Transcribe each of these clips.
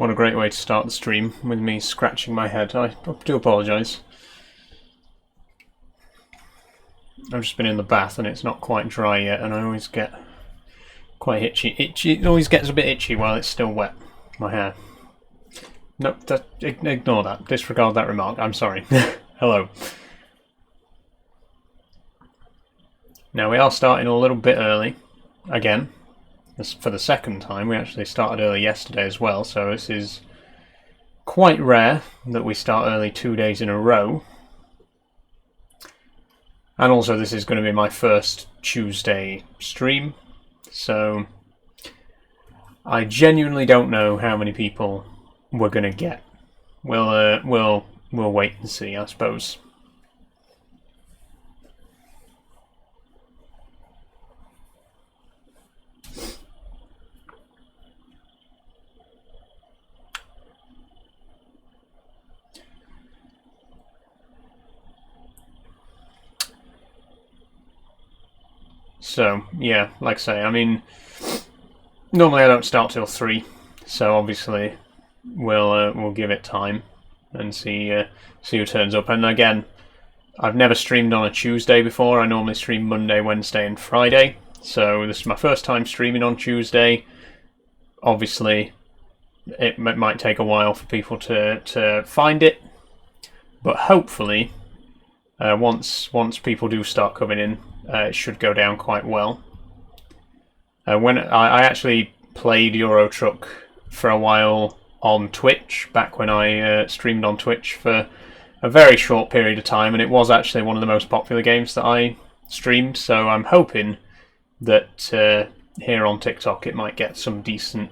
What a great way to start the stream, with me scratching my head. I do apologise. I've just been in the bath and it's not quite dry yet, and I always get quite itchy. It always gets a bit itchy while it's still wet, my hair. No, ignore that. Disregard that remark. I'm sorry. Hello. Now we are starting a little bit early, again. This, for the second time. We actually started early yesterday as well, so this is quite rare that we start early 2 days in a row. And also this is going to be my first Tuesday stream, so I genuinely don't know how many people we're going to get. We'll wait and see, I suppose. So, yeah, like I say, I mean, normally I don't start till 3, so obviously we'll give it time and see who turns up. And again, I've never streamed on a Tuesday before. I normally stream Monday, Wednesday and Friday, so this is my first time streaming on Tuesday. Obviously, it might take a while for people to find it, but hopefully, once people do start coming in, it should go down quite well. When I actually played Euro Truck for a while on Twitch, back when I streamed on Twitch for a very short period of time, and it was actually one of the most popular games that I streamed, so I'm hoping that here on TikTok it might get some decent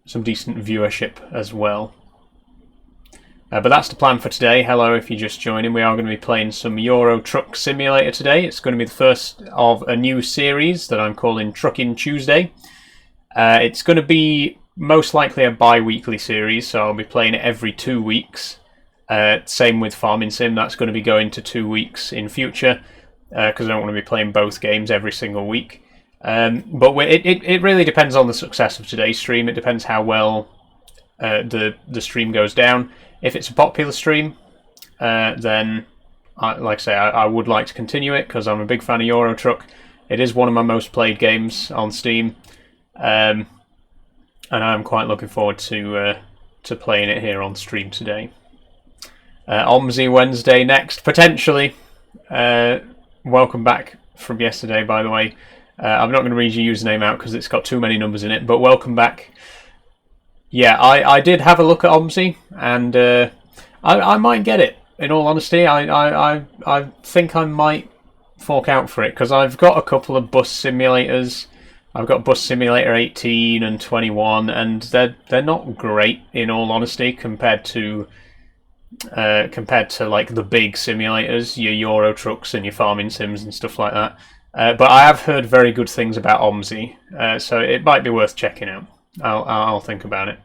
viewership as well. But that's the plan for today. Hello, if you're just joining. We are going to be playing some Euro Truck Simulator today. It's going to be the first of a new series that I'm calling Trucking Tuesday. It's going to be most likely a bi-weekly series, so I'll be playing it every 2 weeks. Same with Farming Sim, that's going to be going to 2 weeks in future, because I don't want to be playing both games every single week. But it really depends on the success of today's stream. It depends how well the stream goes down. If it's a popular stream, then, like I say, I would like to continue it because I'm a big fan of Euro Truck. It is one of my most played games on Steam, and I'm quite looking forward to playing it here on stream today. OMSI Wednesday next, potentially. Welcome back from yesterday, by the way. I'm not going to read your username out because it's got too many numbers in it, but welcome back. Yeah, I did have a look at OMSI, and I might get it. In all honesty, I think I might fork out for it because I've got a couple of bus simulators. I've got Bus Simulator 18 and 21, and they're not great in all honesty compared to like the big simulators, your Euro Trucks and your Farming Sims and stuff like that. But I have heard very good things about OMSI, so it might be worth checking out. I'll think about it.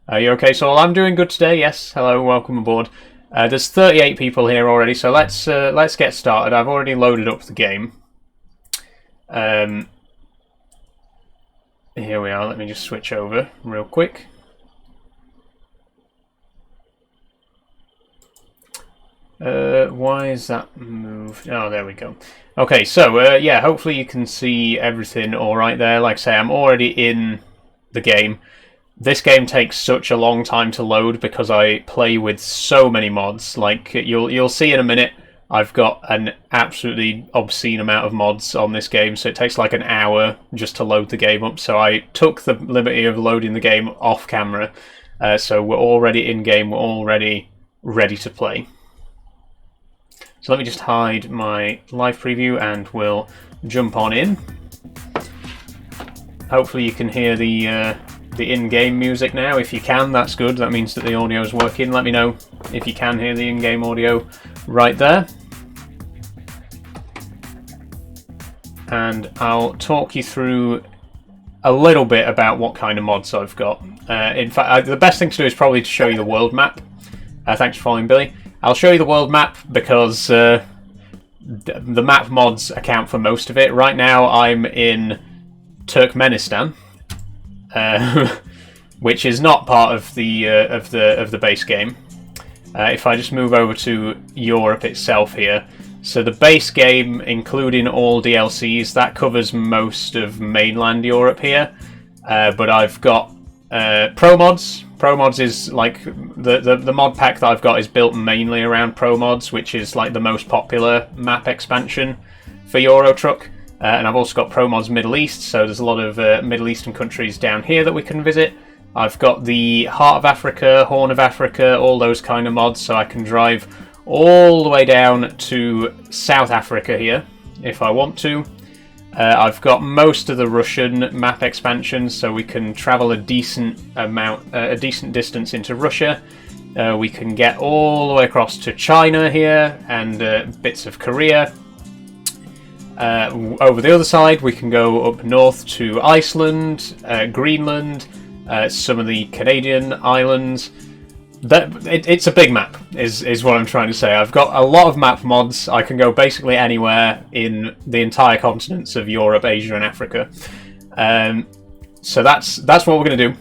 Are you okay, Saul? I'm doing good today. Yes. Hello. Welcome aboard. There's 38 people here already, so let's get started. I've already loaded up the game. Here we are. Let me just switch over real quick. Why is that moved? Oh, there we go. Okay, so yeah, hopefully you can see everything all right there. Like I say, I'm already in the game. This game takes such a long time to load because I play with so many mods. Like you'll see in a minute, I've got an absolutely obscene amount of mods on this game, so it takes like an hour just to load the game up. So I took the liberty of loading the game off camera, so we're already in game. We're already ready to play. So let me just hide my live preview and we'll jump on in. Hopefully you can hear the in-game music now. If you can, that's good. That means that the audio is working. Let me know if you can hear the in-game audio right there. And I'll talk you through a little bit about what kind of mods I've got. In fact, the best thing to do is probably to show you the world map. Thanks for following, Billy. I'll show you the world map because the map mods account for most of it. Right now I'm in Turkmenistan. which is not part of the base game. If I just move over to Europe itself here, so the base game, including all DLCs, that covers most of mainland Europe here. But I've got Pro Mods. Pro Mods is like the mod pack that I've got is built mainly around Pro Mods, which is like the most popular map expansion for Euro Truck. And I've also got Pro Mods Middle East, so there's a lot of Middle Eastern countries down here that we can visit. I've got the Heart of Africa, Horn of Africa, all those kind of mods, so I can drive all the way down to South Africa here if I want to. I've got most of the Russian map expansions, so we can travel a decent distance into Russia. We can get all the way across to China here and bits of Korea. Over the other side, we can go up north to Iceland, Greenland, some of the Canadian islands. It's a big map, is what I'm trying to say. I've got a lot of map mods. I can go basically anywhere in the entire continents of Europe, Asia, and Africa. So that's what we're going to do.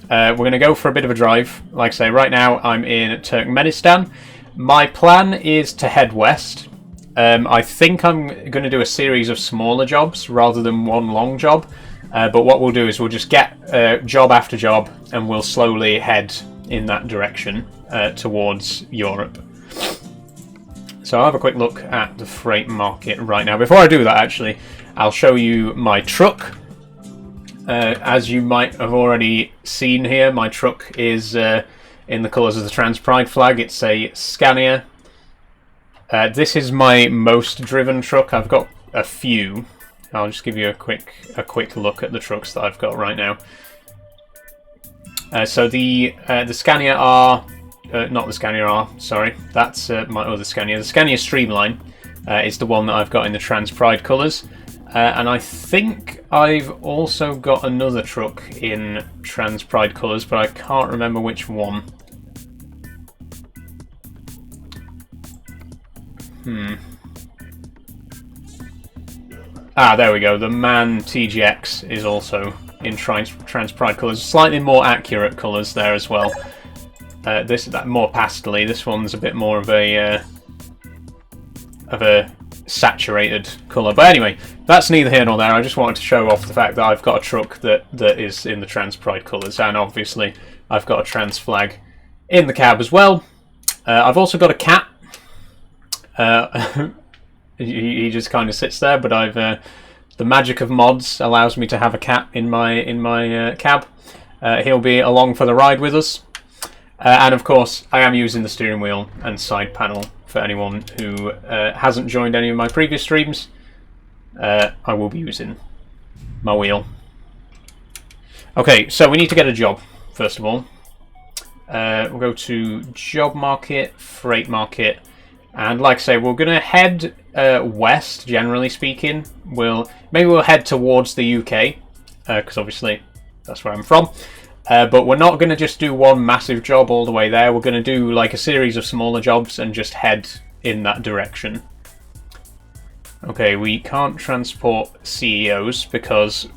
We're going to go for a bit of a drive. Like I say, right now I'm in Turkmenistan. My plan is to head west. I think I'm going to do a series of smaller jobs rather than one long job. But what we'll do is we'll just get job after job and we'll slowly head in that direction towards Europe. So I'll have a quick look at the freight market right now. Before I do that, actually, I'll show you my truck. As you might have already seen here, my truck is in the colours of the TransPride flag. It's a Scania. This is my most driven truck. I've got a few. I'll just give you a quick look at the trucks that I've got right now. So the Scania R, not the Scania R, sorry, that's my other Scania. The Scania Streamline is the one that I've got in the TransPride colours. And I think I've also got another truck in TransPride colours, but I can't remember which one. Ah, there we go. The MAN TGX is also in TransPride colours. Slightly more accurate colours there as well. That more pastely. This one's a bit more of a saturated colour. But anyway, that's neither here nor there. I just wanted to show off the fact that I've got a truck that is in the TransPride colours, and obviously I've got a trans flag in the cab as well. I've also got a cat. He just kind of sits there, but I've the magic of mods allows me to have a cat in my cab. He'll be along for the ride with us, and of course I am using the steering wheel and side panel. For anyone who hasn't joined any of my previous streams, I will be using my wheel. Okay, so we need to get a job first of all. We'll go to job market, freight market. And like I say, we're going to head west, generally speaking. Maybe we'll head towards the UK, because obviously that's where I'm from. But we're not going to just do one massive job all the way there. We're going to do like a series of smaller jobs and just head in that direction. Okay, we can't transport CEOs because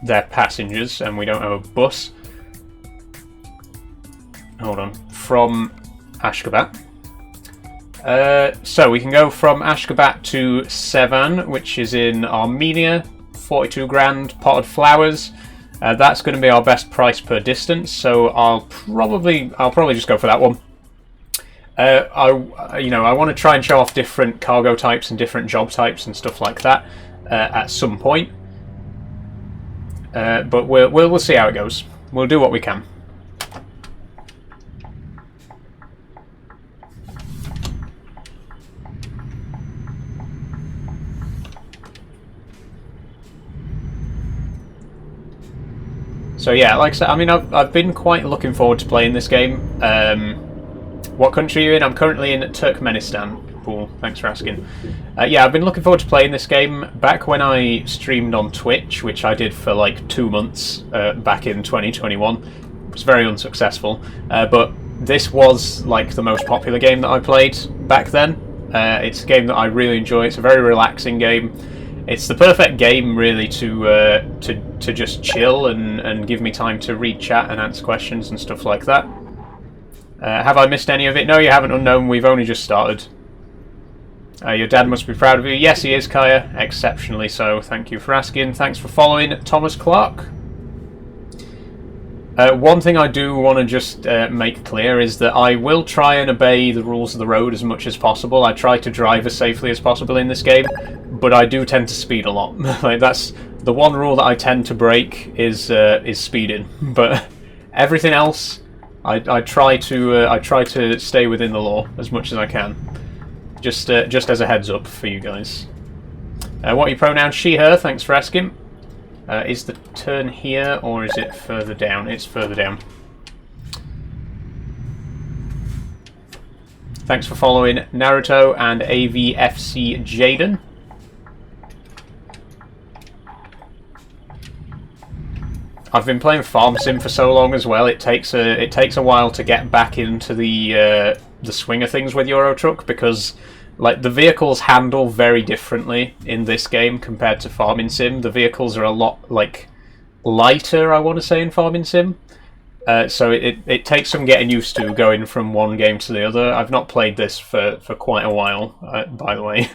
they're passengers and we don't have a bus. Hold on. From Ashgabat. So we can go from Ashgabat to Sevan, which is in Armenia. 42 grand, potted flowers. That's going to be our best price per distance, so I'll probably just go for that one. I want to try and show off different cargo types and different job types and stuff like that at some point. But we'll see how it goes. We'll do what we can. So yeah, like I said, I mean, I've been quite looking forward to playing this game. What country are you in? I'm currently in Turkmenistan. Cool, thanks for asking. Yeah, I've been looking forward to playing this game. Back when I streamed on Twitch, which I did for like 2 months back in 2021, it was very unsuccessful. But this was like the most popular game that I played back then. It's a game that I really enjoy. It's a very relaxing game. It's the perfect game, really, to just chill and give me time to read chat and answer questions and stuff like that. Have I missed any of it? No, you haven't, Unknown. We've only just started. Your dad must be proud of you. Yes, he is, Kaya. Exceptionally so. Thank you for asking. Thanks for following, Thomas Clark. One thing I do want to just make clear is that I will try and obey the rules of the road as much as possible. I try to drive as safely as possible in this game, but I do tend to speed a lot. Like, that's the one rule that I tend to break is speeding. But everything else, I try to stay within the law as much as I can. Just as a heads up for you guys. What are your pronouns? She, her. Thanks for asking. Is the turn here, or is it further down? It's further down. Thanks for following, Naruto and AVFC Jaden. I've been playing Farm Sim for so long as well. It takes a while to get back into the swing of things with Euro Truck, because like the vehicles handle very differently in this game compared to Farming Sim. The vehicles are a lot like lighter, I want to say, in Farming Sim. So it takes some getting used to going from one game to the other. I've not played this for quite a while, by the way.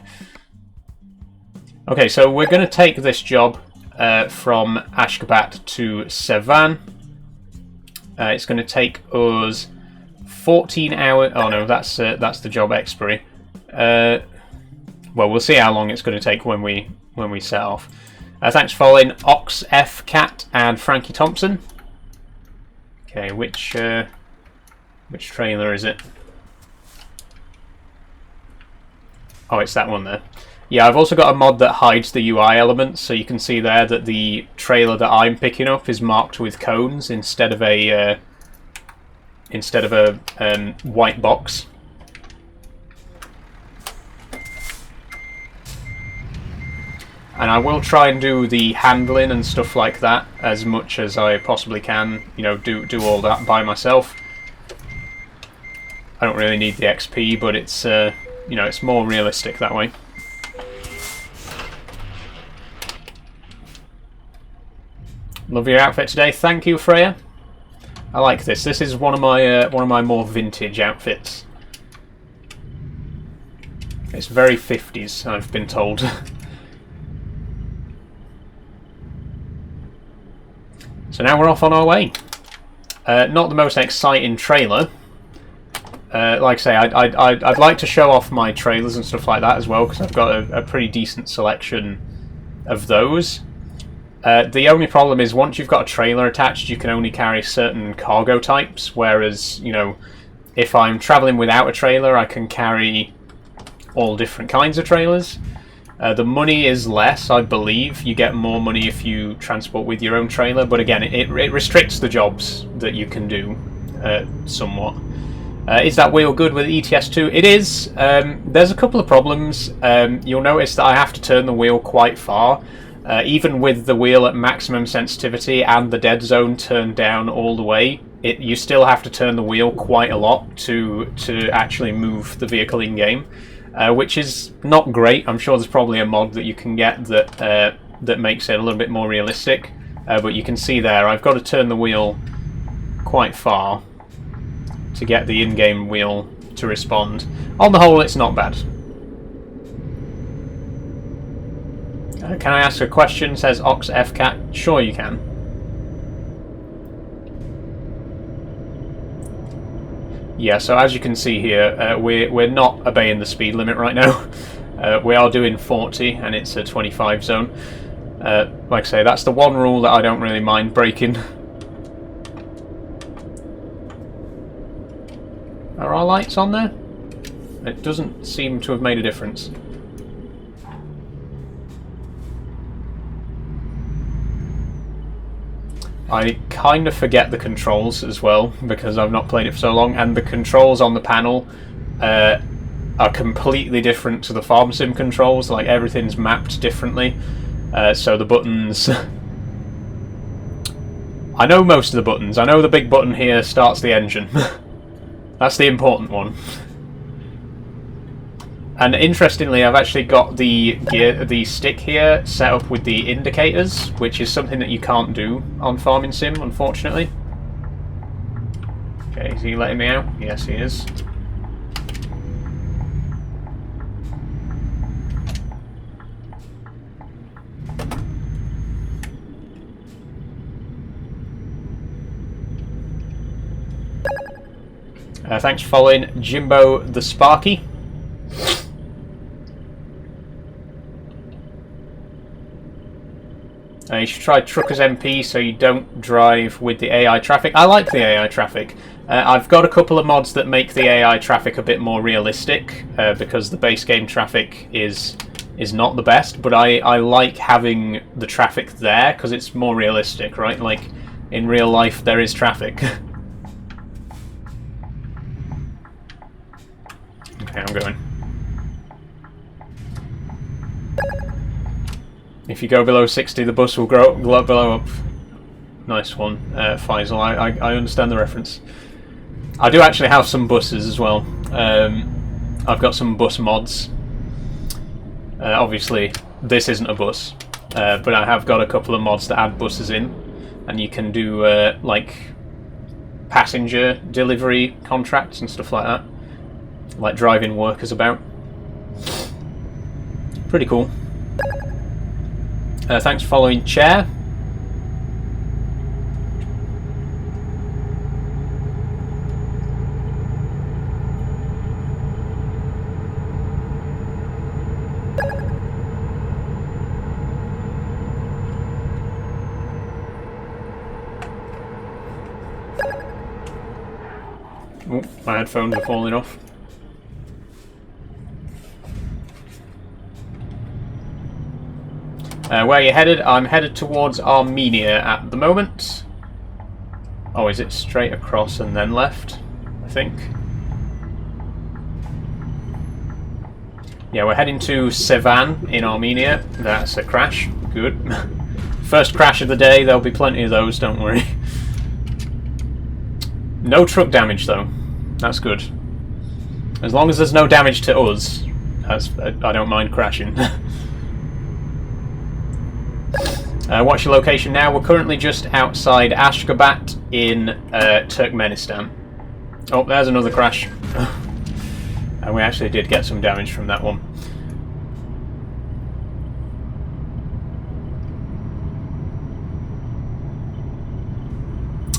Okay, so we're going to take this job from Ashgabat to Sevan. It's going to take us 14 hours. Oh no, that's the job expiry. Well, we'll see how long it's going to take when we set off. Thanks for following Ox F Cat and Frankie Thompson. Okay, which trailer is it? Oh, it's that one there. Yeah, I've also got a mod that hides the UI elements, so you can see there that the trailer that I'm picking up is marked with cones instead of a white box. And I will try and do the handling and stuff like that as much as I possibly can. You know, do all that by myself. I don't really need the XP, but it's you know, it's more realistic that way. Love your outfit today. Thank you, Freya. I like this. This is one of my more vintage outfits. It's very 50s, I've been told. So now we're off on our way. Not the most exciting trailer. Like I say, I'd like to show off my trailers and stuff like that as well, because I've got a pretty decent selection of those. The only problem is once you've got a trailer attached, you can only carry certain cargo types, whereas, you know, if I'm travelling without a trailer, I can carry all different kinds of trailers. The money is less, I believe. You get more money if you transport with your own trailer, but again, it restricts the jobs that you can do somewhat. Is that wheel good with ETS2? It is. There's a couple of problems. You'll notice that I have to turn the wheel quite far. Even with the wheel at maximum sensitivity and the dead zone turned down all the way, you still have to turn the wheel quite a lot to actually move the vehicle in-game. Which is not great. I'm sure there's probably a mod that you can get that makes it a little bit more realistic. But you can see there, I've got to turn the wheel quite far to get the in-game wheel to respond. On the whole, it's not bad. Can I ask a question? Says Ox FCat. Sure you can. Yeah, so as you can see here, we're not obeying the speed limit right now. We are doing 40 and it's a 25 zone. Like I say, that's the one rule that I don't really mind breaking. Are our lights on there? It doesn't seem to have made a difference. I kind of forget the controls as well because I've not played it for so long, and the controls on the panel are completely different to the Farm Sim controls. Like, everything's mapped differently, so the buttons... I know most of the buttons. I know the big button here starts the engine. That's the important one. And interestingly, I've actually got the stick here set up with the indicators, which is something that you can't do on Farming Sim, unfortunately. Okay, is he letting me out? Yes, he is. Thanks for following Jimbo the Sparky. You should try Truckers MP so you don't drive with the AI traffic. I like the AI traffic. I've got a couple of mods that make the AI traffic a bit more realistic because the base game traffic is not the best, but I like having the traffic there because it's more realistic, right? Like, in real life there is traffic. Okay, I'm going. If you go below 60, the bus will blow up. Nice one, Faisal. I understand the reference. I do actually have some buses as well. I've got some bus mods. Obviously, this isn't a bus, but I have got a couple of mods that add buses in, and you can do like passenger delivery contracts and stuff like that, like driving workers about. Pretty cool. Thanks for following, Chair. Oh, my headphones are falling off. Where are you headed? I'm headed towards Armenia at the moment. Oh, is it straight across and then left? I think. Yeah, we're heading to Sevan in Armenia. That's a crash. Good. First crash of the day. There'll be plenty of those, don't worry. No truck damage, though. That's good. As long as there's no damage to us, I don't mind crashing. What's your location now? We're currently just outside Ashgabat in Turkmenistan. Oh, there's another crash. And we actually did get some damage from that one.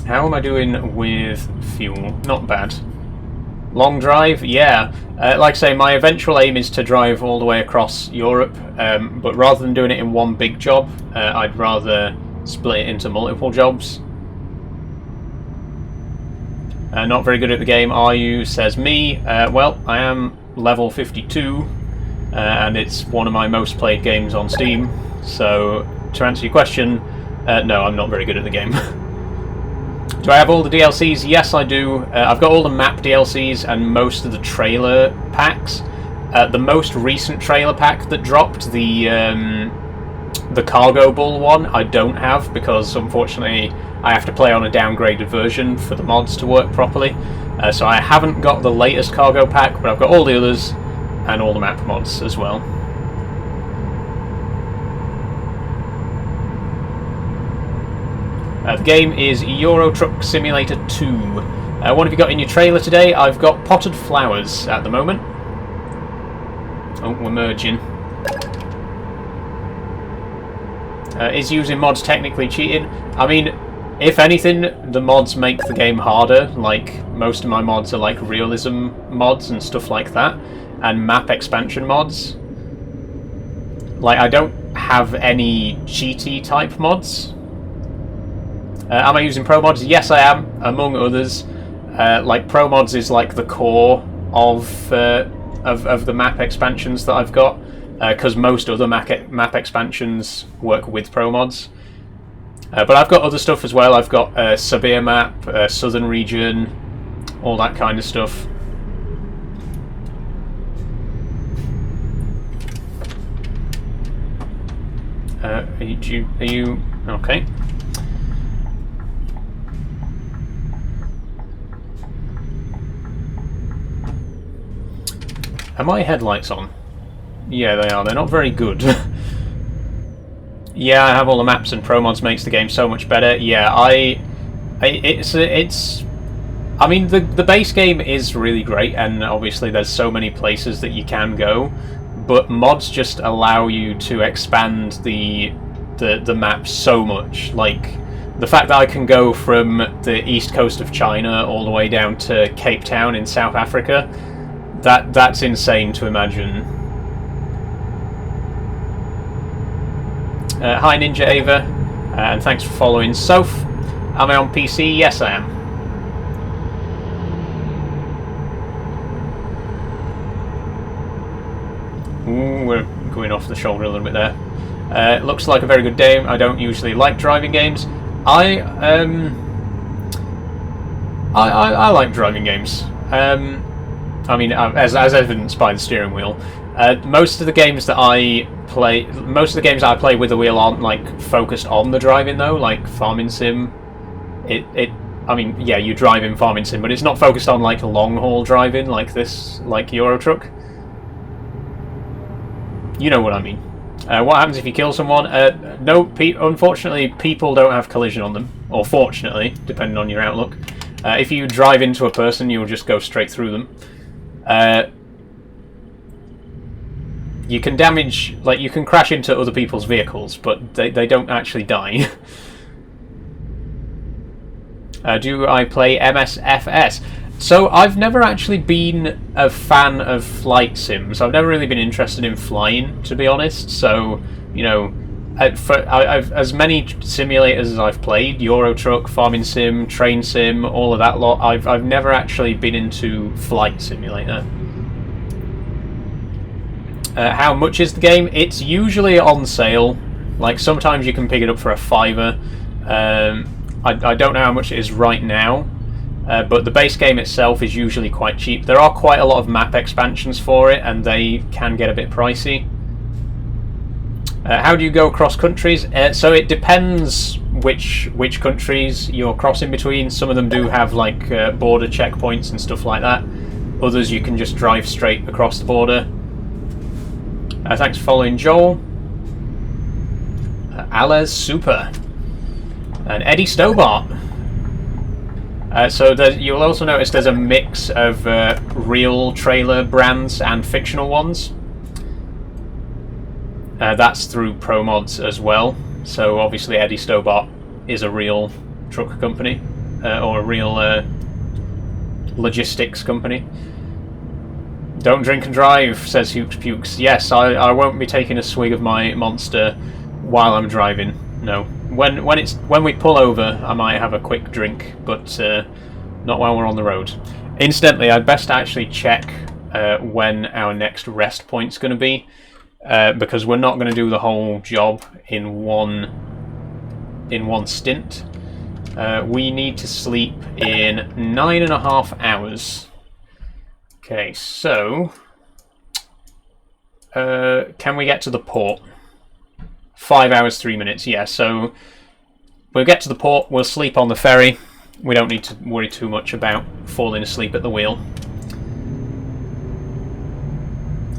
How am I doing with fuel? Not bad. Long drive? Yeah. Like I say, my eventual aim is to drive all the way across Europe, but rather than doing it in one big job, I'd rather split it into multiple jobs. Not very good at the game, are you? Says me. Well, I am level 52, and it's one of my most played games on Steam, so to answer your question, no, I'm not very good at the game. Do I have all the DLCs? Yes, I do. I've got all the map DLCs and most of the trailer packs. The most recent trailer pack that dropped, the Cargo Bull one, I don't have because unfortunately I have to play on a downgraded version for the mods to work properly. So I haven't got the latest Cargo pack, but I've got all the others and all the map mods as well. The game is Euro Truck Simulator 2. What have you got in your trailer today? I've got potted flowers at the moment. Oh, we're merging. Is using mods technically cheating? I mean, if anything, the mods make the game harder. Like, most of my mods are like realism mods and stuff like that, and map expansion mods. Like, I don't have any cheaty type mods. Am I using Pro Mods? Yes, I am, among others. Like, Pro Mods is like the core of the map expansions that I've got, because most other map expansions work with Pro Mods. But I've got other stuff as well. I've got Sabir map, Southern Region, all that kind of stuff. Are you okay? Are my headlights on? Yeah, they are. They're not very good. Yeah, I have all the maps, and ProMods makes the game so much better. Yeah, it's. I mean, the base game is really great, and obviously there's so many places that you can go, but mods just allow you to expand the map so much. Like the fact that I can go from the east coast of China all the way down to Cape Town in South Africa, that's insane to imagine. Hi Ninja Ava, and thanks for following. Soph, am I on PC? Yes, I am. Ooh, we're going off the shoulder a little bit there. It looks like a very good game. I don't usually like driving games. I like driving games. I mean, as evidenced by the steering wheel. Most of the games I play with the wheel aren't like focused on the driving though, like Farming Sim. I mean, yeah, you drive in Farming Sim, but it's not focused on like long haul driving like this, like Euro Truck. You know what I mean. What happens if you kill someone? No, unfortunately, people don't have collision on them, or fortunately, depending on your outlook. If you drive into a person, you'll just go straight through them. You can damage, like you can crash into other people's vehicles, but they don't actually die. Do I play MSFS? So I've never actually been a fan of flight sims. I've never really been interested in flying, to be honest. So, you know, I've as many simulators as I've played, Euro Truck, Farming Sim, Train Sim, all of that lot, I've never actually been into Flight Simulator. How much is the game? It's usually on sale. Like sometimes you can pick it up for a £5. I don't know how much it is right now, but the base game itself is usually quite cheap. There are quite a lot of map expansions for it, and they can get a bit pricey. How do you go across countries? So it depends which countries you're crossing between. Some of them do have like border checkpoints and stuff like that. Others you can just drive straight across the border. Thanks for following, Joel. Alez Super. And Eddie Stobart. So you'll also notice there's a mix of real trailer brands and fictional ones. That's through ProMods as well. So obviously Eddie Stobart is a real truck company, or a real logistics company. Don't drink and drive, says Hukes Pukes. Yes, I won't be taking a swig of my Monster while I'm driving. No. When we pull over, I might have a quick drink, but not while we're on the road. Incidentally, I'd best actually check when our next rest point's going to be, because we're not going to do the whole job in one stint. We need to sleep in 9.5 hours. Okay, so can we get to the port? 5 hours, 3 minutes, yeah, so we'll get to the port, we'll sleep on the ferry. We don't need to worry too much about falling asleep at the wheel.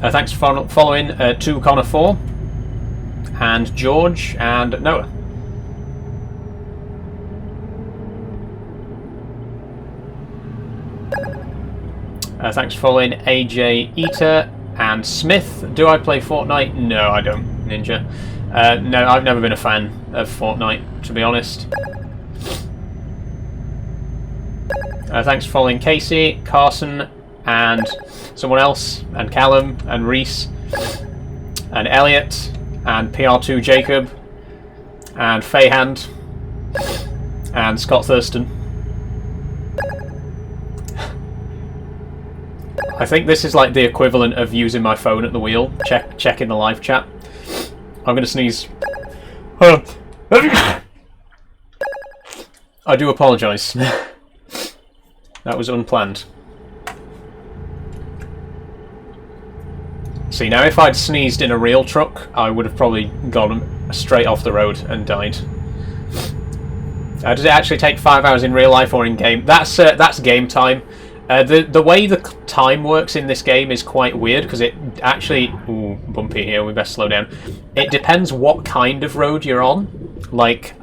Thanks for following to Connor 4, and George, and Noah. Thanks for following AJ Eater and Smith. Do I play Fortnite? No, I don't, Ninja. No, I've never been a fan of Fortnite, to be honest. Thanks for following Casey, Carson, and someone else, and Callum, and Reese, and Elliot, and PR2 Jacob, and Fayhand, and Scott Thurston. I think this is like the equivalent of using my phone at the wheel, checking the live chat. I'm going to sneeze. I do apologise. That was unplanned. See, now if I'd sneezed in a real truck, I would have probably gone straight off the road and died. Does it actually take 5 hours in real life or in game? That's game time. The way the time works in this game is quite weird, because it actually... Ooh, bumpy here, we best slow down. It depends what kind of road you're on. Like,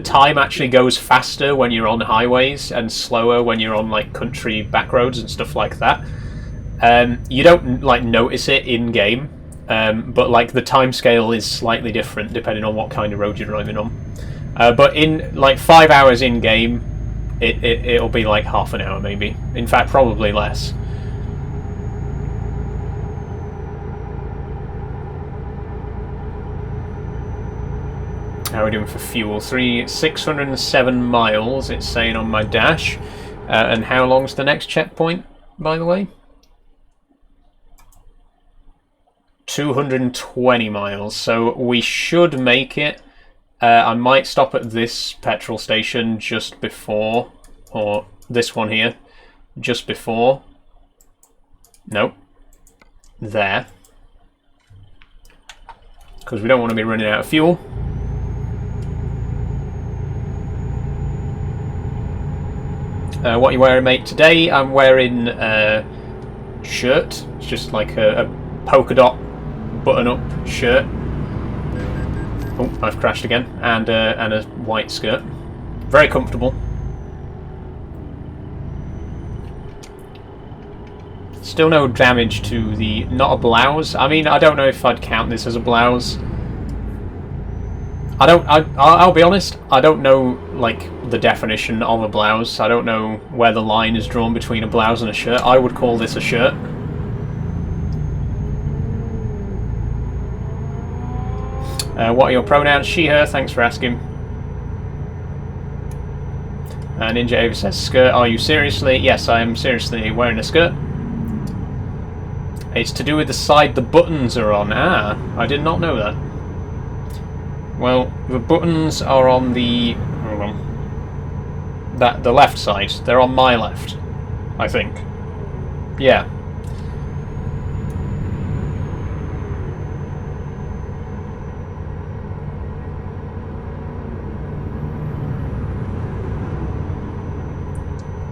time actually goes faster when you're on highways, and slower when you're on, like, country back roads and stuff like that. You don't, like, notice it in-game, but, like, the time scale is slightly different depending on what kind of road you're driving on. But in, like, 5 hours in-game, it'll be like half an hour maybe. In fact, probably less. How are we doing for fuel? 607 miles, it's saying on my dash. And how long's the next checkpoint, by the way? 220 miles, so we should make it. I might stop at this petrol station just before, or this one here, just before. Nope. There. Because we don't want to be running out of fuel. What are you wearing, mate? Today I'm wearing a shirt. It's just like a polka dot button-up shirt. Oh, I've crashed again. And a white skirt. Very comfortable. Still no damage to the... Not a blouse. I mean, I don't know if I'd count this as a blouse. I'll be honest, I don't know, like, the definition of a blouse. I don't know where the line is drawn between a blouse and a shirt. I would call this a shirt. What are your pronouns? She, her, thanks for asking. Ninja Ava says, skirt, are you seriously? Yes, I am seriously wearing a skirt. It's to do with the side the buttons are on. Ah, I did not know that. Well, the buttons are on the... Hold on. The left side. They're on my left, I think. Yeah.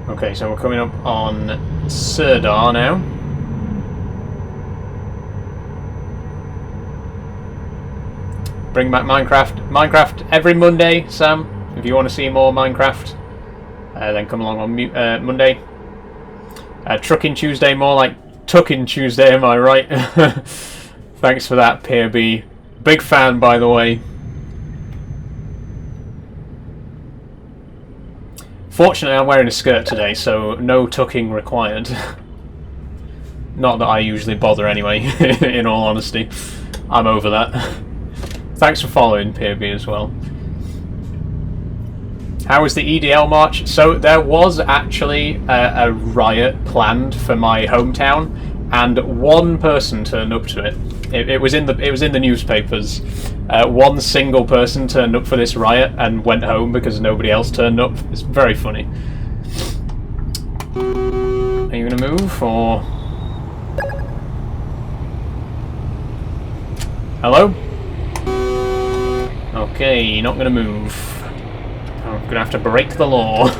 Okay, so we're coming up on Sirdar now. Bring back Minecraft. Minecraft every Monday, Sam. If you want to see more Minecraft, then come along on Monday. Trucking Tuesday, more like Tucking Tuesday, am I right? Thanks for that, PB. Big fan, by the way. Fortunately, I'm wearing a skirt today, so no tucking required. Not that I usually bother anyway, in all honesty. I'm over that. Thanks for following, PB, as well. How was the EDL march? So there was actually a riot planned for my hometown, and one person turned up to it. It was in the newspapers. One single person turned up for this riot and went home because nobody else turned up. It's very funny. Are you gonna move or? Hello? Okay, you're not gonna move. I'm gonna have to break the law.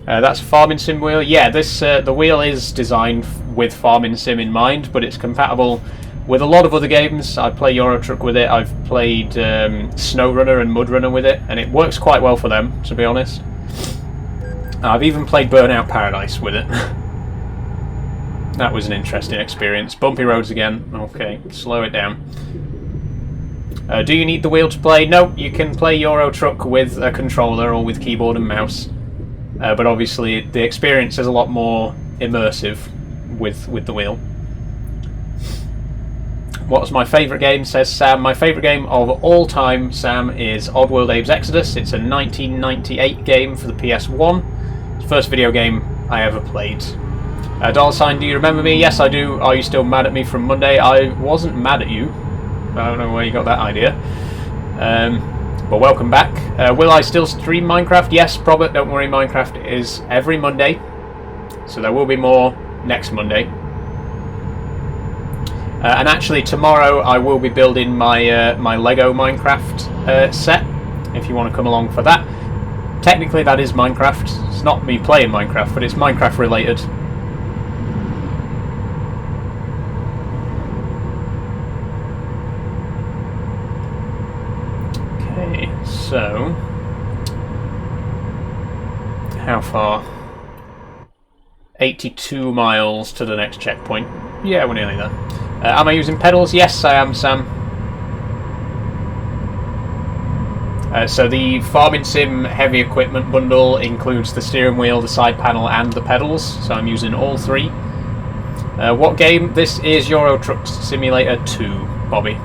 That's a farming sim wheel. Yeah, this the wheel is designed with farming sim in mind, but it's compatible with a lot of other games. I play Euro Truck with it. I've played SnowRunner and MudRunner with it, and it works quite well for them, to be honest. I've even played Burnout Paradise with it. That was an interesting experience. Bumpy roads again. Okay, slow it down. Do you need the wheel to play? No, you can play Euro Truck with a controller or with keyboard and mouse. But obviously the experience is a lot more immersive with the wheel. What was my favourite game, says Sam. My favourite game of all time, Sam, is Oddworld Abe's Exodus. It's a 1998 game for the PS1. It's the first video game I ever played. $, do you remember me? Yes, I do. Are you still mad at me from Monday? I wasn't mad at you. I don't know where you got that idea. But welcome back. Will I still stream Minecraft? Yes, Robert, don't worry, Minecraft is every Monday. So there will be more next Monday. And actually tomorrow I will be building my my Lego Minecraft set, if you want to come along for that. Technically that is Minecraft. It's not me playing Minecraft, but it's Minecraft related. Okay, so how far? 82 miles to the next checkpoint. Yeah, we're nearly there. Am I using pedals? Yes, I am, Sam. So the Farming Sim heavy equipment bundle includes the steering wheel, the side panel and the pedals, so I'm using all three. What game? This is Euro Truck Simulator 2, Bobby.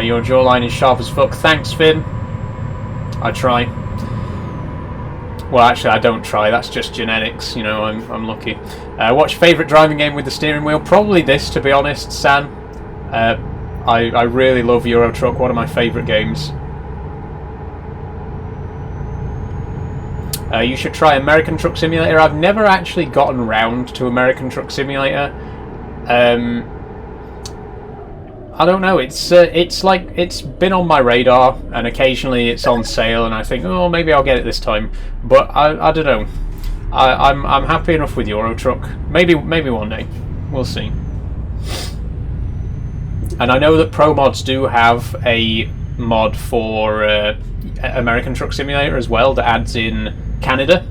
Your jawline is sharp as fuck. Thanks, Finn. I try. Well, actually, I don't try. That's just genetics. You know, I'm lucky. What's your favourite driving game with the steering wheel? Probably this, to be honest, Sam. I really love Euro Truck. One of my favourite games. You should try American Truck Simulator. I've never actually gotten round to American Truck Simulator. I don't know. It's like it's been on my radar, and occasionally it's on sale, and I think, oh, maybe I'll get it this time. But I don't know. I'm happy enough with Euro Truck. Maybe one day. We'll see. And I know that Pro Mods do have a mod for American Truck Simulator as well that adds in Canada.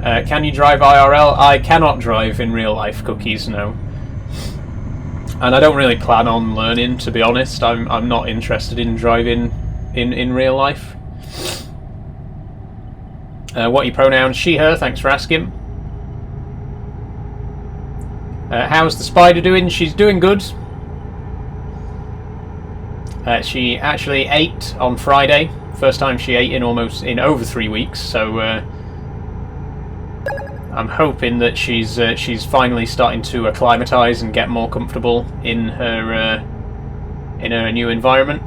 Can you drive IRL? I cannot drive in real life, Cookies, no. And I don't really plan on learning, to be honest. I'm not interested in driving in real life. What are your pronouns? She, her, thanks for asking. How's the spider doing? She's doing good. She actually ate on Friday. First time she ate in over 3 weeks, so I'm hoping that she's finally starting to acclimatise and get more comfortable in her new environment.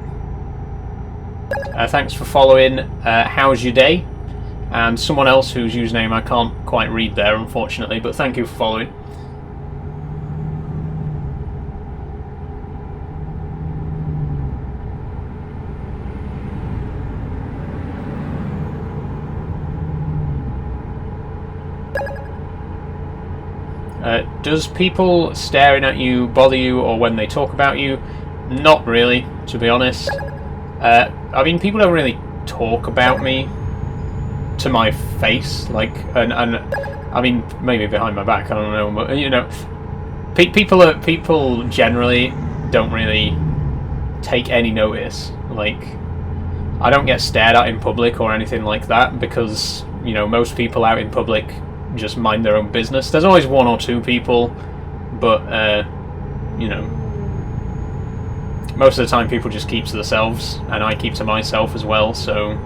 Thanks for following. How's your day? And someone else whose username I can't quite read there, unfortunately, but thank you for following. Does people staring at you bother you, or when they talk about you? Not really, to be honest. I mean, people don't really talk about me to my face, like, and I mean, maybe behind my back, I don't know, but you know, people generally don't really take any notice. Like, I don't get stared at in public or anything like that, because, you know, most people out in public just mind their own business. There's always one or two people, but you know, most of the time people just keep to themselves, and I keep to myself as well, so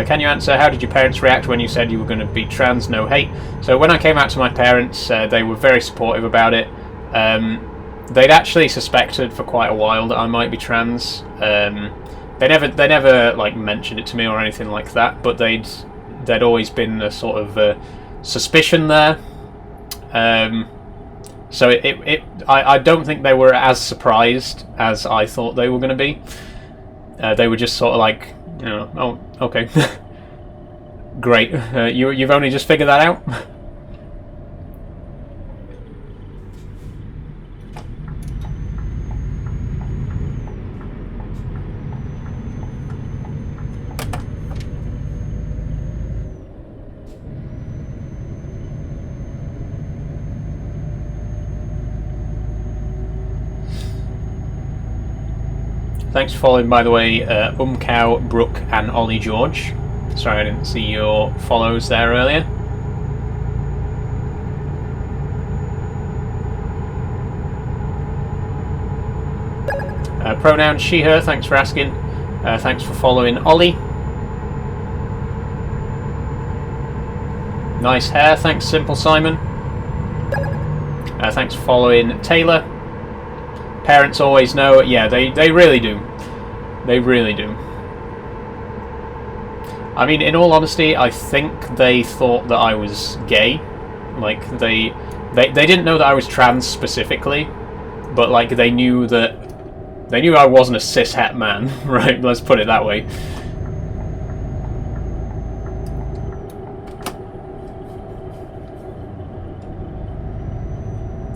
can you answer, how did your parents react when you said you were going to be trans? No hate. So when I came out to my parents, they were very supportive about it. They'd actually suspected for quite a while that I might be trans. They never like mentioned it to me or anything like that, but there'd always been a sort of suspicion there. So I don't think they were as surprised as I thought they were going to be. They were just sort of like, you know, oh, okay, great. You've only just figured that out. Thanks for following, by the way, Cow, Brooke, and Ollie George. Sorry I didn't see your follows there earlier. Pronoun she, her, thanks for asking. Thanks for following, Ollie. Nice hair, thanks, Simple Simon. Thanks for following, Taylor. Parents always know. Yeah, they really do. They really do. I mean, in all honesty, I think they thought that I was gay. Like, they didn't know that I was trans specifically, but, like, they knew I wasn't a cis-het man, right? Let's put it that way.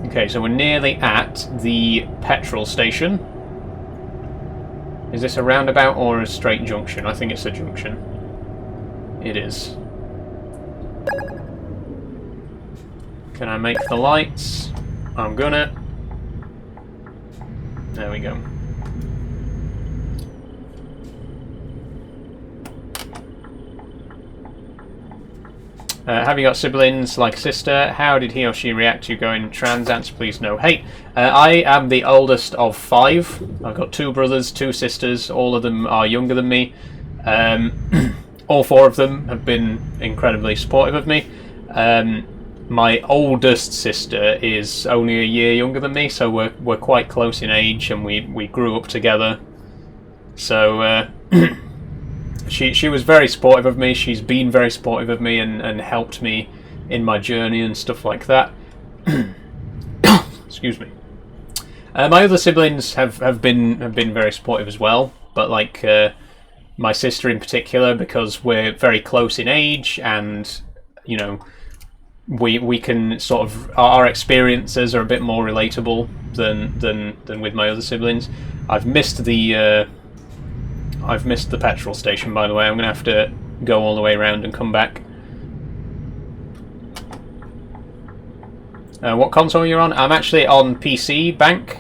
Okay, so we're nearly at the petrol station. Is this a roundabout or a straight junction? I think it's a junction. It is. Can I make the lights? I'm gonna. There we go. Have you got siblings like a sister? How did he or she react to you going trans? Answer please no. Hey, I am the oldest of 5. I've got 2 brothers, 2 sisters. All of them are younger than me. All 4 of them have been incredibly supportive of me. My oldest sister is only a year younger than me, so we're quite close in age, and we grew up together. So she was very supportive of me. She's been very supportive of me and helped me in my journey and stuff like that. Excuse me. My other siblings have been very supportive as well, but like my sister in particular, because we're very close in age, and you know, we can sort of, our experiences are a bit more relatable than with my other siblings. I've missed the petrol station, by the way. I'm gonna have to go all the way around and come back. What console you're on? I'm actually on PC, Bank.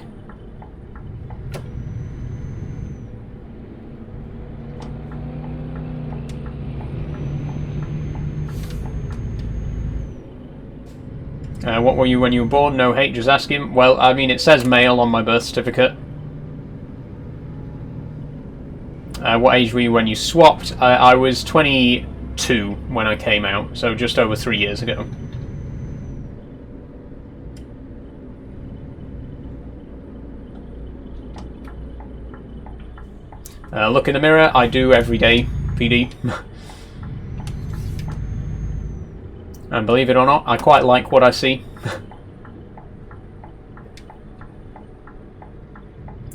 What were you when you were born? No hate, just asking. Well, I mean, it says male on my birth certificate. What age were you when you swapped? I was 22 when I came out, so just over 3 years ago. Look in the mirror. I do every day, PD. And believe it or not, I quite like what I see.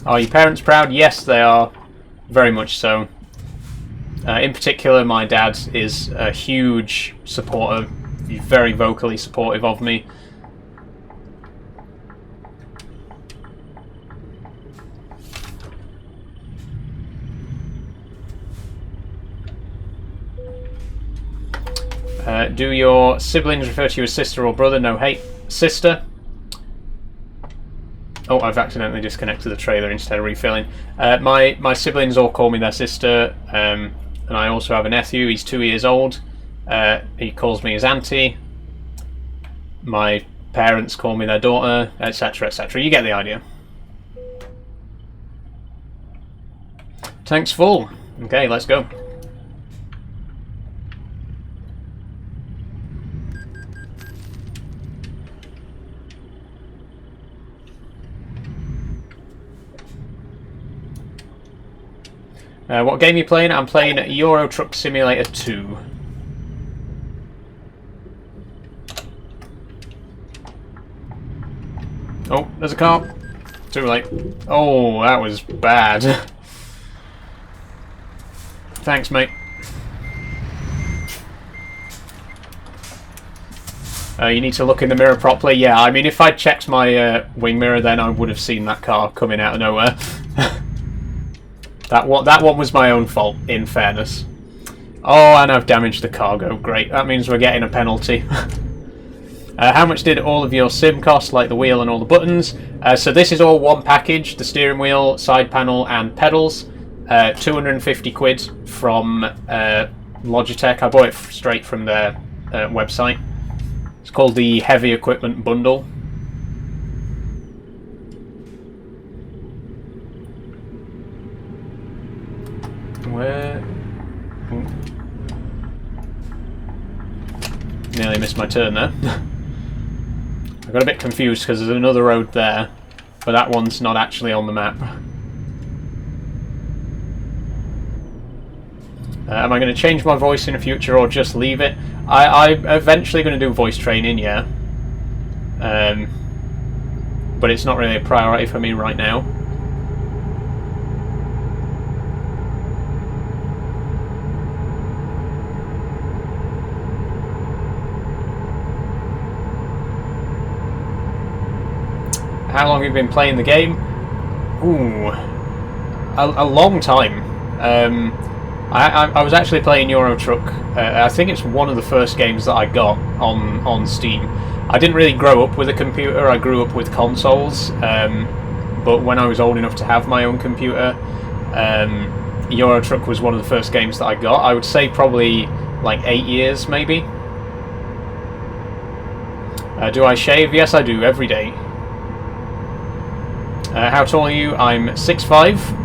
Are your parents proud? Yes, they are. Very much so. In particular, my dad is a huge supporter, very vocally supportive of me. Do your siblings refer to you as sister or brother? No hate. Sister. Oh, I've accidentally disconnected the trailer instead of refilling. My siblings all call me their sister, and I also have a nephew. He's 2 years old. He calls me his auntie. My parents call me their daughter, etc., etc. You get the idea. Tank's full. Okay, let's go. What game are you playing? I'm playing Euro Truck Simulator 2. Oh, there's a car. Too late. Oh, that was bad. Thanks, mate. You need to look in the mirror properly. Yeah, I mean, if I'd checked my wing mirror, then I would have seen that car coming out of nowhere. That one was my own fault, in fairness. Oh, and I've damaged the cargo. Great, that means we're getting a penalty. How much did all of your sim cost, like the wheel and all the buttons? So this is all one package, the steering wheel, side panel and pedals. 250 quid from Logitech. I bought it straight from their website. It's called the Heavy Equipment Bundle. Where? Ooh. Nearly missed my turn there. I got a bit confused because there's another road there. but that one's not actually on the map. Am I going to change my voice in the future or just leave it? I'm eventually going to do voice training, yeah. But it's not really a priority for me right now. How long have you been playing the game? Ooh, a long time. I was actually playing Euro Truck. I think it's one of the first games that I got on Steam. I didn't really grow up with a computer. I grew up with consoles. But when I was old enough to have my own computer, Euro Truck was one of the first games that I got. I would say probably like 8 years, maybe. Do I shave? Yes, I do, every day. How tall are you? I'm 6'5".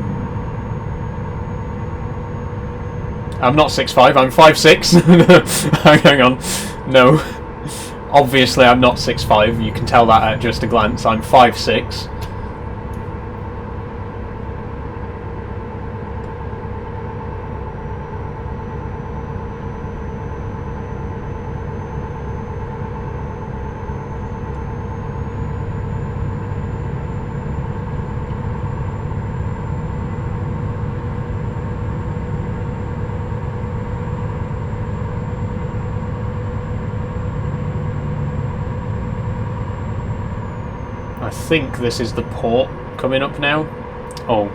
I'm not 6'5", I'm 5'6". Hang on. No. Obviously I'm not 6'5", you can tell that at just a glance. I'm 5'6". I think this is the port coming up now. Oh,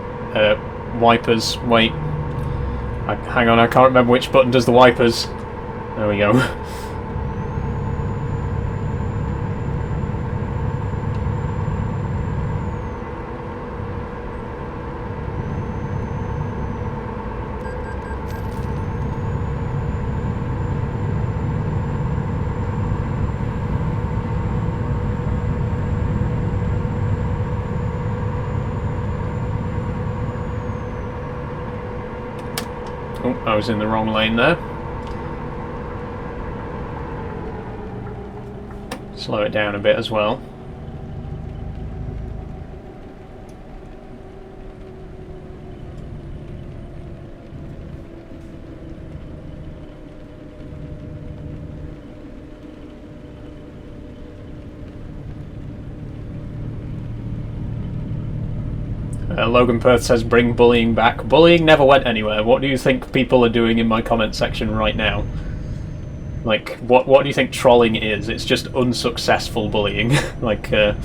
wipers. Wait. Hang on, I can't remember which button does the wipers. There we go. Oh, I was in the wrong lane there. Slow it down a bit as well. Logan Perth says, bring bullying back. Bullying never went anywhere. What do you think people are doing in my comment section right now? Like, what do you think trolling is? It's just unsuccessful bullying. Like, do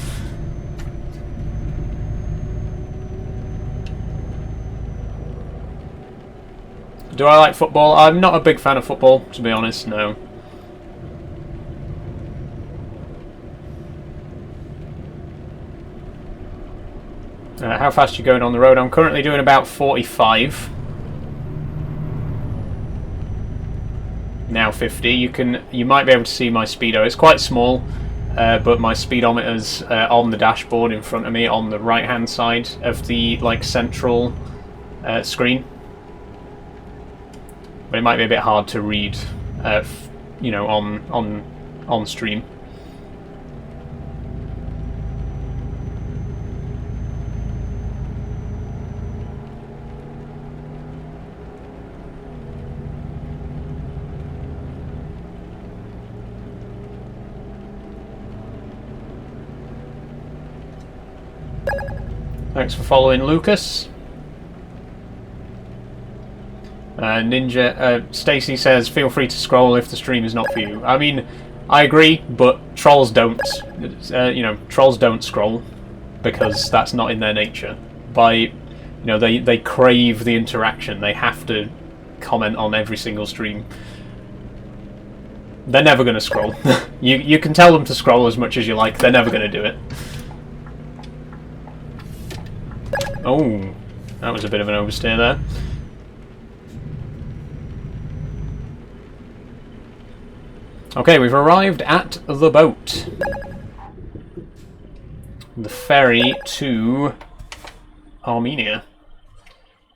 I like football? I'm not a big fan of football, to be honest, no. How fast are you going on the road? I'm currently doing about 45. Now 50. You might be able to see my speedo. It's quite small, but my speedometer's on the dashboard in front of me on the right hand side of the central screen. But it might be a bit hard to read, you know, on stream. Thanks for following, Lucas. Ninja Stacy says, "Feel free to scroll if the stream is not for you." I mean, I agree, but trolls don't. You know, trolls don't scroll because that's not in their nature. You know, they crave the interaction. They have to comment on every single stream. They're never going to scroll. You can tell them to scroll as much as you like. They're never going to do it. Oh, that was a bit of an oversteer there. Okay, we've arrived at the boat. The ferry to Armenia.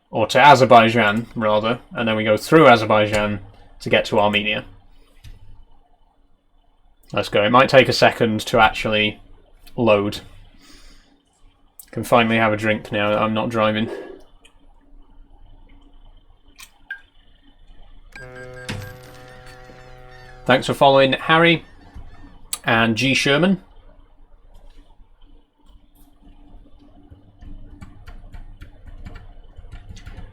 Or to Azerbaijan, rather. And then we go through Azerbaijan to get to Armenia. Let's go. It might take a second to actually load. Can finally have a drink now that I'm not driving. Thanks for following, Harry and G. Sherman.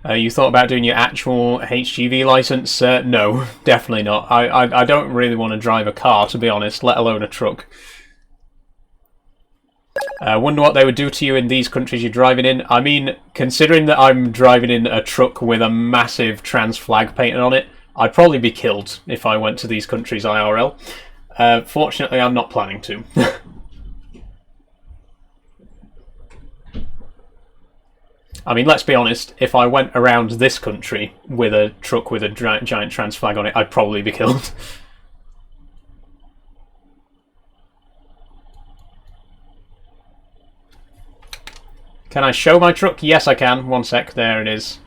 You thought about doing your actual HGV license? No, definitely not. I don't really want to drive a car, to be honest, let alone a truck. Wonder what they would do to you in these countries you're driving in. I mean, considering that I'm driving in a truck with a massive trans flag painted on it, I'd probably be killed if I went to these countries IRL. Fortunately, I'm not planning to. I mean, let's be honest, if I went around this country with a truck with a giant trans flag on it, I'd probably be killed. Can I show my truck? Yes, I can. One sec, there it is.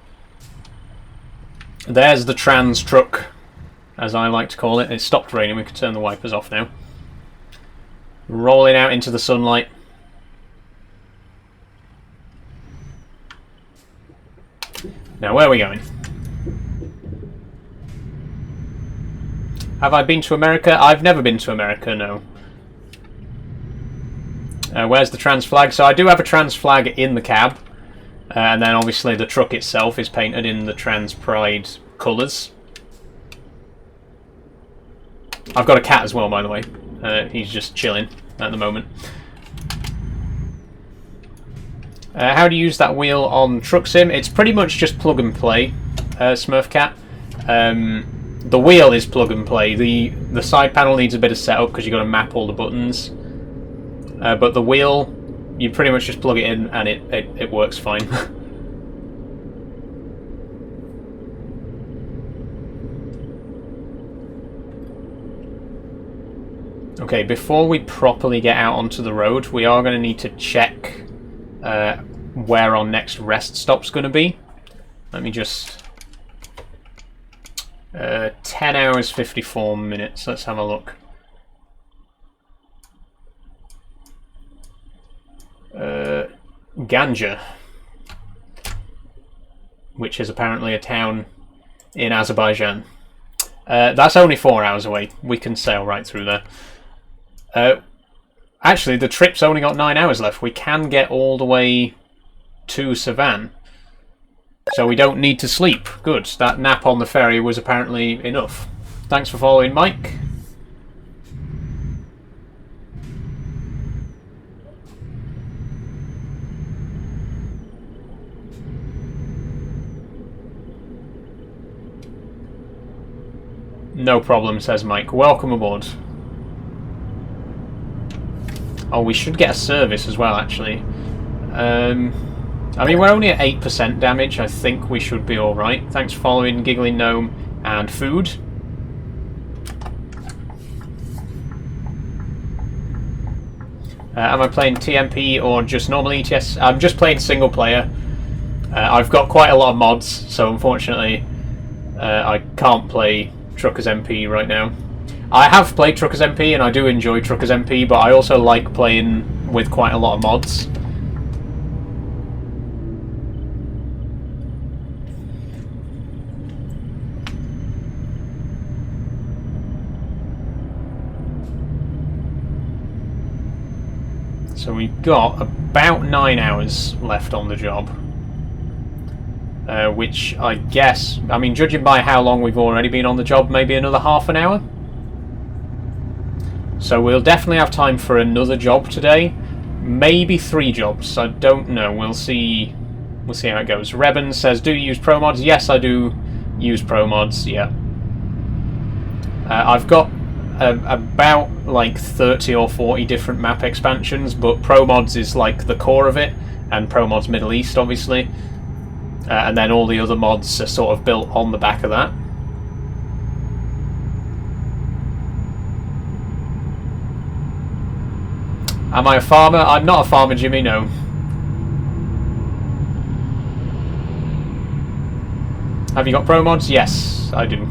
There's the trans truck, as I like to call it. It stopped raining, we can turn the wipers off now. Rolling out into the sunlight. Now, where are we going? Have I been to America? I've never been to America, no. Where's the trans flag? So I do have a trans flag in the cab. And then obviously the truck itself is painted in the Trans Pride colours. I've got a cat as well, by the way. He's just chilling at the moment. How do you use that wheel on Truck Sim? It's pretty much just plug and play, Smurfcat. The wheel is plug and play. The side panel needs a bit of setup because you've got to map all the buttons. But the wheel, you pretty much just plug it in and it works fine. Okay, before we properly get out onto the road, we are going to need to check where our next rest stop's going to be. Let me just... 10 hours 54 minutes, let's have a look. Ganja, which is apparently a town in Azerbaijan. That's only 4 hours away. We can sail right through there. Actually, the trip's only got 9 hours left. We can get all the way to Savan. So we don't need to sleep. Good. That nap on the ferry was apparently enough. Thanks for following, Mike. No problem, says Mike. Welcome aboard. Oh, we should get a service as well, actually. I mean, we're only at 8% damage. I think we should be alright. Thanks for following, Giggling Gnome and Food. Am I playing TMP or just normal ETS? I'm just playing single player. I've got quite a lot of mods, so unfortunately I can't play Truckers MP right now. I have played Truckers MP and I do enjoy Truckers MP, but I also like playing with quite a lot of mods. So we've got about 9 hours left on the job. Which I guess, I mean, judging by how long we've already been on the job, maybe another half an hour. So we'll definitely have time for another job today. Maybe 3 jobs, I don't know. We'll see how it goes. Rebin says, do you use Pro Mods? Yes, I do use Pro Mods, yeah. I've got about like 30 or 40 different map expansions, but Pro Mods is like the core of it, and Pro Mods Middle East, obviously. And then all the other mods are sort of built on the back of that. Am I a farmer? I'm not a farmer, Jimmy, no. Have you got Pro Mods? Yes, I do.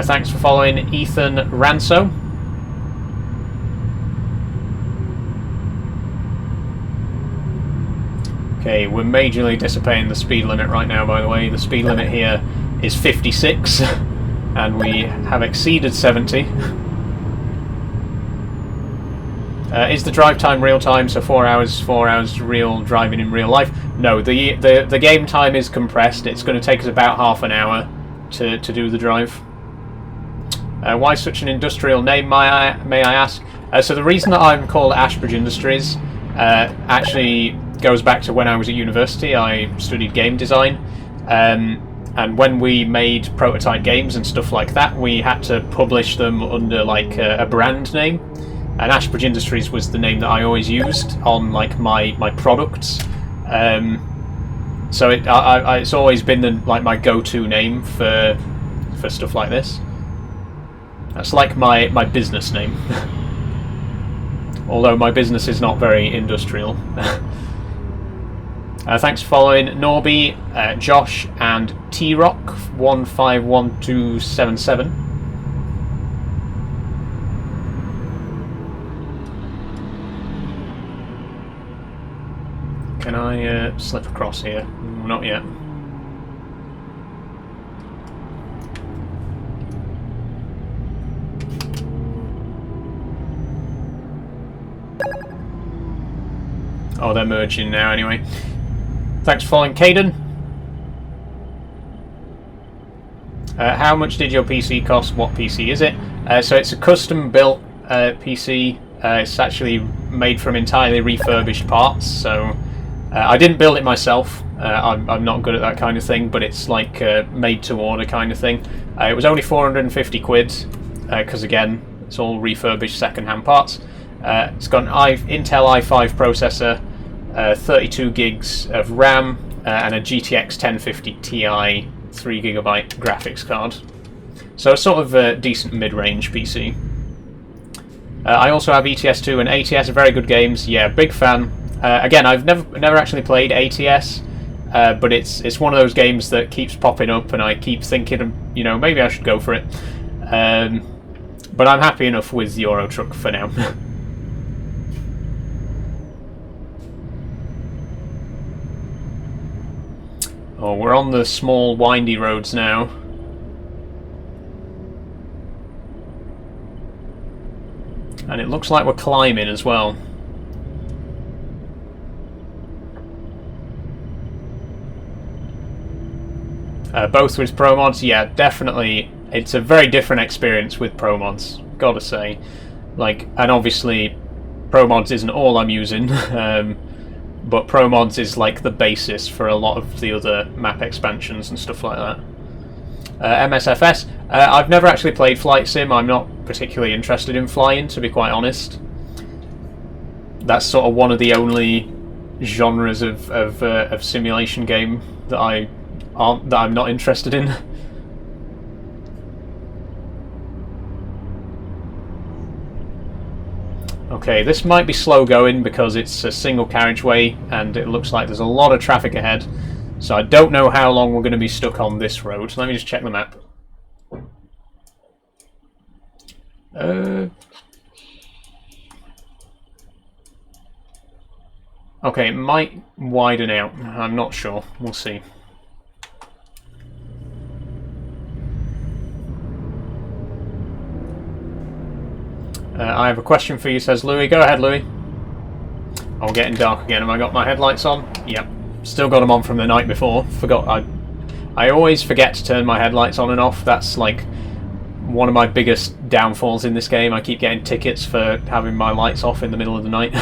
Thanks for following Ethan Ranso. Okay, we're majorly disobeying the speed limit right now, by the way. The speed limit here is 56, and we have exceeded 70. Is the drive time real time, so 4 hours real driving in real life? No, the game time is compressed. It's going to take us about half an hour to do the drive. Why such an industrial name, may I ask? So the reason that I'm called Ashbridge Industries actually goes back to when I was at university. I studied game design, and when we made prototype games and stuff like that, we had to publish them under like a brand name, and Ashbridge Industries was the name that I always used on like my products. So it's always been like my go-to name for stuff like this. That's like my business name. Although my business is not very industrial. Thanks for following Norby, Josh, and T-Rock 151277. Can I slip across here? Not yet. Oh, they're merging now anyway. Thanks for following Caden. How much did your PC cost? What PC is it? So it's a custom built PC. It's actually made from entirely refurbished parts, so I didn't build it myself. I'm not good at that kind of thing, but it's like made to order kind of thing. It was only 450 quid, because again, it's all refurbished second-hand parts. It's got an Intel i5 processor, 32 gigs of RAM, and a GTX 1050 Ti 3GB graphics card. So it's sort of a decent mid-range PC. I also have ETS2 and ATS, very good games. Yeah, big fan. Again, I've never actually played ATS, but it's one of those games that keeps popping up, and I keep thinking, you know, maybe I should go for it. But I'm happy enough with Euro Truck for now. Oh, we're on the small, windy roads now. And it looks like we're climbing as well. Both with Pro Mods, yeah, definitely. It's a very different experience with Pro Mods, gotta say. Like, and obviously, Pro Mods isn't all I'm using. But Pro Mods is like the basis for a lot of the other map expansions and stuff like that. MSFS. I've never actually played Flight Sim. I'm not particularly interested in flying, to be quite honest. That's sort of one of the only genres of simulation game that I'm not interested in. Okay, this might be slow going because it's a single carriageway and it looks like there's a lot of traffic ahead. So I don't know how long we're going to be stuck on this road. Let me just check the map. Okay, it might widen out. I'm not sure. We'll see. I have a question for you, says Louis. Go ahead, Louis. Oh, getting dark again. Have I got my headlights on? Yep. Still got them on from the night before. I always forget to turn my headlights on and off. That's like one of my biggest downfalls in this game. I keep getting tickets for having my lights off in the middle of the night.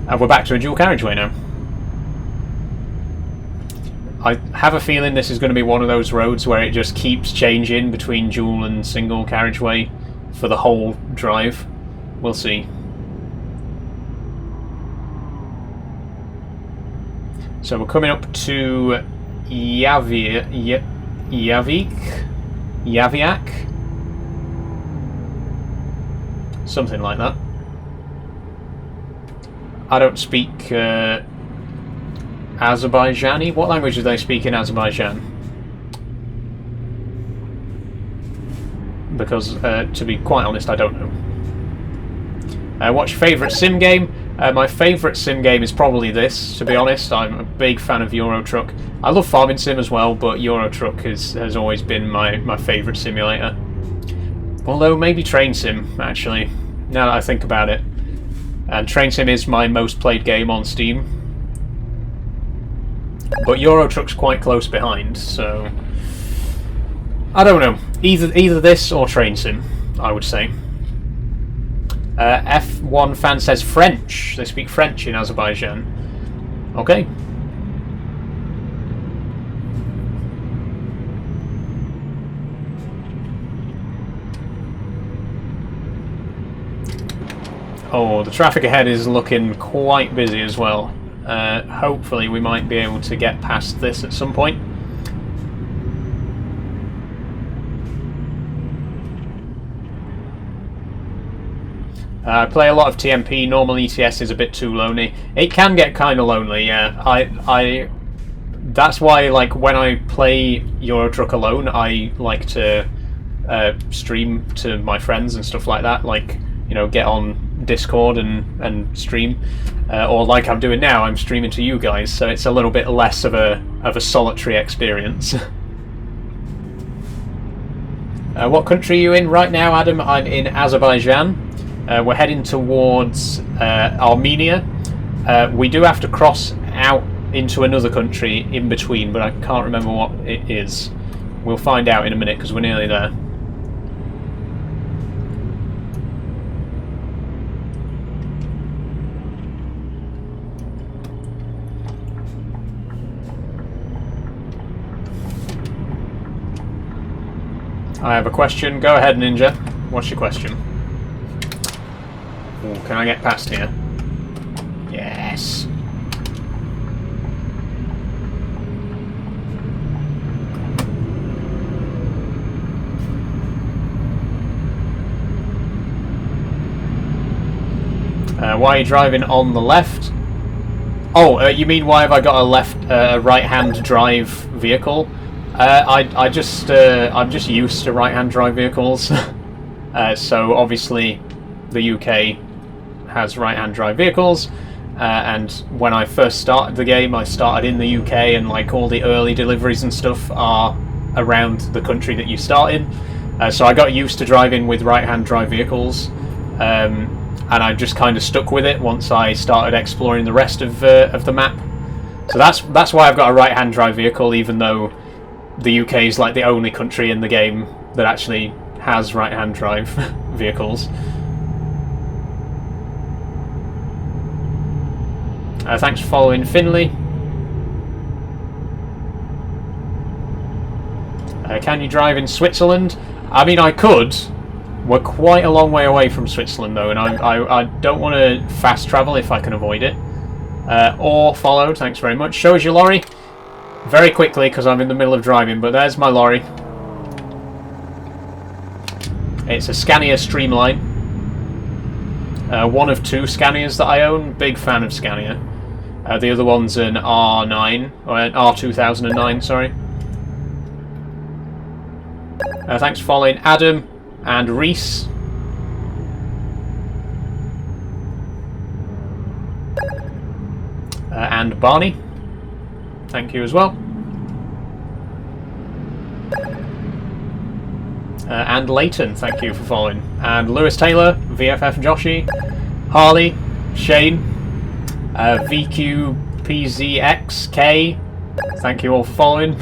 And we're back to a dual carriageway now. I have a feeling this is going to be one of those roads where it just keeps changing between dual and single carriageway for the whole drive. We'll see. So we're coming up to Yaviak. Something like that. I don't speak Azerbaijani. What language do they speak in Azerbaijan? because, to be quite honest, I don't know. What's your favourite sim game? My favourite sim game is probably this, to be honest. I'm a big fan of Euro Truck. I love Farming Sim as well, but Euro Truck has always been my favourite simulator. Although maybe Train Sim, actually, now that I think about it. And Train Sim is my most played game on Steam. But Euro Truck's quite close behind, so... I don't know. Either this or Train Sim, I would say. F1 fan says French. They speak French in Azerbaijan. Okay. Oh, the traffic ahead is looking quite busy as well. Hopefully we might be able to get past this at some point. I play a lot of TMP. Normal ETS is a bit too lonely. It can get kind of lonely, yeah. That's why, like, when I play Euro Truck alone, I like to stream to my friends and stuff like that. Like, you know, get on Discord and stream, or like I'm doing now, I'm streaming to you guys. So it's a little bit less of a solitary experience. What country are you in right now, Adam? I'm in Azerbaijan. We're heading towards Armenia. We do have to cross out into another country in between, but I can't remember what it is. We'll find out in a minute because we're nearly there. I have a question. Go ahead, Ninja. What's your question? Ooh, can I get past here? Yes. Why are you driving on the left? Oh, you mean why have I got a right-hand drive vehicle? I'm just used to right-hand drive vehicles. So obviously the UK has right-hand drive vehicles, and when I first started the game, I started in the UK, and like all the early deliveries and stuff are around the country that you start in. So I got used to driving with right-hand drive vehicles, and I just kind of stuck with it once I started exploring the rest of the map. So that's why I've got a right-hand drive vehicle, even though the UK is like the only country in the game that actually has right-hand drive vehicles. Thanks for following, Finley. Can you drive in Switzerland? I mean, I could. We're quite a long way away from Switzerland, though, and I don't want to fast travel if I can avoid it. Or followed, thanks very much. Show us your lorry. Very quickly, because I'm in the middle of driving, but there's my lorry. It's a Scania Streamline. One of two Scanias that I own. Big fan of Scania. The other one's an R9, or an R2009, sorry. Thanks for following, Adam and Reese. And Barney. Thank you as well. And Leighton, thank you for following. And Lewis Taylor, VFF Joshi, Harley, Shane, VQPZXK, thank you all for following.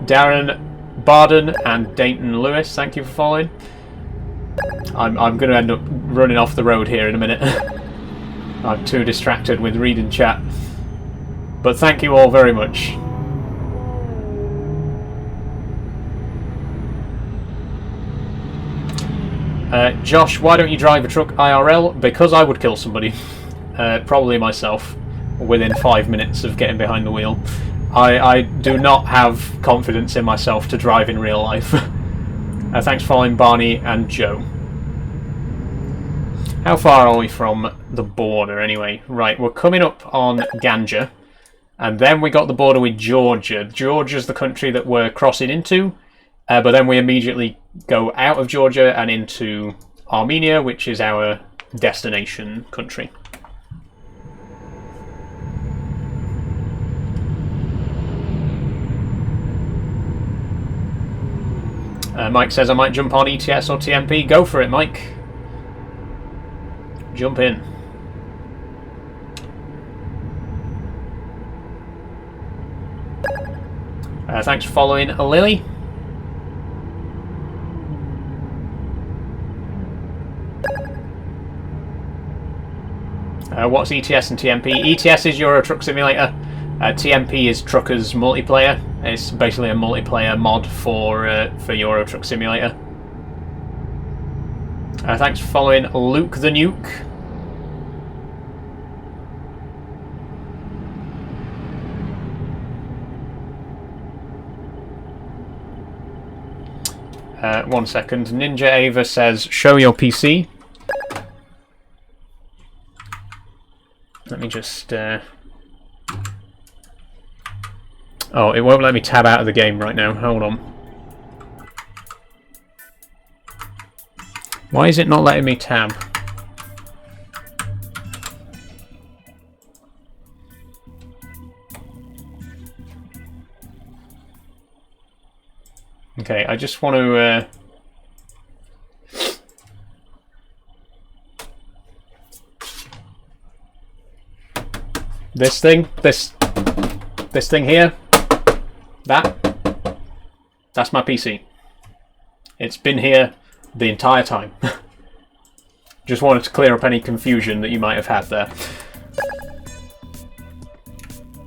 Darren Barden and Dayton Lewis, thank you for following. I'm going to end up running off the road here in a minute. I'm too distracted with reading chat. But thank you all very much. Josh, why don't you drive a truck IRL? Because I would kill somebody. Probably myself, within 5 minutes of getting behind the wheel. I do not have confidence in myself to drive in real life. Thanks for following, Barney and Joe. How far are we from the border anyway? Right, we're coming up on Ganja, and then we got the border with Georgia. Georgia's the country that we're crossing into. But then we immediately go out of Georgia and into Armenia, which is our destination country. Mike says I might jump on ETS or TMP. Go for it, Mike. Jump in. Thanks for following, Lily. What's ETS and TMP? ETS is Euro Truck Simulator. TMP is Truckers Multiplayer. It's basically a multiplayer mod for Euro Truck Simulator. Thanks for following, Luke the Nuke. One second. Ninja Ava says, show your PC. Let me just... Oh, it won't let me tab out of the game right now. Hold on. Why is it not letting me tab? Okay, I just want to... This thing here, that's my PC. It's been here the entire time. Just wanted to clear up any confusion that you might have had there.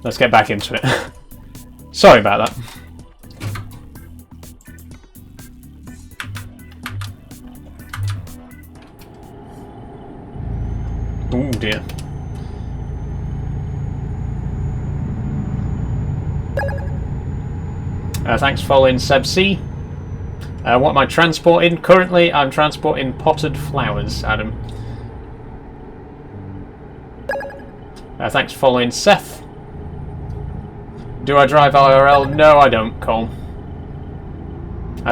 Let's get back into it. Sorry about that. Oh dear. Thanks for following, Seb C. What am I transporting? Currently, I'm transporting potted flowers, Adam. Thanks for following, Seth. Do I drive IRL? No, I don't, Cole.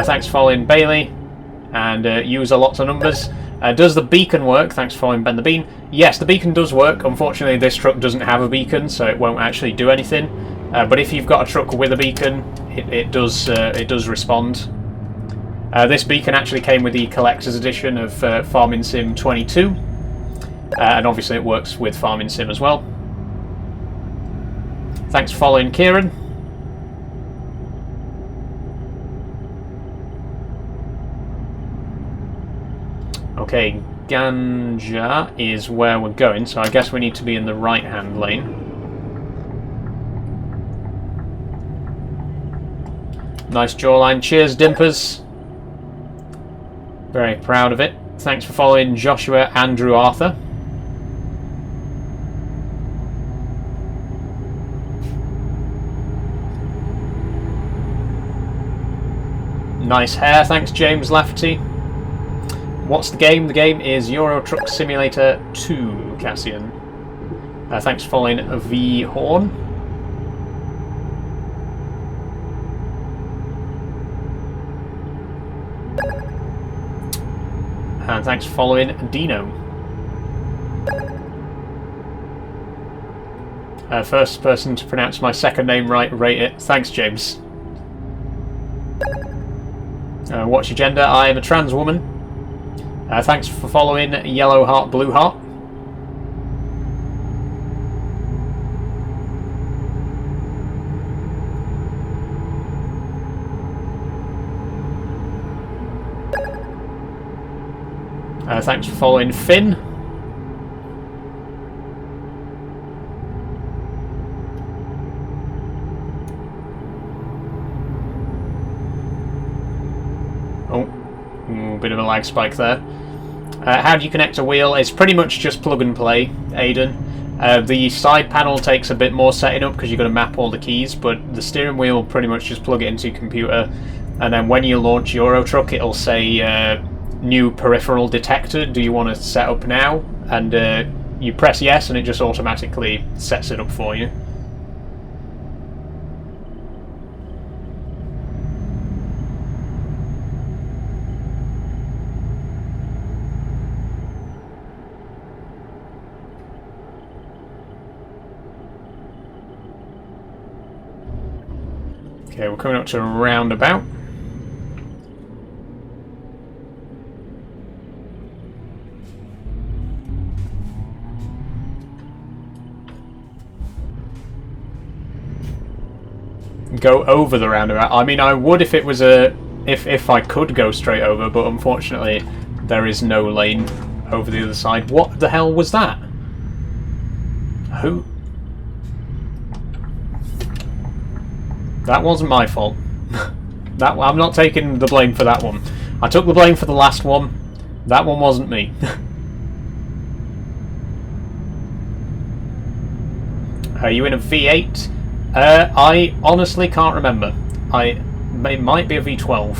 Thanks for following, Bailey. And user lots of numbers. Does the beacon work? Thanks for following, Ben the Bean. Yes, the beacon does work. Unfortunately, this truck doesn't have a beacon, so it won't actually do anything. But if you've got a truck with a beacon, it does respond. This beacon actually came with the collector's edition of Farming Sim 22, and obviously it works with Farming Sim as well. Thanks for following, Kieran. Okay, Ganja is where we're going, so I guess we need to be in the right-hand lane. Nice jawline. Cheers, Dimpers. Very proud of it. Thanks for following, Joshua Andrew Arthur. Nice hair. Thanks, James Lafferty. What's the game? The game is Euro Truck Simulator 2, Cassian. Thanks for following, V Horn. And thanks for following, Dino. First person to pronounce my second name right, rate it. Thanks, James. What's your gender? I am a trans woman. Thanks for following, Yellow Heart, Blue Heart. Thanks for following, Finn. Oh, bit of a lag spike there. How do you connect a wheel? It's pretty much just plug and play, Aiden. The side panel takes a bit more setting up because you've got to map all the keys, but the steering wheel pretty much just plug it into your computer, and then when you launch Euro Truck, it'll say new peripheral detected. Do you want to set up now? And you press yes, and it just automatically sets it up for you. Okay, we're coming up to a roundabout. Go over the roundabout. I mean, I would if it was a... If I could go straight over, but unfortunately there is no lane over the other side. What the hell was that? Who? That wasn't my fault. I'm not taking the blame for that one. I took the blame for the last one. That one wasn't me. Are you in a V8? I honestly can't remember. It might be a V12.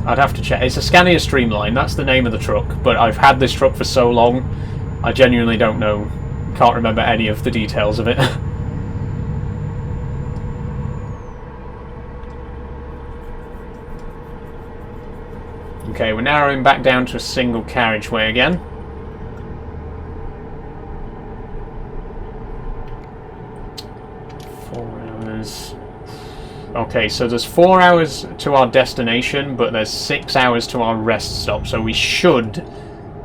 I'd have to check. It's a Scania Streamline, that's the name of the truck, but I've had this truck for so long, I genuinely don't know. Can't remember any of the details of it. Okay, we're narrowing back down to a single carriageway again. Okay, so there's 4 hours to our destination, but there's 6 hours to our rest stop, so we should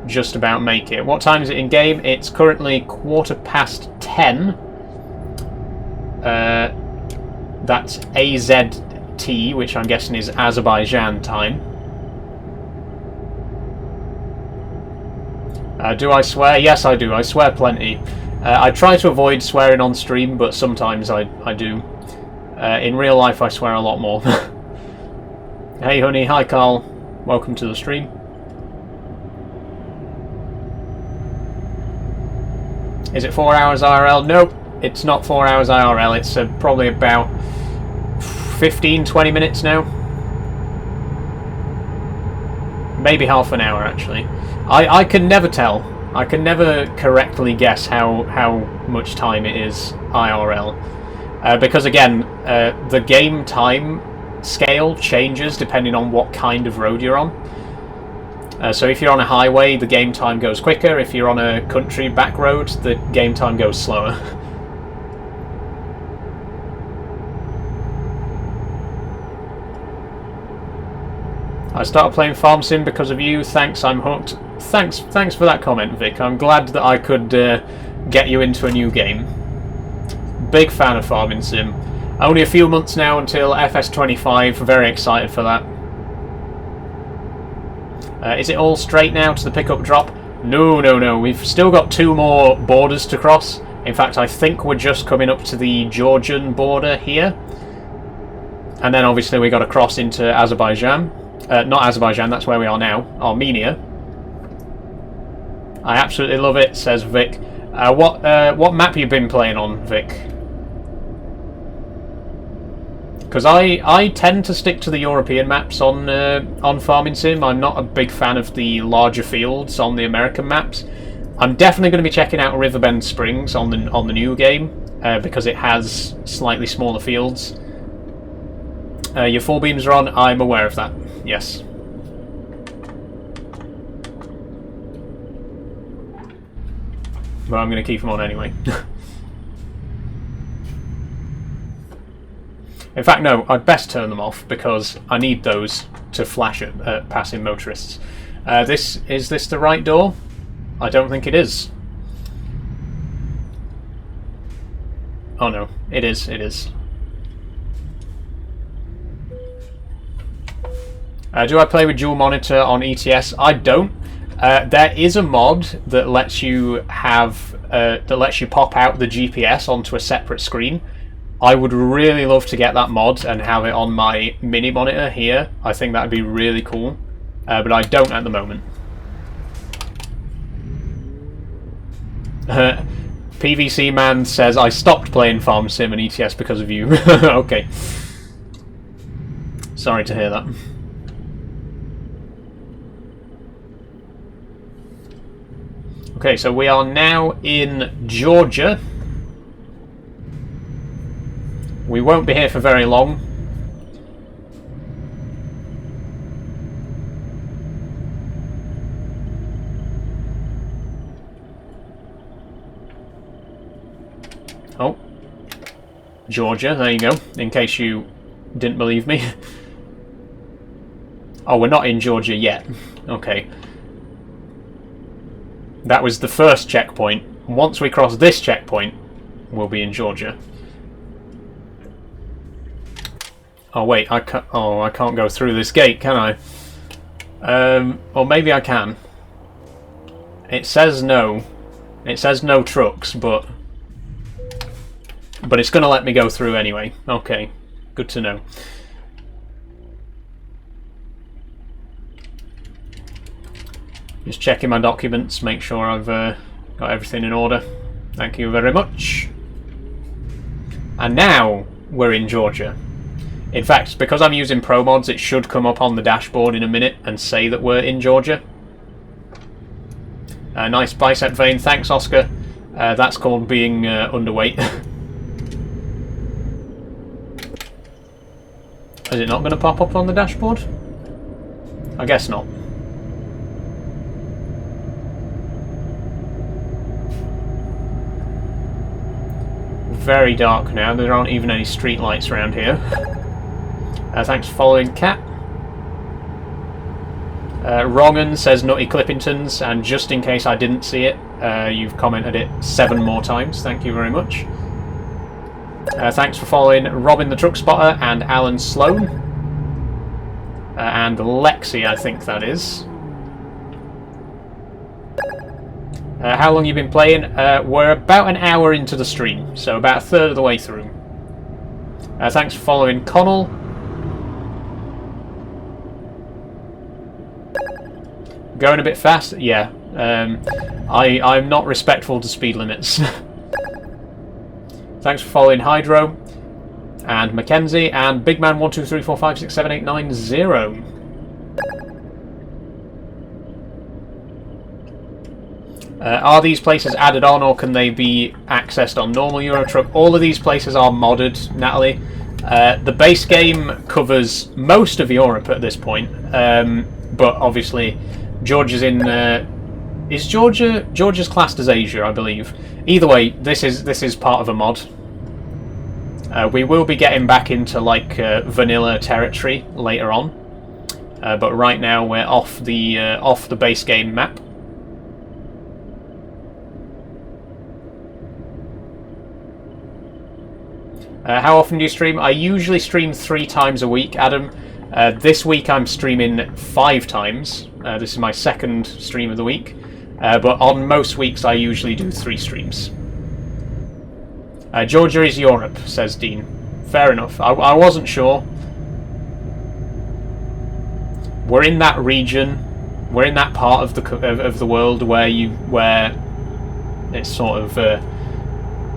just about make it. What time is it in game? It's currently 10:15. That's AZT, which I'm guessing is Azerbaijan time. Do I swear? Yes, I do. I swear plenty. I try to avoid swearing on stream, but sometimes I do. In real life, I swear a lot more. Hey, honey. Hi, Carl. Welcome to the stream. Is it 4 hours IRL? Nope, it's not 4 hours IRL. It's probably about 15-20 minutes now. Maybe half an hour, actually. I can never tell. I can never correctly guess how much time it is IRL. Because again, the game time scale changes depending on what kind of road you're on. So if you're on a highway, the game time goes quicker. If you're on a country back road, the game time goes slower. I started playing Farm Sim because of you. Thanks, I'm hooked. Thanks for that comment, Vic. I'm glad that I could get you into a new game. Big fan of Farming Sim. Only a few months now until FS25. Very excited for that. Is it all straight now to the pickup drop? No. We've still got 2 more borders to cross. In fact, I think we're just coming up to the Georgian border here. And then obviously we got to cross into Azerbaijan. Not Azerbaijan, that's where we are now. Armenia. I absolutely love it, says Vic. What map you been playing on, Vic? Because I tend to stick to the European maps on Farming Sim. I'm not a big fan of the larger fields on the American maps. I'm definitely going to be checking out Riverbend Springs on the new game because it has slightly smaller fields. Your 4 beams are on. I'm aware of that. Yes. But I'm going to keep them on anyway. In fact, no, I'd best turn them off because I need those to flash at passing motorists. Is this the right door? I don't think it is. Oh no, it is. Do I play with dual monitor on ETS? I don't. There is a mod that lets you pop out the GPS onto a separate screen. I would really love to get that mod and have it on my mini monitor here. I think that would be really cool, but I don't at the moment. PVC Man says, I stopped playing Farm Sim and ETS because of you. Okay. Sorry to hear that. Okay, so we are now in Georgia. We won't be here for very long. Oh. Georgia, there you go, in case you didn't believe me. Oh, we're not in Georgia yet. Okay. That was the first checkpoint. Once we cross this checkpoint, we'll be in Georgia. Oh wait, I can't go through this gate, can I? Or maybe I can. It says no. It says no trucks, but it's going to let me go through anyway. Okay, good to know. Just checking my documents, make sure I've got everything in order. Thank you very much. And now we're in Georgia. In fact, because I'm using Pro Mods, it should come up on the dashboard in a minute and say that we're in Georgia. Nice bicep vein, thanks Oscar. That's called being underweight. Is it not going to pop up on the dashboard? I guess not. Very dark now, there aren't even any street lights around here. Thanks for following, Cat. Wrongen says Nutty Clippingtons, and just in case I didn't see it, you've commented it 7 more times. Thank you very much. Thanks for following Robin the Truck Spotter and Alan Sloan. And Lexi, I think that is. How long you been playing? We're about an hour into the stream, so about a third of the way through. Thanks for following Connell. Going a bit fast? Yeah. I'm not respectful to speed limits. Thanks for following Hydro. And Mackenzie, and Bigman1234567890. Are these places added on, or can they be accessed on normal Euro Truck? All of these places are modded, Natalie. The base game covers most of Europe at this point, but obviously Georgia's in. Is Georgia's classed as Asia, I believe. Either way, this is part of a mod. We will be getting back into like vanilla territory later on, but right now we're off the base game map. How often do you stream? I usually stream 3 times a week, Adam. This week I'm streaming 5 times. This is my second stream of the week. But on most weeks I usually do 3 streams. Georgia is Europe, says Dean. Fair enough. I wasn't sure. We're in that region. We're in that part of the world where it's sort of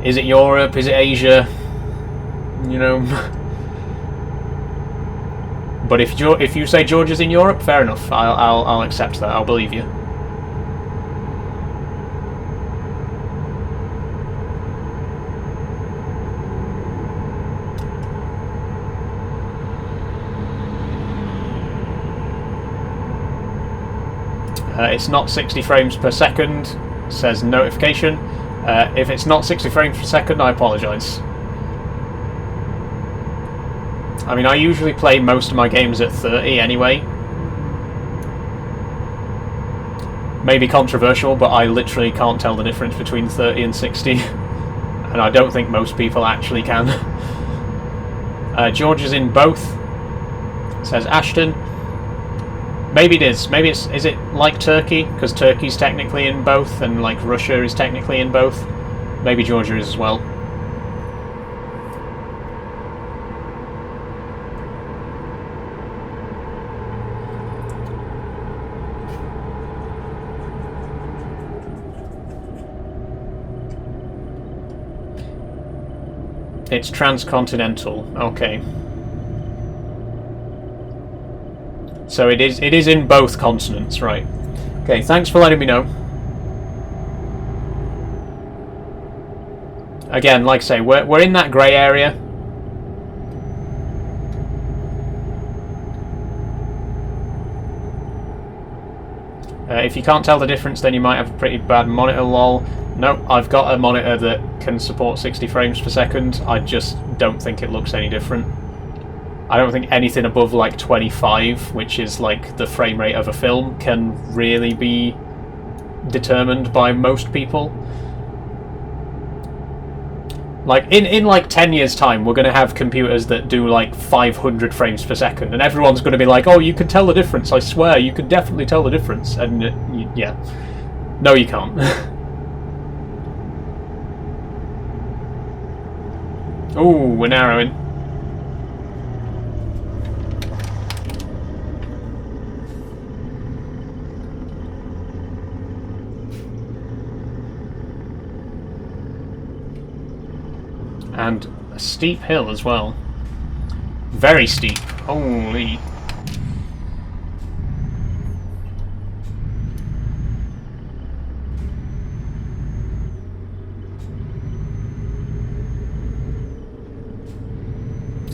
is it Europe? Is it Asia? You know. But if you say Georgia's in Europe, fair enough. I'll accept that. I'll believe you. It's not 60 frames per second, says notification. If it's not 60 frames per second, I apologise. I mean, I usually play most of my games at 30 anyway. Maybe controversial, but I literally can't tell the difference between 30 and 60. And I don't think most people actually can. Georgia's in both, says Ashton. Maybe it is. Maybe is it like Turkey? Because Turkey's technically in both, and like Russia is technically in both. Maybe Georgia is as well. It's transcontinental. Okay. So it is in both continents, right? Okay, thanks for letting me know. Again, like I say, we're in that grey area. If you can't tell the difference, then you might have a pretty bad monitor, lol. No, I've got a monitor that can support 60 frames per second. I just don't think it looks any different. I don't think anything above like 25, which is like the frame rate of a film, can really be determined by most people. Like, in like 10 years' time, we're going to have computers that do like 500 frames per second, and everyone's going to be like, oh, you can tell the difference, I swear, you can definitely tell the difference. And, yeah. No, you can't. Ooh, we're narrowing. And a steep hill as well. Very steep. Holy.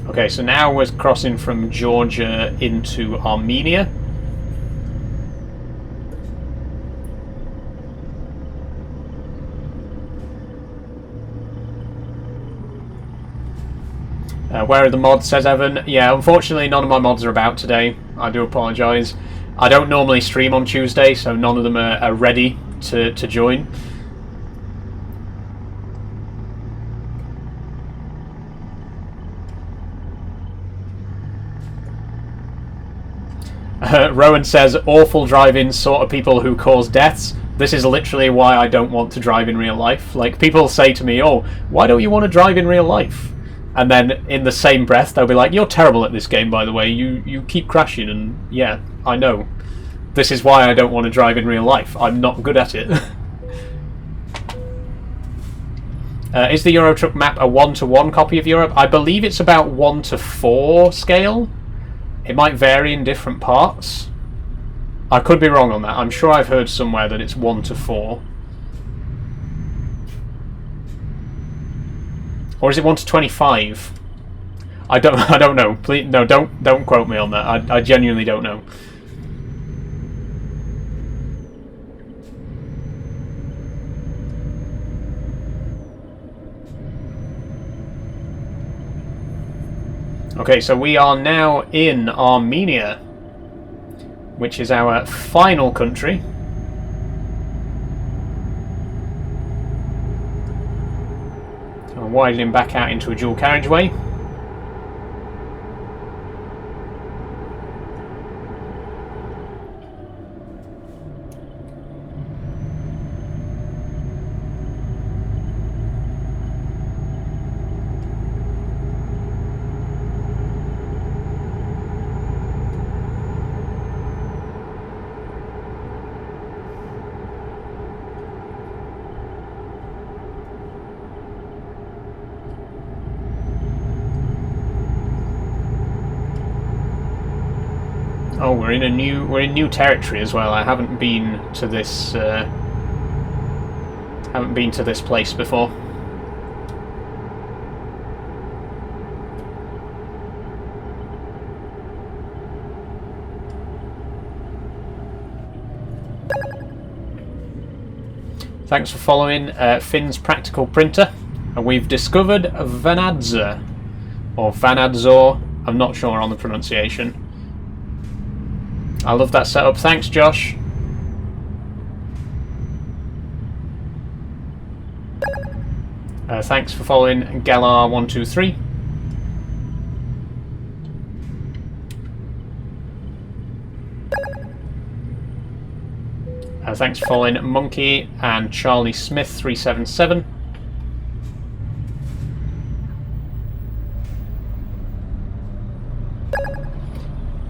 Okay, so now we're crossing from Georgia into Armenia. Where are the mods, says Evan? Yeah, unfortunately none of my mods are about today. I do apologise. I don't normally stream on Tuesday, so none of them are ready to join. Rowan says, awful driving sort of people who cause deaths. This is literally why I don't want to drive in real life. Like, people say to me, oh, why don't you want to drive in real life? And then in the same breath they'll be like, you're terrible at this game, by the way, you keep crashing. And yeah, I know. This is why I don't want to drive in real life. I'm not good at it. Is the Euro Truck map a 1-to-1 copy of Europe? I believe it's about 1-to-4 scale. It might vary in different parts. I could be wrong on that. I'm sure I've heard somewhere that it's 1-to-4. Or is it 1-to-25? I don't know. Please, no, don't quote me on that. I genuinely don't know. Okay, so we are now in Armenia, which is our final country. So I'm widening back out into a dual carriageway. Oh, we're in new territory as well. I haven't been to this place before. Thanks for following Finn's Practical Printer. And we've discovered Vanadzor, or Vanadzor. I'm not sure on the pronunciation. I love that setup. Thanks, Josh. Thanks for following Galar123. Thanks for following Monkey and Charlie Smith 377.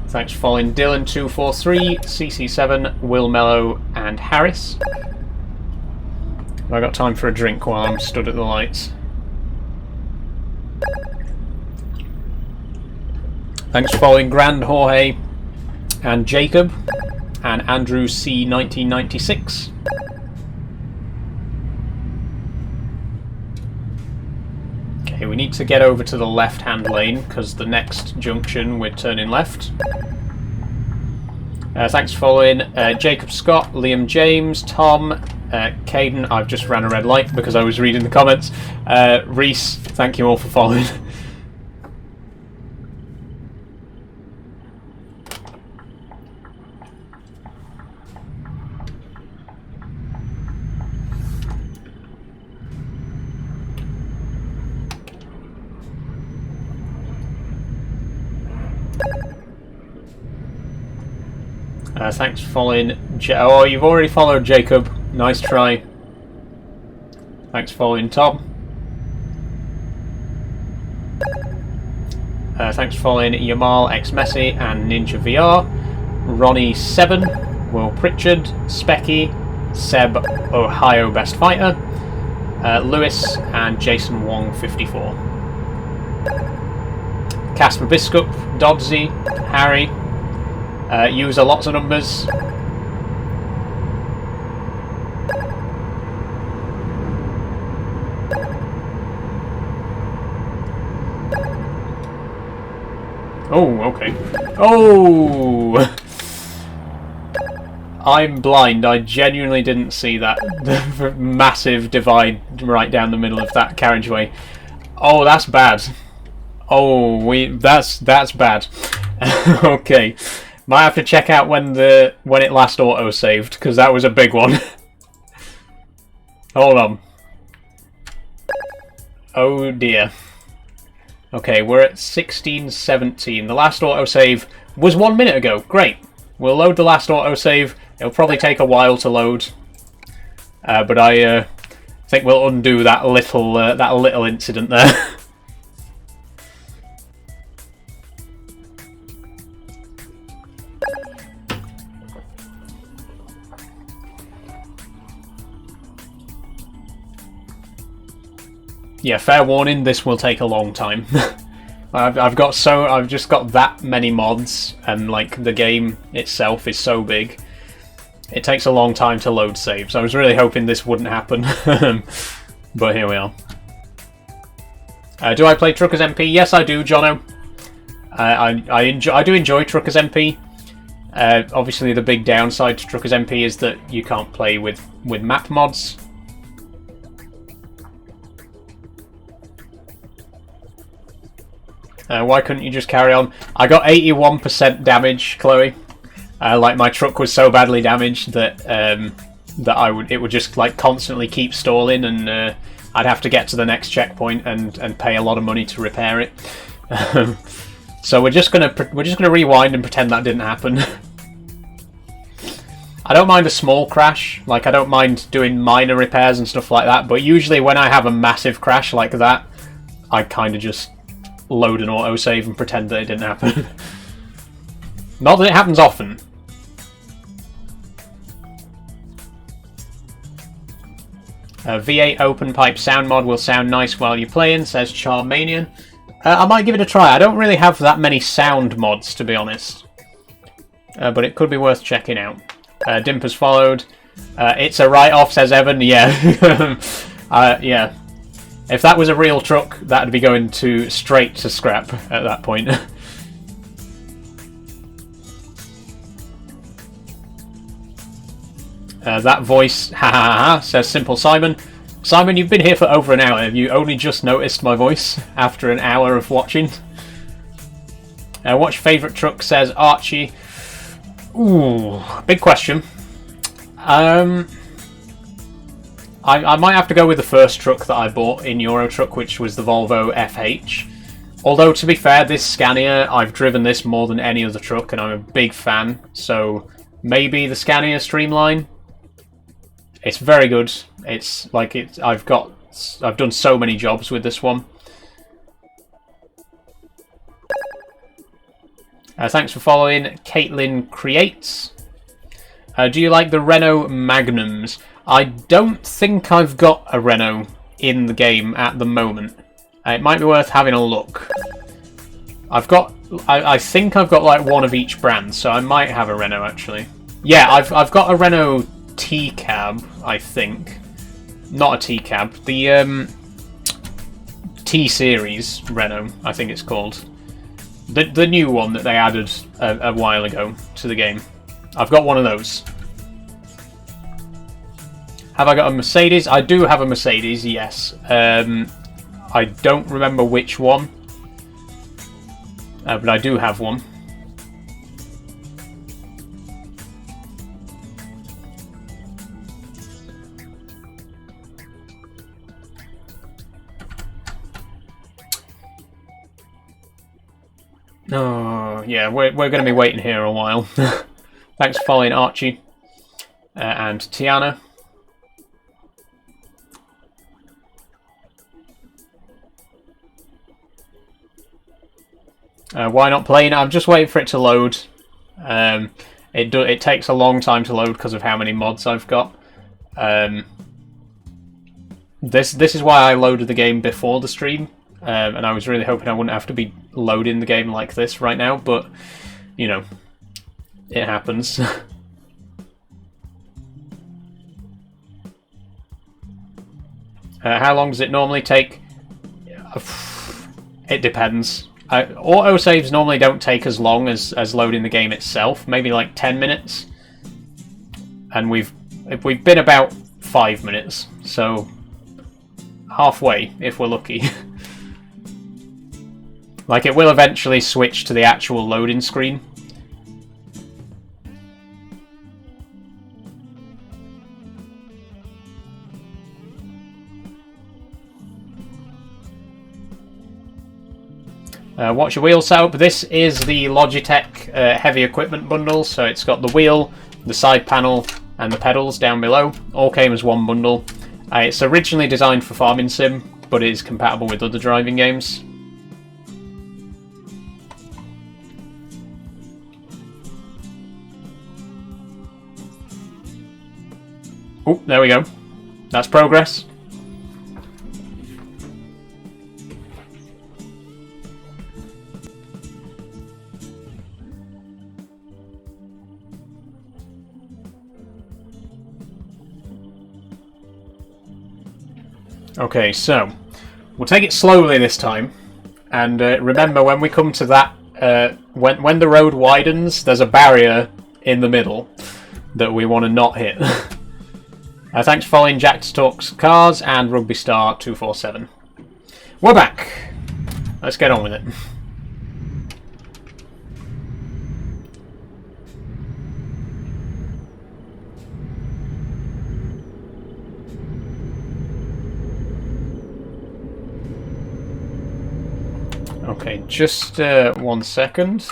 Thanks for following Dylan243, CC7, Will Mello, and Harris. Have I got time for a drink while I'm stood at the lights? Thanks for following Grand Jorge and Jacob and Andrew C 1996. Okay, we need to get over to the left-hand lane because the next junction we're turning left. Thanks for following Jacob Scott, Liam James, Tom, Caden. I've just ran a red light because I was reading the comments. Reese, thank you all for following. Thanks for following. Oh, you've already followed Jacob. Nice try. Thanks for following Tom. Thanks for following Yamal X Messi and Ninja VR. Ronnie7, Will Pritchard, Specky, Seb Ohio Best Fighter, Lewis and Jason Wong 54. Casper Biscup, Dodsy, Harry. User lots of numbers. Oh, okay. Oh! I'm blind. I genuinely didn't see that massive divide right down the middle of that carriageway. Oh, that's bad. Oh, that's bad. Okay. Might have to check out when it last auto-saved, because that was a big one. Hold on. Oh dear. Okay, we're at 16:17. The last autosave was 1 minute ago. Great. We'll load the last autosave. It'll probably take a while to load, but I think we'll undo that little incident there. Yeah, fair warning, this will take a long time. I've just got that many mods, and like the game itself is so big. It takes a long time to load saves. I was really hoping this wouldn't happen, but here we are. Do I play Truckers MP? Yes, I do, Jono. I do enjoy Truckers MP. Obviously, the big downside to Truckers MP is that you can't play with map mods. Why couldn't you just carry on? I got 81% damage, Chloe. Like my truck was so badly damaged that it would just like constantly keep stalling, and I'd have to get to the next checkpoint and pay a lot of money to repair it. So we're just gonna rewind and pretend that didn't happen. I don't mind a small crash, like I don't mind doing minor repairs and stuff like that, but usually when I have a massive crash like that, I kind of just load an autosave and pretend that it didn't happen. Not that it happens often. V8 open pipe sound mod will sound nice while you're playing, says Charmanian. I might give it a try. I don't really have that many sound mods, to be honest. But it could be worth checking out. Dimper's followed. It's a write-off, says Evan. Yeah. Yeah. If that was a real truck, that'd be going straight to scrap at that point. That voice, ha ha ha, says Simple Simon. Simon, you've been here for over an hour. Have you only just noticed my voice after an hour of watching? What's your favourite truck, says Archie. Ooh, big question. I might have to go with the first truck that I bought in Euro Truck, which was the Volvo FH. Although, to be fair, this Scania, I've driven this more than any other truck, and I'm a big fan. So, maybe the Scania Streamline. It's very good. It's like I've done so many jobs with this one. Thanks for following. Caitlin Creates. Do you like the Renault Magnums? I don't think I've got a Renault in the game at the moment. It might be worth having a look. I think I've got like one of each brand, so I might have a Renault actually. Yeah, I've got a Renault T-Cab, I think. Not a T-Cab, the T-Series Renault, I think it's called. The new one that they added a while ago to the game. I've got one of those. Have I got a Mercedes? I do have a Mercedes, yes. I don't remember which one, but I do have one. Oh, yeah, we're going to be waiting here a while. Thanks for following Archie and Tiana. Why not playing? I'm just waiting for it to load. It takes a long time to load because of how many mods I've got. This is why I loaded the game before the stream, and I was really hoping I wouldn't have to be loading the game like this right now, but, you know, it happens. How long does it normally take? It depends. Autosaves normally don't take as long as loading the game itself, maybe like 10 minutes. And we've been about 5 minutes, so halfway if we're lucky. Like, it will eventually switch to the actual loading screen. What's your wheel setup? This is the Logitech heavy equipment bundle, so it's got the wheel, the side panel, and the pedals down below. All came as one bundle. It's originally designed for Farming Sim, but it is compatible with other driving games. Oh, there we go. That's progress. Okay, so we'll take it slowly this time, and remember when we come to that, when the road widens, there's a barrier in the middle that we want to not hit. Thanks for following Jack Talks Cars and Rugby Star 247. We're back. Let's get on with it. Okay, just 1 second.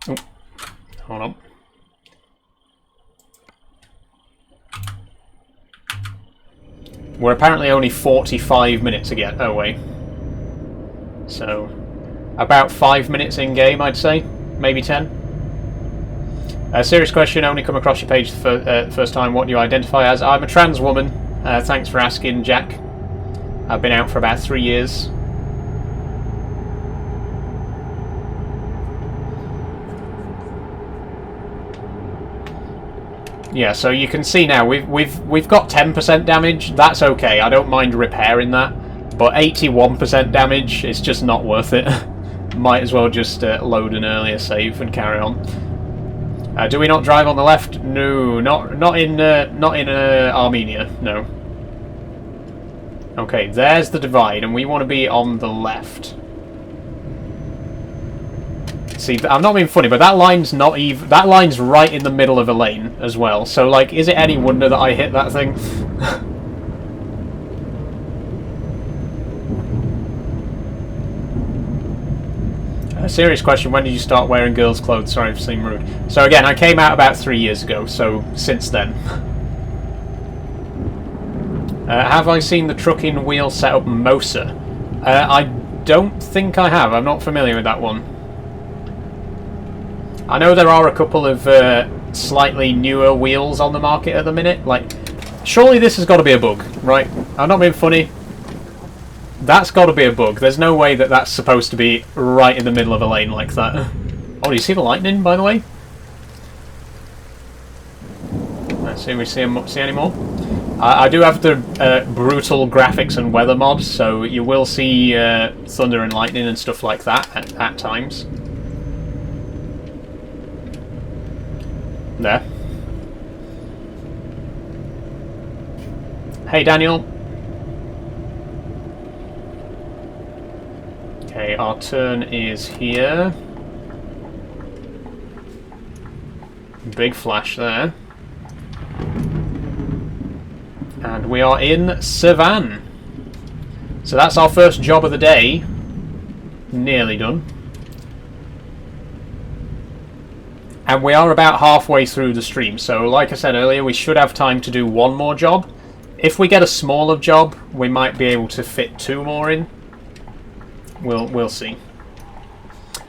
Oh, hold on. We're apparently only 45 minutes away. So, about 5 minutes in game, I'd say. Maybe 10. Serious question, only come across your page for first time. What do you identify as? I'm a trans woman. Thanks for asking, Jack. I've been out for about 3 years. Yeah, so you can see now we've got 10% damage. That's okay. I don't mind repairing that. But 81% damage is just not worth it. Might as well just load an earlier save and carry on. Do we not drive on the left? No, not in Armenia. No. Okay, there's the divide, and we want to be on the left. See, I'm not being funny, but that line's not even. That line's right in the middle of a lane as well. So, like, is it any wonder that I hit that thing? A serious question, when did you start wearing girls' clothes? Sorry for seeming rude. So again, I came out about 3 years ago, so since then. Have I seen the trucking wheel setup Mosa? I don't think I have. I'm not familiar with that one. I know there are a couple of slightly newer wheels on the market at the minute. Like, surely this has got to be a bug, right? I'm not being funny. That's got to be a bug. There's no way that that's supposed to be right in the middle of a lane like that. Oh, do you see the lightning, by the way? Let's see if we see any more. I do have the brutal graphics and weather mod, so you will see thunder and lightning and stuff like that at times. There. Hey, Daniel. Okay, our turn is here. Big flash there. And we are in Sevan. So that's our first job of the day. Nearly done. And we are about halfway through the stream. So like I said earlier, we should have time to do one more job. If we get a smaller job, we might be able to fit 2 more in. We'll see.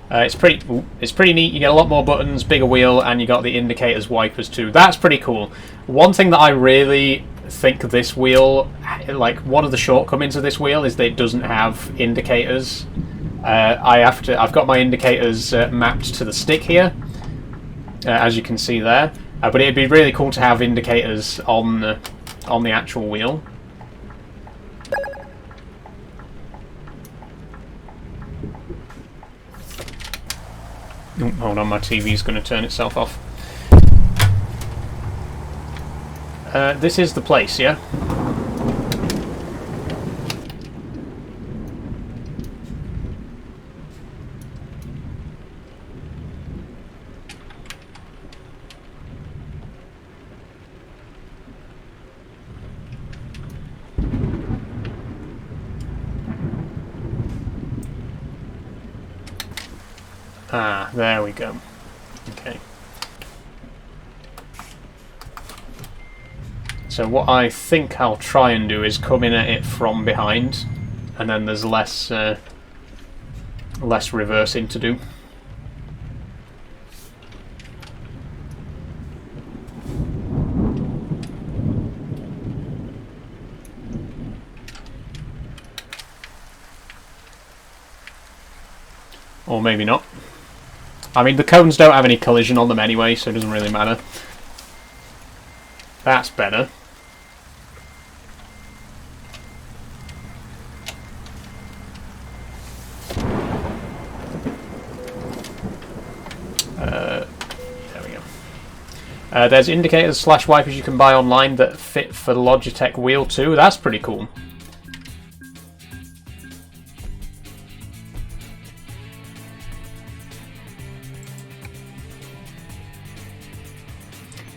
It's pretty neat. You get a lot more buttons, bigger wheel, and you got the indicators, wipers too. That's pretty cool. One thing that I really think this wheel, like one of the shortcomings of this wheel, is that it doesn't have indicators. I've got my indicators mapped to the stick here, as you can see there. But it'd be really cool to have indicators on the actual wheel. Oh, hold on, my TV's going to turn itself off. This is the place, yeah? Ah, there we go. Okay. So what I think I'll try and do is come in at it from behind, and then there's less reversing to do. Or maybe not. I mean, the cones don't have any collision on them anyway, so it doesn't really matter. That's better. There we go. There's indicators / wipers you can buy online that fit for the Logitech wheel too. That's pretty cool.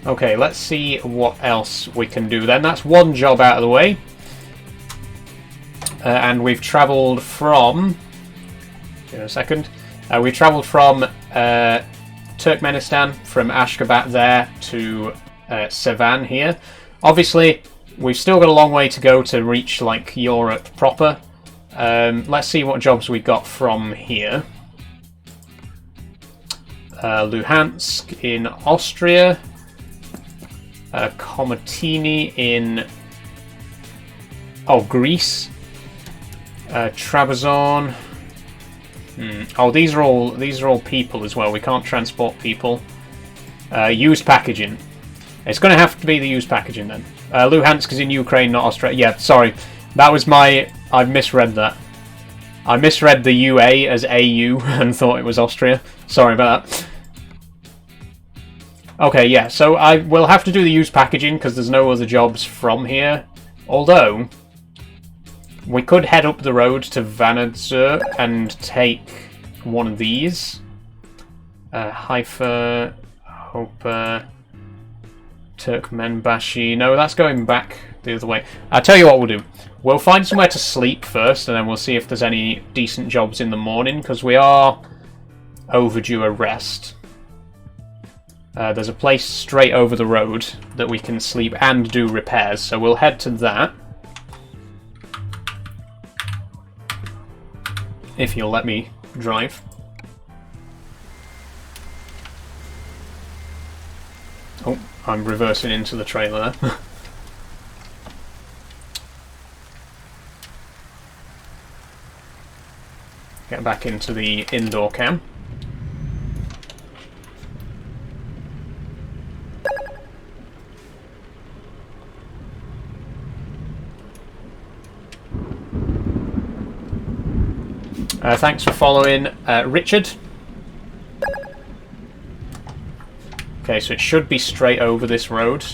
Okay, let's see what else we can do then. That's one job out of the way. And we've travelled from... Give me a second. We've travelled from Turkmenistan, from Ashgabat there, to Sevan here. Obviously, we've still got a long way to go to reach, like, Europe proper. Let's see what jobs we got from here. Luhansk in Austria. Komotini in Greece. Trabzon. Oh, these are all people as well. We can't transport people. Used packaging. It's going to have to be the used packaging then. Luhansk is in Ukraine, not Australia. Yeah, sorry, that was my. I misread that. I misread the UA as AU and thought it was Austria. Sorry about that. Okay, yeah, so I will have to do the used packaging because there's no other jobs from here. Although, we could head up the road to Vanadzor and take one of these. Haifa, Hopa, Turkmenbashi. No, that's going back the other way. I'll tell you what we'll do. We'll find somewhere to sleep first, and then we'll see if there's any decent jobs in the morning, because we are overdue a rest. There's a place straight over the road that we can sleep and do repairs, so we'll head to that. If you'll let me drive. Oh, I'm reversing into the trailer there. Get back into the indoor cam. Thanks for following, Richard. Okay, so it should be straight over this road.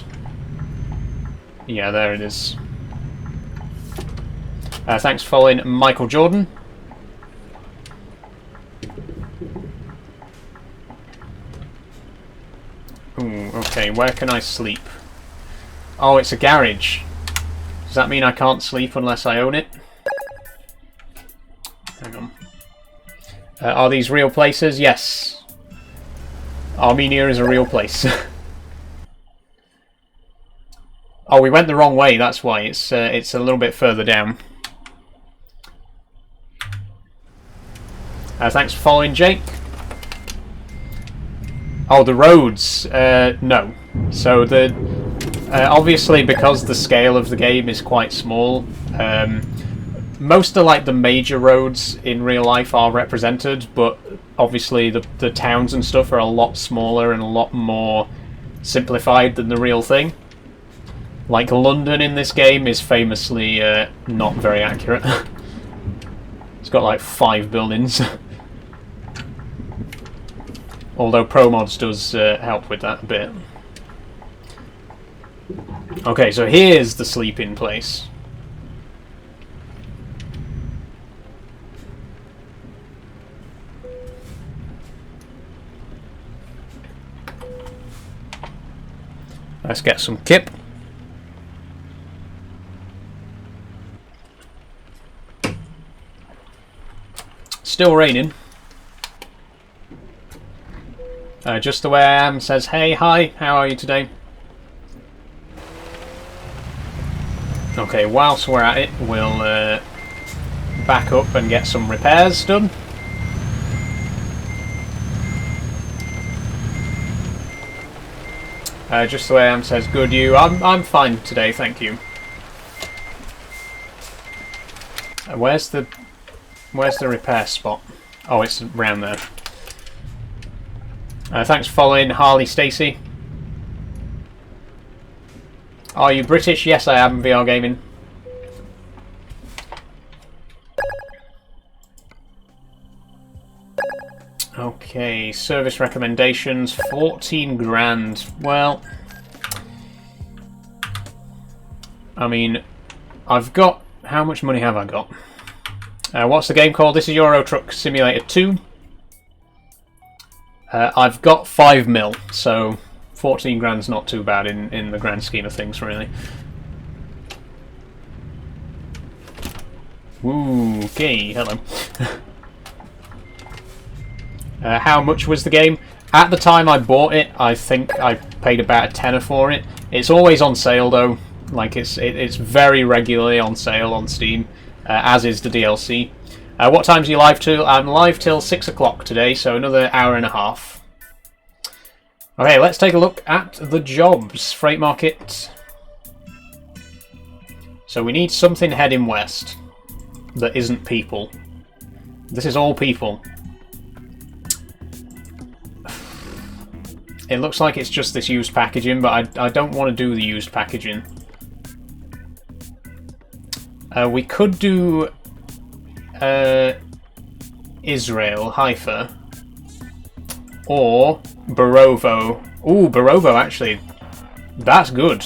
Yeah, there it is. Thanks for following, Michael Jordan. Ooh, okay, where can I sleep? Oh, it's a garage. Does that mean I can't sleep unless I own it? Hang on. Are these real places? Yes. Armenia is a real place. Oh, we went the wrong way, that's why. It's a little bit further down. Thanks for following, Jake. Oh, the roads. No. So the obviously, because the scale of the game is quite small, most of like the major roads in real life are represented, but obviously the towns and stuff are a lot smaller and a lot more simplified than the real thing. Like London in this game is famously not very accurate. It's got like 5 buildings. Although ProMods does help with that a bit. Okay, so here's the sleeping place. Let's get some kip. Still raining. Just the way I am says, hey, hi, how are you today? Okay, whilst we're at it, we'll back up and get some repairs done. Just the way I am says, good you. I'm fine today, thank you. Where's the repair spot? Oh, it's around there. Thanks for following, Harley Stacey. Are you British? Yes, I am. VR gaming. Okay, service recommendations. 14 grand. Well, I mean, I've got. How much money have I got? What's the game called? This is Euro Truck Simulator 2. I've got 5 mil, so 14 grand's not too bad in the grand scheme of things, really. Ooh, okay, hello. How much was the game? At the time I bought it, I think I paid about a tenner for it. It's always on sale though, like it's very regularly on sale on Steam, as is the DLC. What time's you live till? I'm live till 6 o'clock today, so another hour and a half. Okay, let's take a look at the jobs. Freight market. So we need something heading west that isn't people. This is all people. It looks like it's just this used packaging, but I don't want to do the used packaging. We could do Israel, Haifa, or Barovo. Ooh, Barovo, actually. That's good.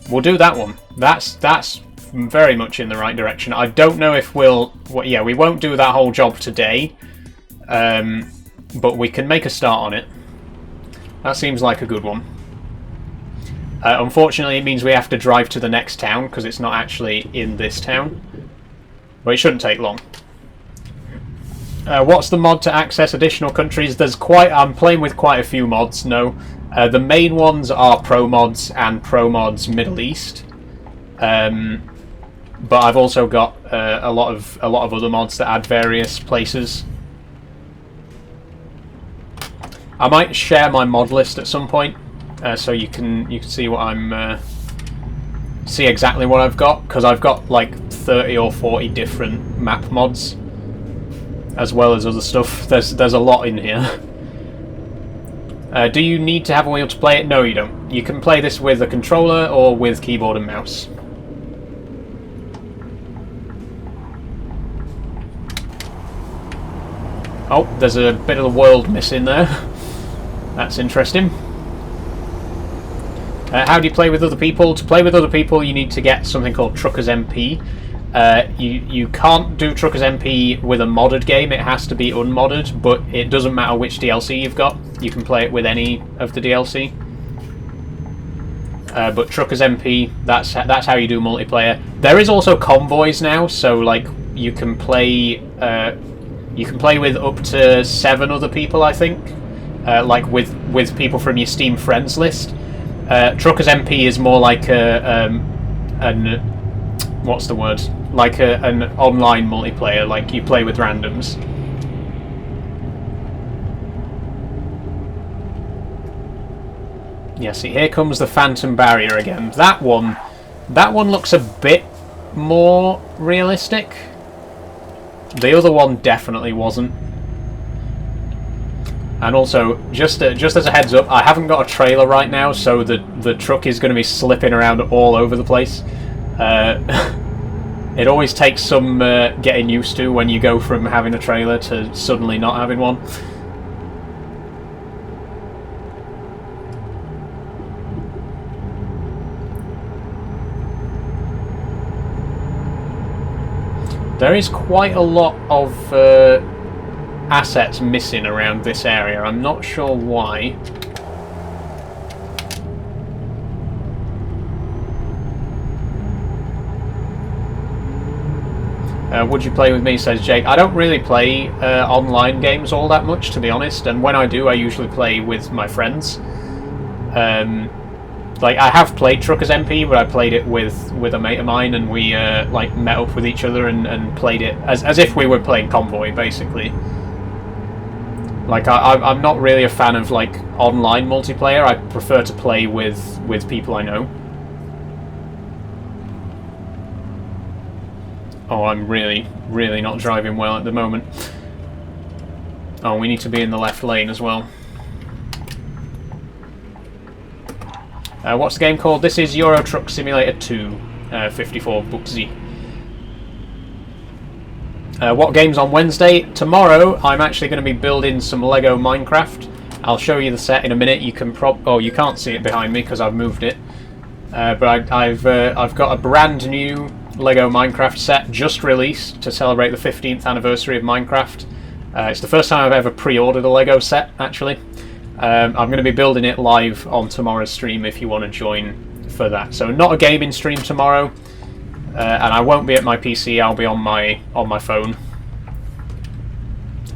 We'll do that one. That's very much in the right direction. I don't know if we'll... Well, yeah, we won't do that whole job today, but we can make a start on it. That seems like a good one. Unfortunately, it means we have to drive to the next town, because it's not actually in this town. But it shouldn't take long. What's the mod to access additional countries? There's quite... I'm playing with quite a few mods, no. The main ones are ProMods and ProMods Middle East. But I've also got a lot of other mods that add various places. I might share my mod list at some point, so you can see what I'm see exactly what I've got, because I've got like 30 or 40 different map mods, as well as other stuff. There's a lot in here. Do you need to have a wheel to play it? No, you don't. You can play this with a controller or with keyboard and mouse. Oh, there's a bit of the world missing there. That's interesting. How do you play with other people? To play with other people, you need to get something called Truckers MP. You can't do Truckers MP with a modded game. It has to be unmodded, but it doesn't matter which DLC you've got. You can play it with any of the DLC. But Truckers MP, that's how you do multiplayer. There is also convoys now, so like you can play with up to 7 other people, I think. Like with people from your Steam friends list. Truckers MP is more like what's the word? Like an online multiplayer, like you play with randoms. Yeah, see, here comes the Phantom Barrier again. That one looks a bit more realistic. The other one definitely wasn't. And also, just as a heads up, I haven't got a trailer right now, so the truck is going to be slipping around all over the place. It always takes some getting used to when you go from having a trailer to suddenly not having one. There is quite a lot of assets missing around this area. I'm not sure why. Would you play with me, says Jake. I don't really play online games all that much, to be honest, and when I do, I usually play with my friends. Like, I have played Truckers MP, but I played it with a mate of mine, and we like met up with each other and played it as if we were playing Convoy, basically. Like, I'm not really a fan of like online multiplayer. I prefer to play with people I know. Oh, I'm really not driving well at the moment. Oh, we need to be in the left lane as well. What's the game called? This is Euro Truck Simulator 2, 54 Bugsy. What game's on Wednesday? Tomorrow, I'm actually going to be building some Lego Minecraft. I'll show you the set in a minute. You can oh, you can't see it behind me because I've moved it. But I've got a brand new Lego Minecraft set just released to celebrate the 15th anniversary of Minecraft. It's the first time I've ever pre-ordered a Lego set, actually. I'm going to be building it live on tomorrow's stream if you want to join for that. So not a gaming stream tomorrow, and I won't be at my PC. I'll be on my phone.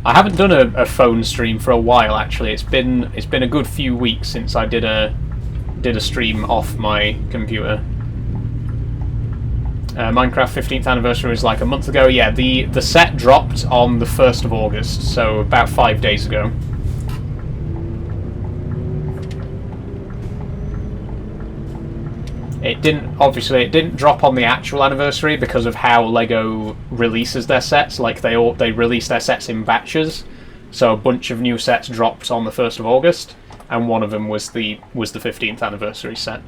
I haven't done a phone stream for a while, actually. It's been a good few weeks since I did a stream off my computer. Minecraft 15th anniversary was like a month ago. Yeah, the set dropped on the 1st of August, so about 5 days ago. It didn't drop on the actual anniversary because of how LEGO releases their sets. Like they release their sets in batches, so a bunch of new sets dropped on the 1st of August, and one of them was the 15th anniversary set.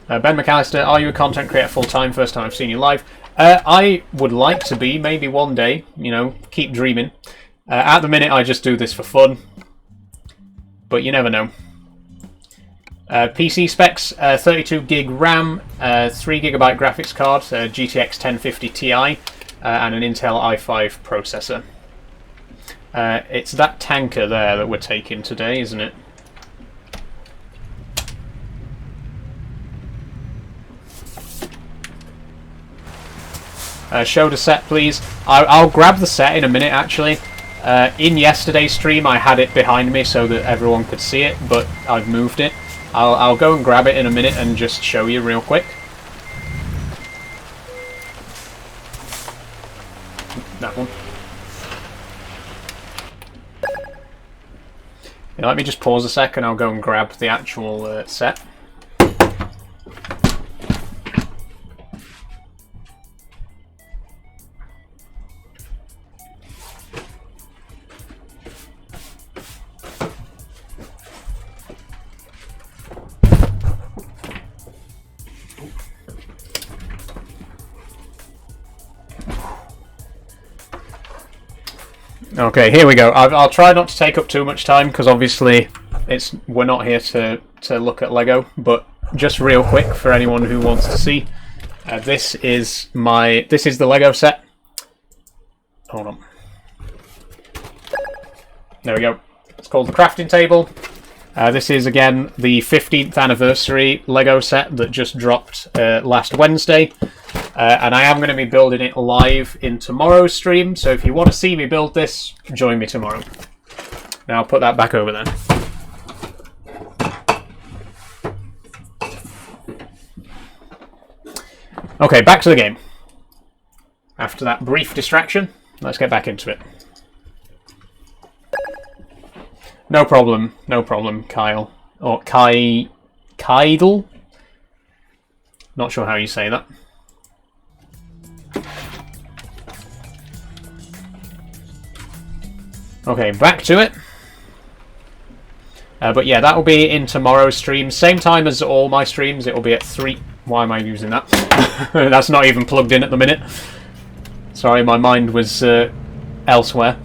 Ben McAllister, are you a content creator full time? First time I've seen you live. I would like to be, maybe one day. You know, keep dreaming. At the minute, I just do this for fun, but you never know. PC specs: 32 gig RAM, 3 GB graphics card, GTX 1050 Ti, and an Intel i5 processor. It's that tanker there that we're taking today, isn't it? Show the set, please. I'll grab the set in a minute, actually. In yesterday's stream, I had it behind me so that everyone could see it, but I've moved it. I'll go and grab it in a minute and just show you real quick. That one. Yeah, let me just pause a second. I'll go and grab the actual set. Okay, here we go. I'll try not to take up too much time because obviously we're not here to look at Lego, but just real quick for anyone who wants to see, this is the Lego set. Hold on. There we go. It's called the crafting table. This is again the 15th anniversary Lego set that just dropped last Wednesday. And I am going to be building it live in tomorrow's stream, so if you want to see me build this, join me tomorrow. Now I'll put that back over there. Okay, back to the game. After that brief distraction, let's get back into it. No problem, Kyle. Or Kydel? Not sure how you say that. Okay, back to it. But yeah, that will be in tomorrow's stream. Same time as all my streams. It will be at 3. Why am I using that? That's not even plugged in at the minute. Sorry, my mind was elsewhere.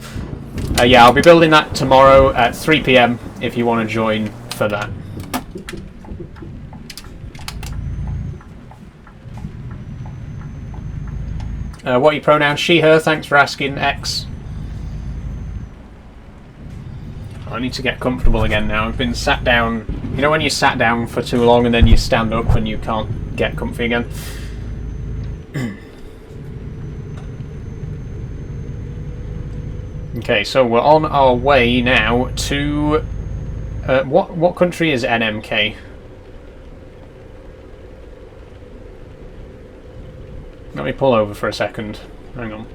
Yeah, I'll be building that tomorrow at 3 PM if you want to join for that. What are your pronouns? She, her. Thanks for asking, X. I need to get comfortable again now. I've been sat down. You know when you sat down for too long and then you stand up and you can't get comfy again? Okay, so we're on our way now to... what country is NMK? Let me pull over for a second. Hang on.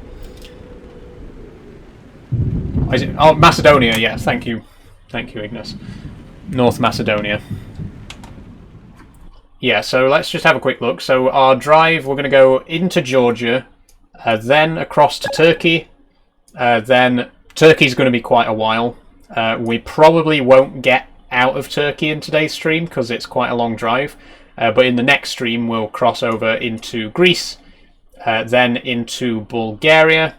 Is it? Oh, Macedonia, yeah, thank you. Thank you, Ignis. North Macedonia. Yeah, so let's just have a quick look. So our drive, we're going to go into Georgia, then across to Turkey. Then Turkey's going to be quite a while. We probably won't get out of Turkey in today's stream because it's quite a long drive. But in the next stream, we'll cross over into Greece, then into Bulgaria,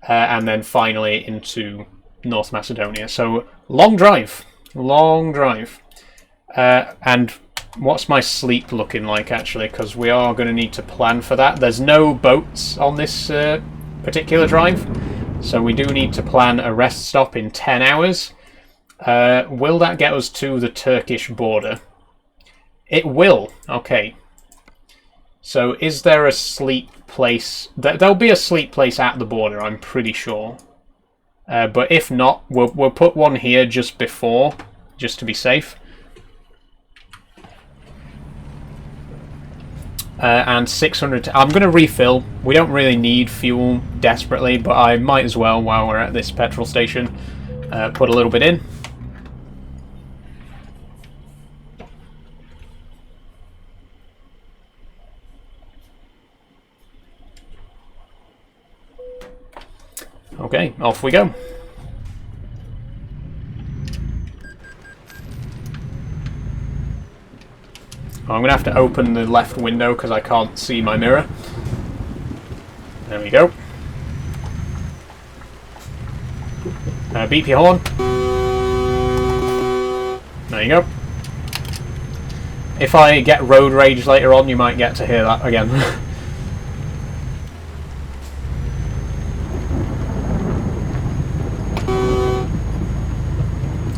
and then finally into North Macedonia. So long drive, long drive. And what's my sleep looking like actually? Because we are going to need to plan for that. There's no boats on this particular drive, so we do need to plan a rest stop in 10 hours. Will that get us to the Turkish border? It will. Okay. So is there a sleep place? There'll be a sleep place at the border, I'm pretty sure. But if not, we'll put one here just before, just to be safe. And 600... I'm going to refill. We don't really need fuel desperately, but I might as well, while we're at this petrol station, put a little bit in. Okay, off we go. I'm going to have to open the left window because I can't see my mirror. There we go. Beep your horn. There you go. If I get road rage later on, you might get to hear that again.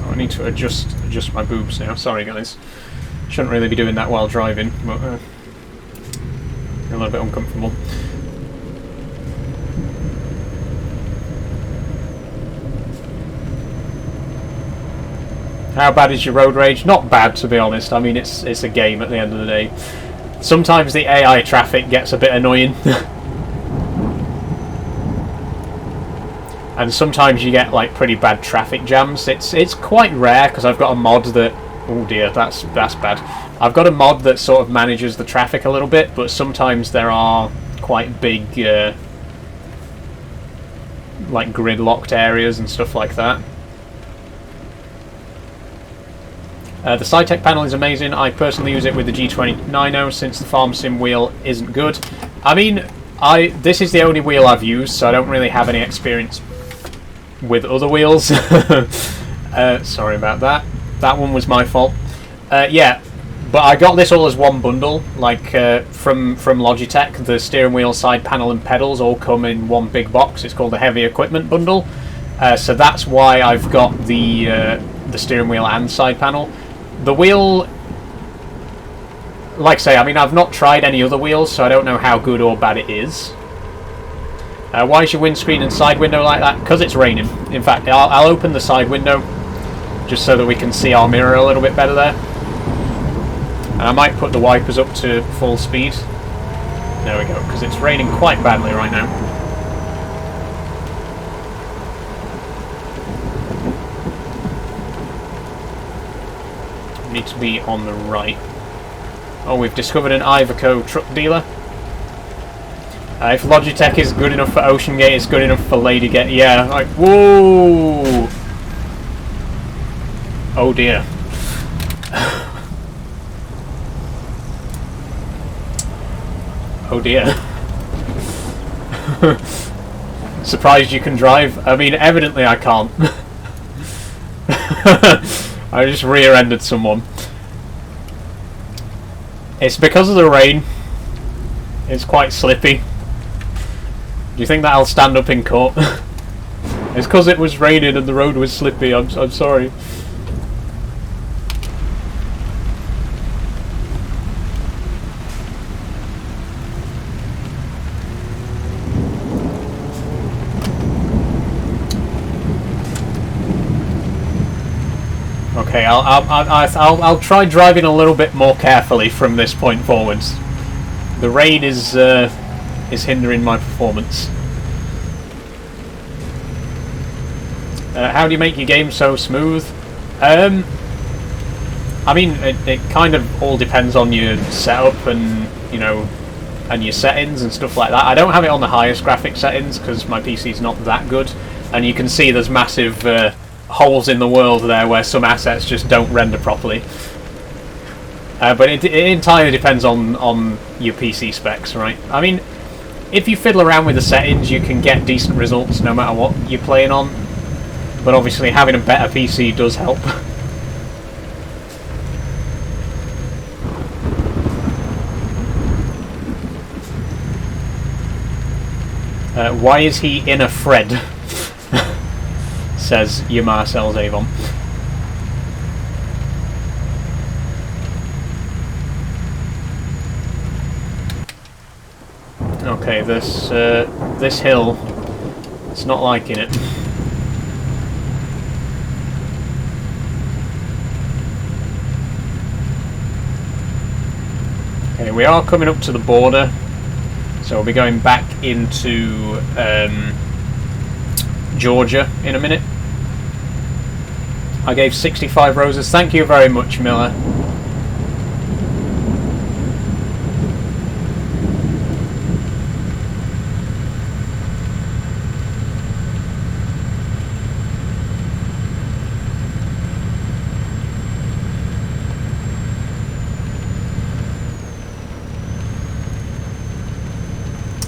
I need to adjust my boobs now. Sorry, guys. Shouldn't really be doing that while driving, but a little bit uncomfortable. How bad is your road rage? Not bad, to be honest. I mean, it's a game at the end of the day. Sometimes the AI traffic gets a bit annoying. And sometimes you get like pretty bad traffic jams. It's quite rare because I've got a mod that... Oh dear, that's bad. I've got a mod that sort of manages the traffic a little bit, but sometimes there are quite big like grid-locked areas and stuff like that. The SciTech panel is amazing. I personally use it with the G29O since the Farm Sim wheel isn't good. I mean, this is the only wheel I've used, so I don't really have any experience with other wheels. Sorry about that. That one was my fault. Yeah, but I got this all as one bundle, like from Logitech. The steering wheel, side panel, and pedals all come in one big box. It's called the Heavy Equipment Bundle. So that's why I've got the steering wheel and side panel. The wheel, like I say, I mean, I've not tried any other wheels, so I don't know how good or bad it is. Why is your windscreen and side window like that? Because it's raining. In fact, I'll open the side window just so that we can see our mirror a little bit better there. And I might put the wipers up to full speed. There we go, because it's raining quite badly right now. Need to be on the right. Oh, we've discovered an Iveco truck dealer. If Logitech is good enough for OceanGate, it's good enough for Ladygate. Yeah, like, whoa! Oh dear. Oh dear. Surprised you can drive? I mean, evidently I can't. I just rear-ended someone. It's because of the rain. It's quite slippy. Do you think that'll stand up in court? It's because it was raining and the road was slippy. I'm sorry. Okay, I'll try driving a little bit more carefully from this point forwards. The rain is hindering my performance. How do you make your game so smooth? I mean, it kind of all depends on your setup and, you know, and your settings and stuff like that. I don't have it on the highest graphic settings because my PC's not that good, and you can see there's massive holes in the world there where some assets just don't render properly. But it entirely depends on your PC specs, right? I mean, if you fiddle around with the settings, you can get decent results no matter what you're playing on. But obviously having a better PC does help. Why is he in a Fred? Says Marcel's Avon. Okay, this hill, it's not liking it. Okay, we are coming up to the border, so we'll be going back into Georgia in a minute. I gave 65 roses. Thank you very much, Miller.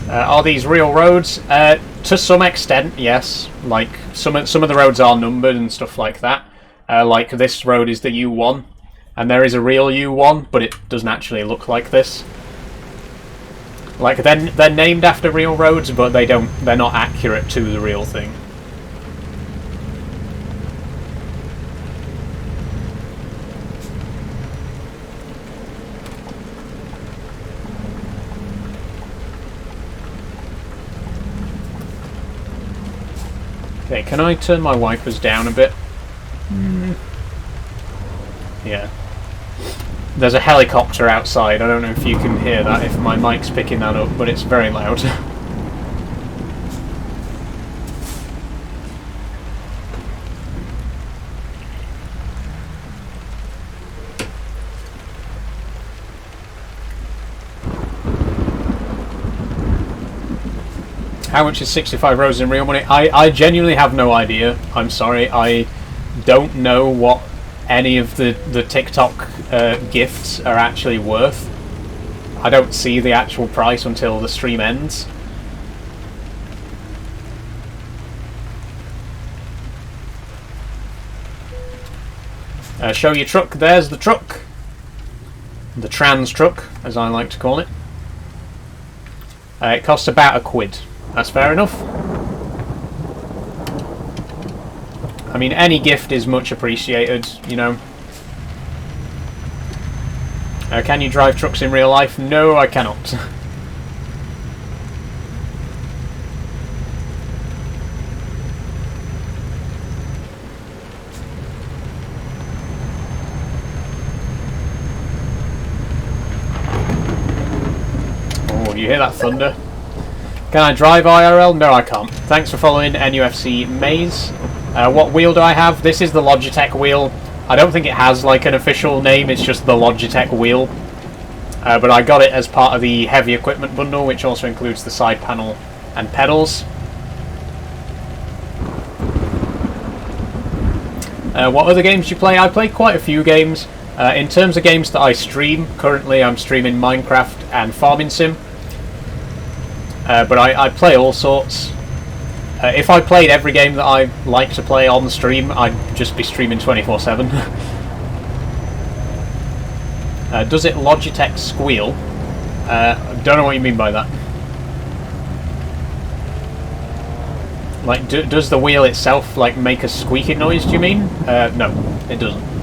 Are these real roads? To some extent, yes. Like some of the roads are numbered and stuff like that. Like this road is the U1, and there is a real U1, but it doesn't actually look like this. Like they're named after real roads, but they're not accurate to the real thing. Okay, can I turn my wipers down a bit? Yeah. There's a helicopter outside. I don't know if you can hear that, if my mic's picking that up, but it's very loud. How much is 65 roses in real money? I genuinely have no idea. I'm sorry. I don't know what any of the TikTok gifts are actually worth. I don't see the actual price until the stream ends. Show your truck. There's the truck. The trans truck, as I like to call it. It costs about £1. That's fair enough. I mean, any gift is much appreciated, you know. Can you drive trucks in real life? No, I cannot. You hear that thunder? Can I drive IRL? No, I can't. Thanks for following NUFC Maze. What wheel do I have? This is the Logitech wheel. I don't think it has like an official name, it's just the Logitech wheel. But I got it as part of the heavy equipment bundle, which also includes the side panel and pedals. What other games do you play? I play quite a few games. In terms of games that I stream, currently I'm streaming Minecraft and Farming Sim. But I play all sorts. If I played every game that I like to play on the stream, I'd just be streaming 24/7. Does it Logitech squeal? Don't know what you mean by that. Like, does the wheel itself like make a squeaking noise? Do you mean? No, it doesn't.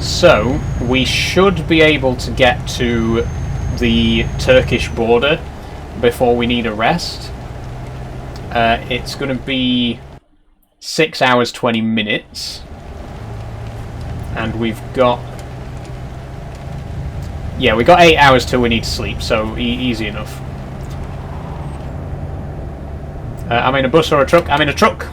So, we should be able to get to the Turkish border before we need a rest. It's going to be 6 hours 20 minutes. And we've got... Yeah, we've got 8 hours till we need to sleep, so easy enough. I'm in a bus or a truck? I'm in a truck!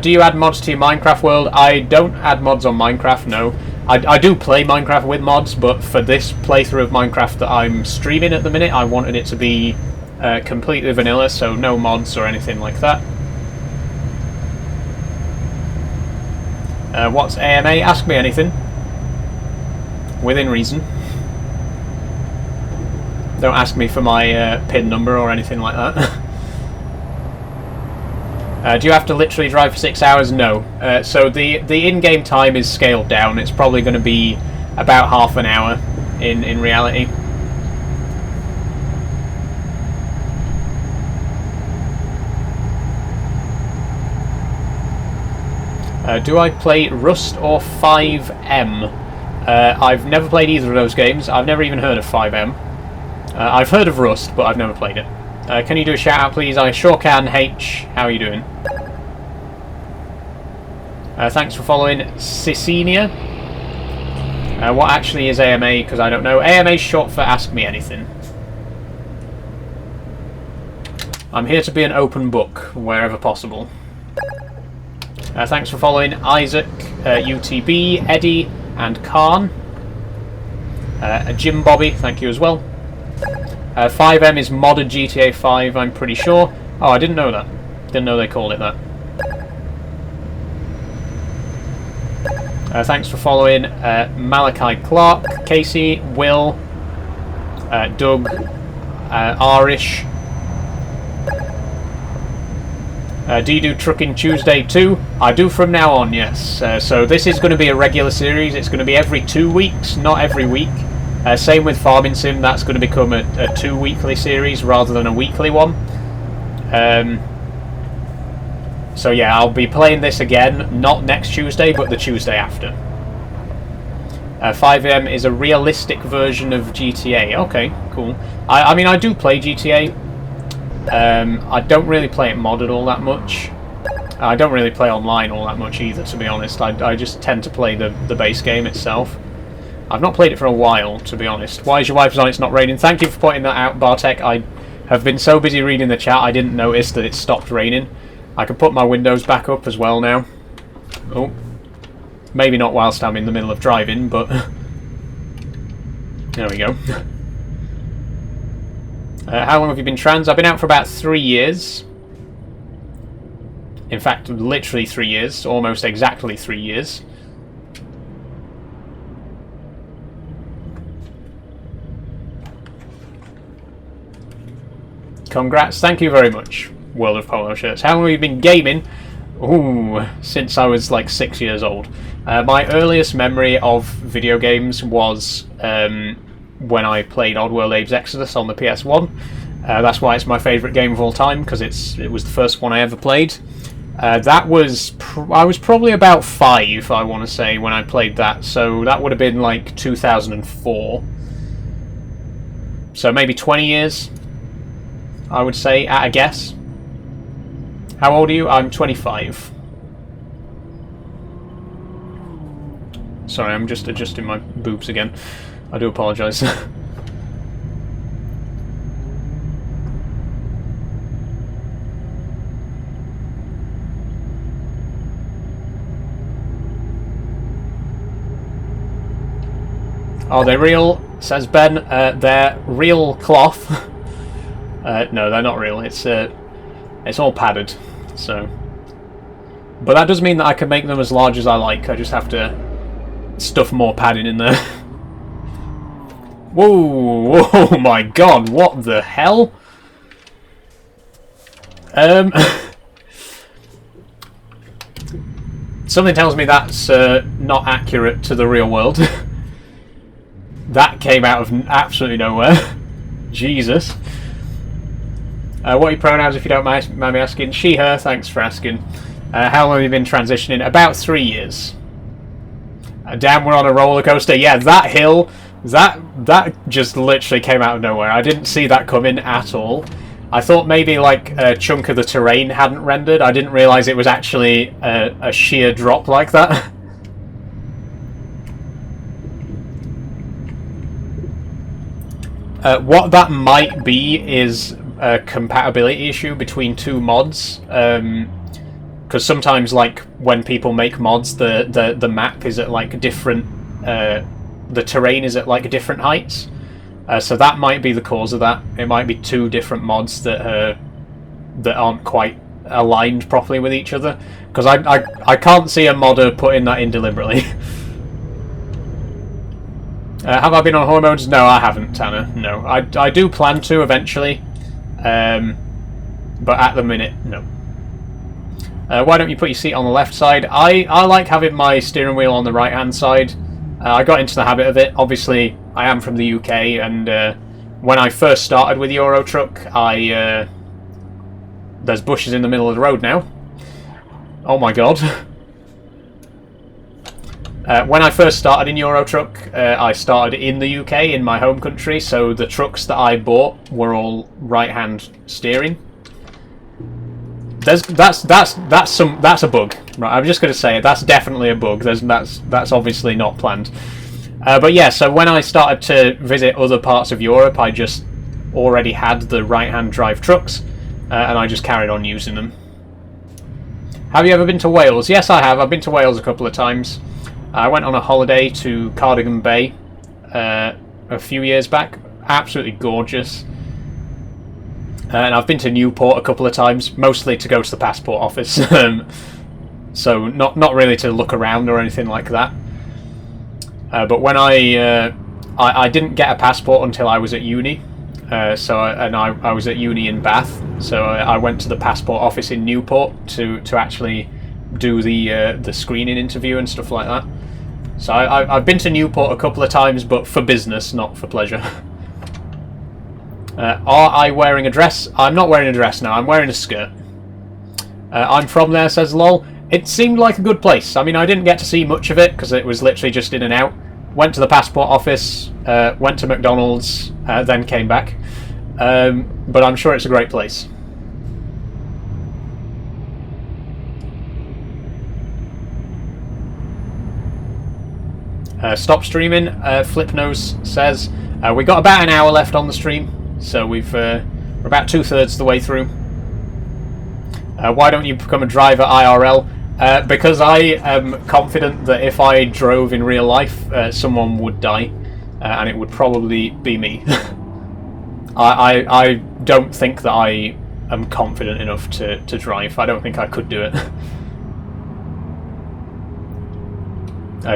Do you add mods to your Minecraft world? I don't add mods on Minecraft, no. I do play Minecraft with mods, but for this playthrough of Minecraft that I'm streaming at the minute, I wanted it to be completely vanilla, so no mods or anything like that. What's AMA? Ask me anything. Within reason. Don't ask me for my PIN number or anything like that. Do you have to literally drive for 6 hours? No. So the in-game time is scaled down. It's probably going to be about half an hour in reality. Do I play Rust or 5M? I've never played either of those games. I've never even heard of 5M. I've heard of Rust, but I've never played it. Can you do a shout out, please? I sure can. H, how are you doing? Thanks for following Cicenia. What actually is AMA? Because I don't know. AMA is short for Ask Me Anything. I'm here to be an open book wherever possible. Thanks for following Isaac, UTB, Eddie, and Khan. Jim Bobby, thank you as well. 5M is modded GTA 5, I'm pretty sure. Oh, I didn't know that. Didn't know they called it that. Thanks for following Malachi Clark, Casey, Will, Doug, Arish. Do you do Trucking Tuesday too? I do from now on, yes. So this is going to be a regular series. It's going to be every 2 weeks, not every week. Same with Farming Sim, that's going to become a 2 weekly series rather than a weekly one. So yeah, I'll be playing this again, not next Tuesday, but the Tuesday after. 5M is a realistic version of GTA. Okay, cool. I mean, I do play GTA. I don't really play it modded all that much. I don't really play online all that much either, to be honest. I just tend to play the base game itself. I've not played it for a while, to be honest. Why is your wipers on? It's not raining. Thank you for pointing that out, Bartek. I have been so busy reading the chat, I didn't notice that it stopped raining. I can put my windows back up as well now. Oh. Maybe not whilst I'm in the middle of driving, but... There we go. How long have you been trans? I've been out for about 3 years. In fact, literally 3 years. Almost exactly 3 years. Congrats. Thank you very much, World of Polo Shirts. How long have you been gaming? Ooh, since I was like 6 years old. My earliest memory of video games was when I played Oddworld Abe's Exodus on the PS1. That's why it's my favourite game of all time, because it was the first one I ever played. I was probably about 5, I want to say, when I played that, so that would have been like 2004. So maybe 20 years, I would say, at a guess. How old are you? I'm 25. Sorry, I'm just adjusting my boobs again. I do apologise. Are they real? Says Ben. They're real cloth. No, they're not real. It's all padded. So, but that does mean that I can make them as large as I like. I just have to stuff more padding in there. Whoa! Oh my God! What the hell? Something tells me that's not accurate to the real world. That came out of absolutely nowhere. Jesus. What are your pronouns, if you don't mind me asking? She, her, thanks for asking. How long have you been transitioning? About 3 years. Damn, we're on a roller coaster. Yeah, that hill, that just literally came out of nowhere. I didn't see that coming at all. I thought maybe like a chunk of the terrain hadn't rendered. I didn't realise it was actually a sheer drop like that. What that might be is a compatibility issue between two mods, because sometimes, like, when people make mods, the map is at like different, the terrain is at like different heights, so that might be the cause of that. It might be two different mods that aren't quite aligned properly with each other, because I can't see a modder putting that in deliberately. Have I been on hormones? No, I haven't, Tanner. No, I do plan to eventually, but at the minute, no. Why don't you put your seat on the left side? I like having my steering wheel on the right hand side. I got into the habit of it. Obviously, I am from the UK, and when I first started with Euro Truck, there's bushes in the middle of the road now. Oh my God. When I first started in Euro Truck, I started in the UK, in my home country, so the trucks that I bought were all right-hand steering. That's a bug, right? I'm just going to say it. That's definitely a bug. That's obviously not planned. But yeah, so when I started to visit other parts of Europe, I just already had the right-hand drive trucks, and I just carried on using them. Have you ever been to Wales? Yes, I have. I've been to Wales a couple of times. I went on a holiday to Cardigan Bay a few years back. Absolutely gorgeous. And I've been to Newport a couple of times, mostly to go to the passport office. So not really to look around or anything like that. But when I didn't get a passport until I was at uni. I was at uni in Bath, so I went to the passport office in Newport to actually do the screening interview and stuff like that. So I've been to Newport a couple of times, but for business, not for pleasure. Are I wearing a dress? I'm not wearing a dress now, I'm wearing a skirt. I'm from there, says LOL. It seemed like a good place. I mean, I didn't get to see much of it, because it was literally just in and out. Went to the passport office, went to McDonald's, then came back. But I'm sure it's a great place. Stop streaming, Flipnose says. We got about an hour left on the stream, so we're about 2/3 the way through. Why don't you become a driver IRL? Because I am confident that if I drove in real life, someone would die, and it would probably be me. I don't think that I am confident enough to drive. I don't think I could do it.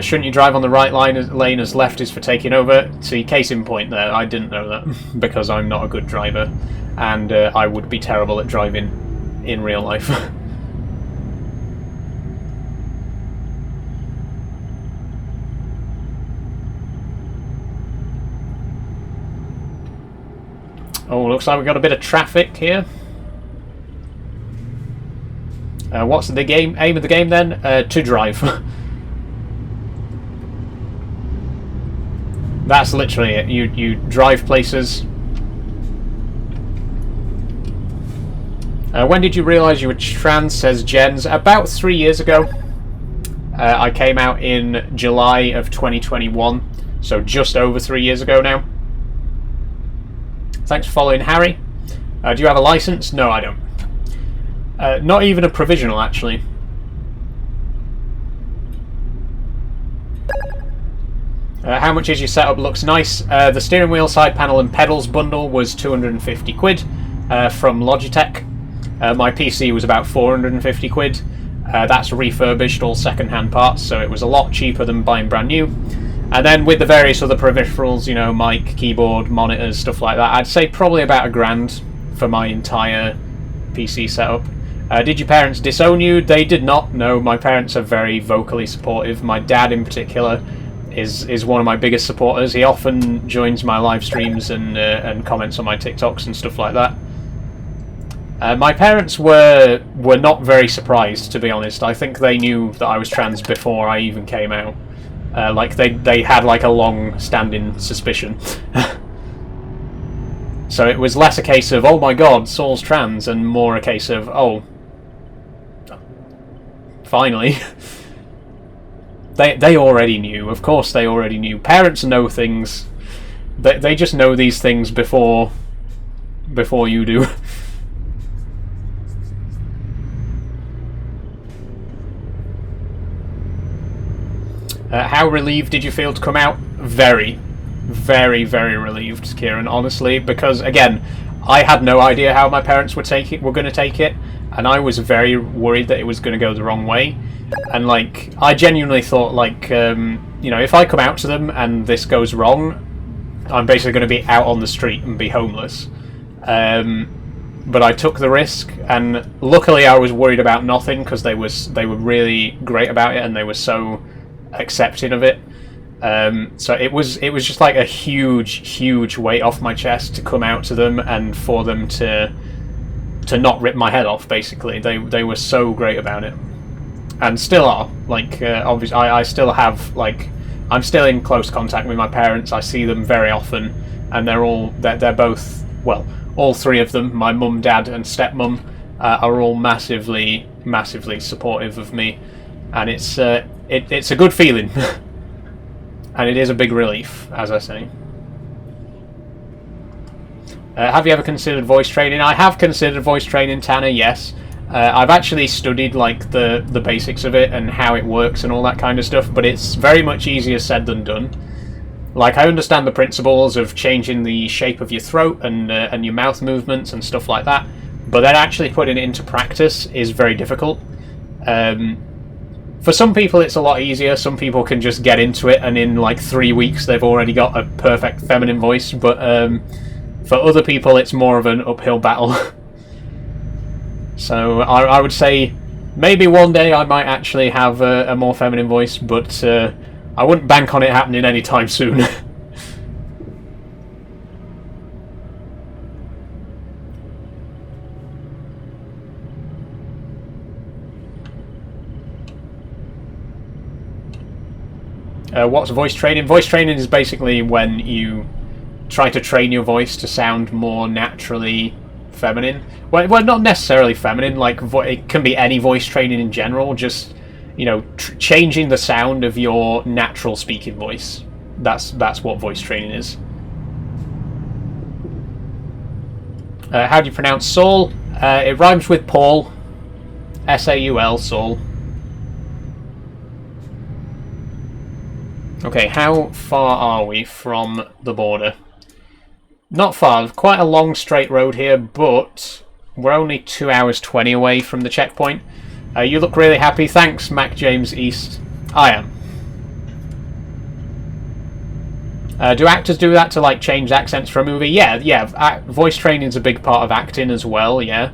Shouldn't you drive on the right lane as left is for taking over? See, case in point there, I didn't know that, because I'm not a good driver. and I would be terrible at driving in real life. Oh, looks like we've got a bit of traffic here. What's the aim of the game then? To drive. That's literally it. You drive places. When did you realise you were trans, says Jens? About 3 years ago. I came out in July of 2021, so just over 3 years ago now. Thanks for following, Harry. Do you have a licence? No, I don't. Not even a provisional, actually. How much is your setup? Looks nice. The steering wheel, side panel and pedals bundle was 250 quid from Logitech. My PC was about 450 quid. That's refurbished, all second-hand parts, so it was a lot cheaper than buying brand new. And then with the various other peripherals, you know, mic, keyboard, monitors, stuff like that, I'd say probably about £1,000 for my entire PC setup. Did your parents disown you? They did not. No, my parents are very vocally supportive. My dad in particular is one of my biggest supporters. He often joins my live streams and comments on my TikToks and stuff like that. My parents were not very surprised, to be honest. I think they knew that I was trans before I even came out. Like they had like a long-standing suspicion. So it was less a case of, oh my god, Saul's trans, and more a case of, oh, finally. They already knew. Of course they already knew. Parents know things. They just know these things before you do. How relieved did you feel to come out? Very, very, very relieved, Kieran, honestly, because, again, I had no idea how my parents were going to take it, and I was very worried that it was going to go the wrong way. And, like, I genuinely thought, like, you know, if I come out to them and this goes wrong, I'm basically going to be out on the street and be homeless. But I took the risk, and luckily I was worried about nothing, because they were really great about it, and they were so accepting of it. So it was just like a huge weight off my chest to come out to them and for them to not rip my head off. Basically, they were so great about it, and still are. Like, obviously, I still have, like, I'm still in close contact with my parents. I see them very often, and they're both, well, all three of them, my mum, dad, and stepmum, are all massively supportive of me, and it's a good feeling. And it is a big relief, as I say. Have you ever considered voice training? I have considered voice training, Tanner, yes. I've actually studied, like, the basics of it and how it works and all that kind of stuff, but it's very much easier said than done. Like, I understand the principles of changing the shape of your throat and your mouth movements and stuff like that, but then actually putting it into practice is very difficult. For some people it's a lot easier. Some people can just get into it and in like 3 weeks they've already got a perfect feminine voice, but for other people it's more of an uphill battle. So I would say maybe one day I might actually have a more feminine voice, but I wouldn't bank on it happening anytime soon. What's voice training? Voice training is basically when you try to train your voice to sound more naturally feminine. Well, not necessarily feminine, like it can be any voice training in general, just, you know, changing the sound of your natural speaking voice. That's what voice training is. How do you pronounce Saul? It rhymes with Paul. S-A-U-L, Saul. Okay, how far are we from the border? Not far, quite a long straight road here, but we're only 2 hours 20 away from the checkpoint. You look really happy. Thanks, Mac James East. I am. Do actors do that to like change accents for a movie? Yeah. Voice training is a big part of acting as well. Yeah.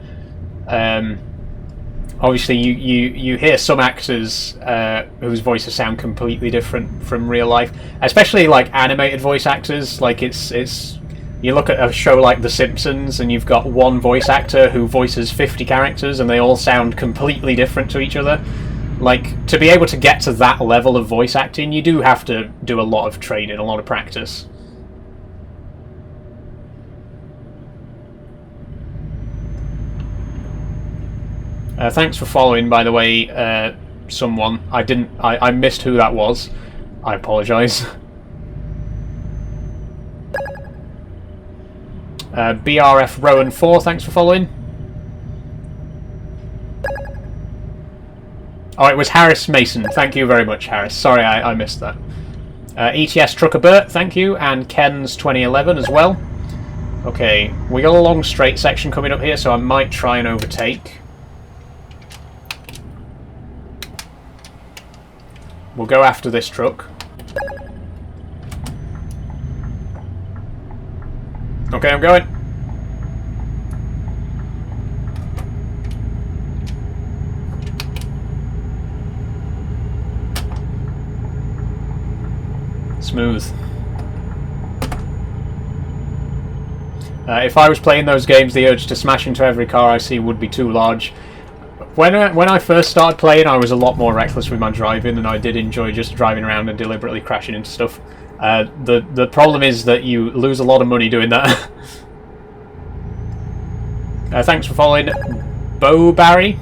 Obviously, you hear some actors whose voices sound completely different from real life, especially like animated voice actors. Like it's you look at a show like The Simpsons, and you've got one voice actor who voices 50 characters, and they all sound completely different to each other. Like, to be able to get to that level of voice acting, you do have to do a lot of training, a lot of practice. Thanks for following, by the way, someone. I missed who that was. I apologise. BRF Rowan 4, thanks for following. Oh, it was Harris Mason. Thank you very much, Harris. Sorry, I missed that. ETS Trucker Bert, thank you, and Ken's 2011 as well. Okay, we got a long straight section coming up here, so I might try and overtake. We'll go after this truck. Okay, I'm going. Smooth. If I was playing those games, the urge to smash into every car I see would be too large. When I first started playing, I was a lot more reckless with my driving, and I did enjoy just driving around and deliberately crashing into stuff. The problem is that you lose a lot of money doing that. Thanks for following Bobberry.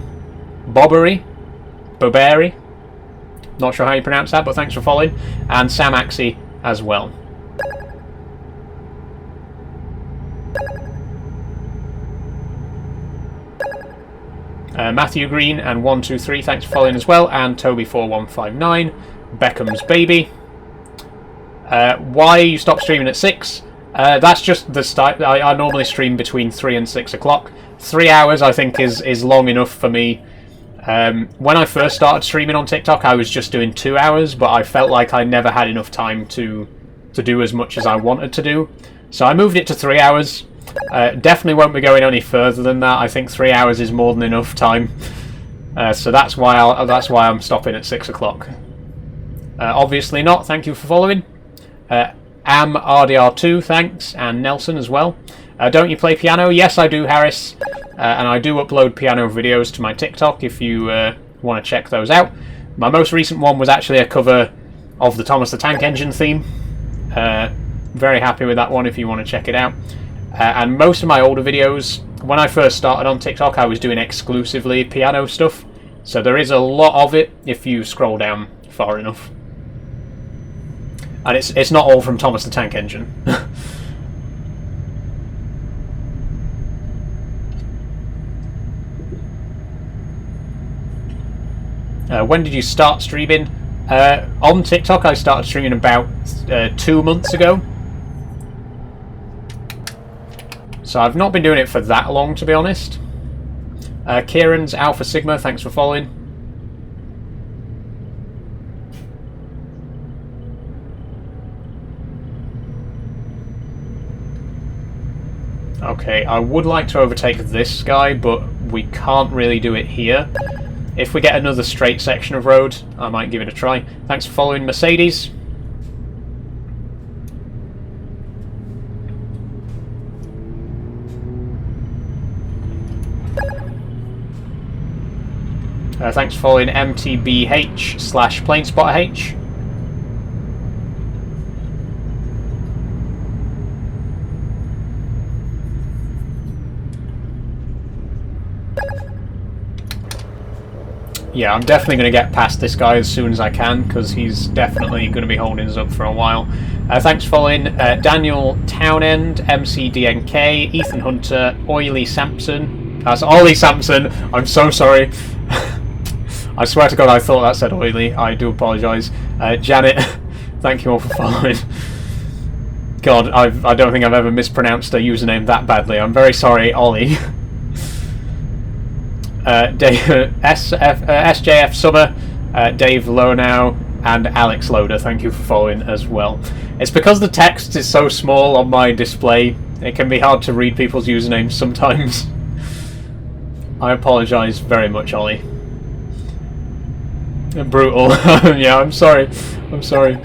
Not sure how you pronounce that, but thanks for following. And Sam Axie as well. Matthew Green and 123, thanks for following as well. And Toby4159. Beckham's Baby. Why you stop streaming at 6? That's just the start. I normally stream between 3 and 6 o'clock. 3 hours, I think, is long enough for me. When I first started streaming on TikTok, I was just doing 2 hours, but I felt like I never had enough time to do as much as I wanted to do. So I moved it to 3 hours. Definitely won't be going any further than that. I think 3 hours is more than enough time. So that's why I'm stopping at 6 o'clock. Obviously not. Thank you for following. Am RDR2, thanks, and Nelson as well. Don't you play piano? Yes, I do, Harris. And I do upload piano videos to my TikTok if you want to check those out. My most recent one was actually a cover of the Thomas the Tank Engine theme. Very happy with that one if you want to check it out. And most of my older videos, when I first started on TikTok, I was doing exclusively piano stuff. So there is a lot of it if you scroll down far enough. And it's not all from Thomas the Tank Engine. When did you start streaming? On TikTok, I started streaming about 2 months ago. So I've not been doing it for that long, to be honest. Kieran's Alpha Sigma, thanks for following. Okay, I would like to overtake this guy, but we can't really do it here. If we get another straight section of road, I might give it a try. Thanks for following, Mercedes. Thanks for following MTBH/PlaneSpotterH. Yeah, I'm definitely going to get past this guy as soon as I can, because he's definitely going to be holding us up for a while. Thanks for following Daniel Townend, MCDNK, Ethan Hunter, Oily Sampson. That's Ollie Sampson. I'm so sorry. I swear to God, I thought that said Oily. I do apologise. Janet, thank you all for following. God, I don't think I've ever mispronounced a username that badly. I'm very sorry, Ollie. SJF Summer, Dave Lonow, And Alex Loader, thank you for following as well. It's because the text is so small on my display, it can be hard to read people's usernames sometimes. I apologise very much, Ollie. Brutal. Yeah, I'm sorry. I'm sorry.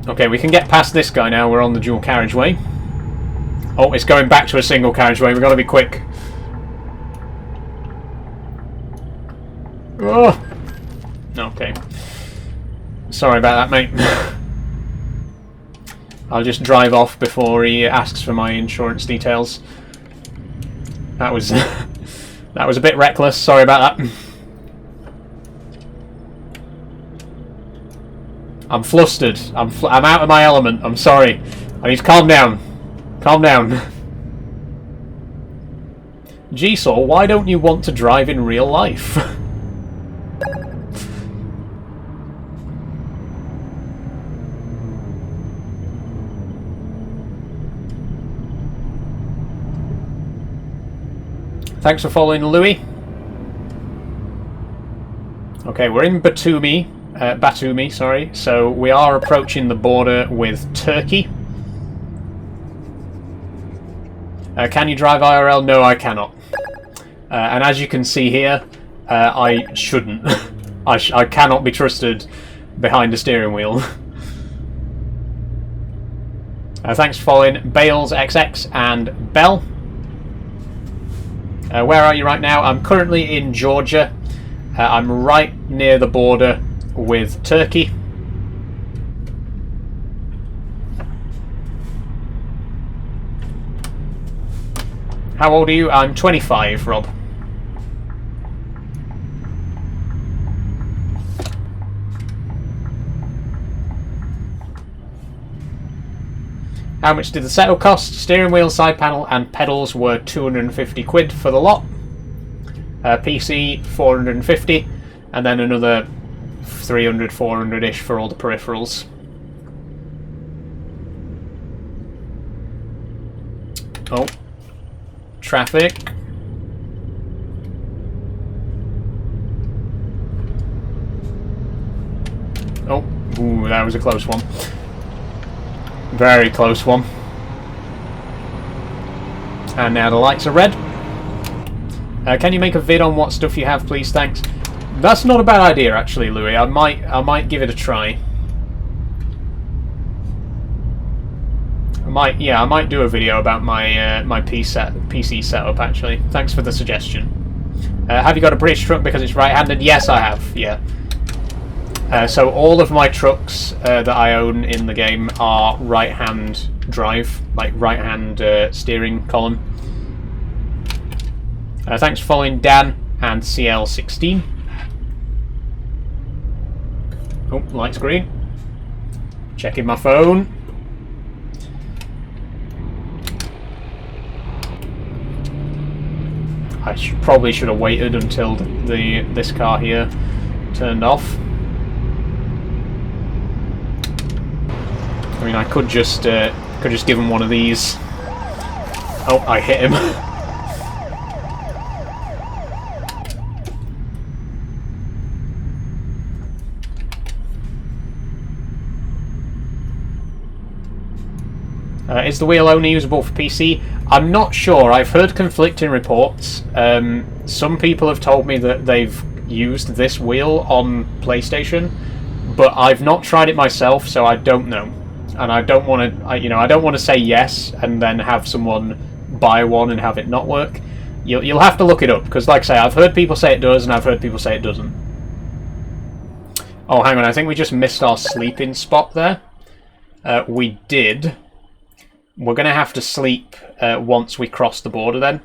Okay, we can get past this guy now. We're on the dual carriageway. Oh, it's going back to a single carriageway. We've got to be quick. Oh. Okay. Sorry about that, mate. I'll just drive off before he asks for my insurance details. That was that was a bit reckless. Sorry about that. I'm flustered. I'm out of my element. I'm sorry. I need to calm down. Calm down. G-Saw, why don't you want to drive in real life? Thanks for following, Louis. Okay, we're in Batumi, sorry. So we are approaching the border with Turkey. Can you drive IRL? No, I cannot. And as you can see here, I shouldn't. I cannot be trusted behind a steering wheel. Thanks for following, Bales XX and Bell. Where are you right now? I'm currently in Georgia. I'm right near the border with Turkey. How old are you? I'm 25, Rob. How much did the setup cost? Steering wheel, side panel and pedals were 250 quid for the lot. PC 450 and then another 300, 400-ish for all the peripherals. Oh. Traffic. Oh. Ooh, that was a close one. Very close one. And now the lights are red. Can you make a vid on what stuff you have, please? Thanks. That's not a bad idea, actually, Louis. I might give it a try. I might do a video about my my PC setup. Actually, thanks for the suggestion. Have you got a British truck because it's right-handed? Yes, I have. Yeah. So all of my trucks that I own in the game are right-hand drive, like right-hand steering column. Thanks for following, Dan and CL16. Oh, light's green. Checking my phone. I probably should have waited until this car here turned off. I mean, I could just give him one of these. Oh, I hit him. Is the wheel only usable for PC? I'm not sure. I've heard conflicting reports. Some people have told me that they've used this wheel on PlayStation, but I've not tried it myself, so I don't know. And I don't want to, I don't want to say yes and then have someone buy one and have it not work. You'll have to look it up, because like I say, I've heard people say it does and I've heard people say it doesn't. Oh, hang on, I think we just missed our sleeping spot there. We did. We're going to have to sleep once we cross the border then.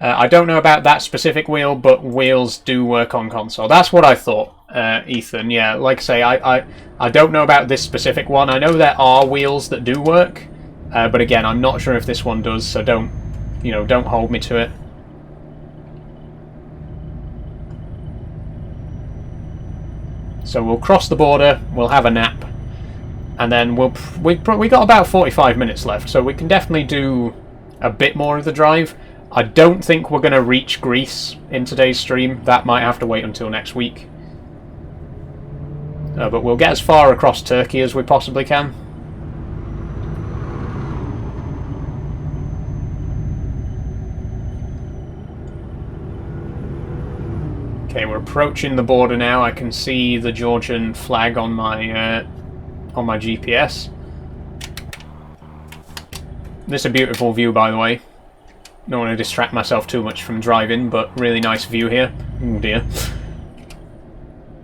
I don't know about that specific wheel, but wheels do work on console. That's what I thought, Ethan. Yeah, like I say, I don't know about this specific one. I know there are wheels that do work, but again, I'm not sure if this one does, so don't hold me to it. So we'll cross the border, we'll have a nap, and then we got about 45 minutes left, so we can definitely do a bit more of the drive. I don't think we're going to reach Greece in today's stream. That might have to wait until next week. But we'll get as far across Turkey as we possibly can. Okay, we're approaching the border now. I can see the Georgian flag on my GPS. This is a beautiful view, by the way. Don't want to distract myself too much from driving, but really nice view here. Oh dear.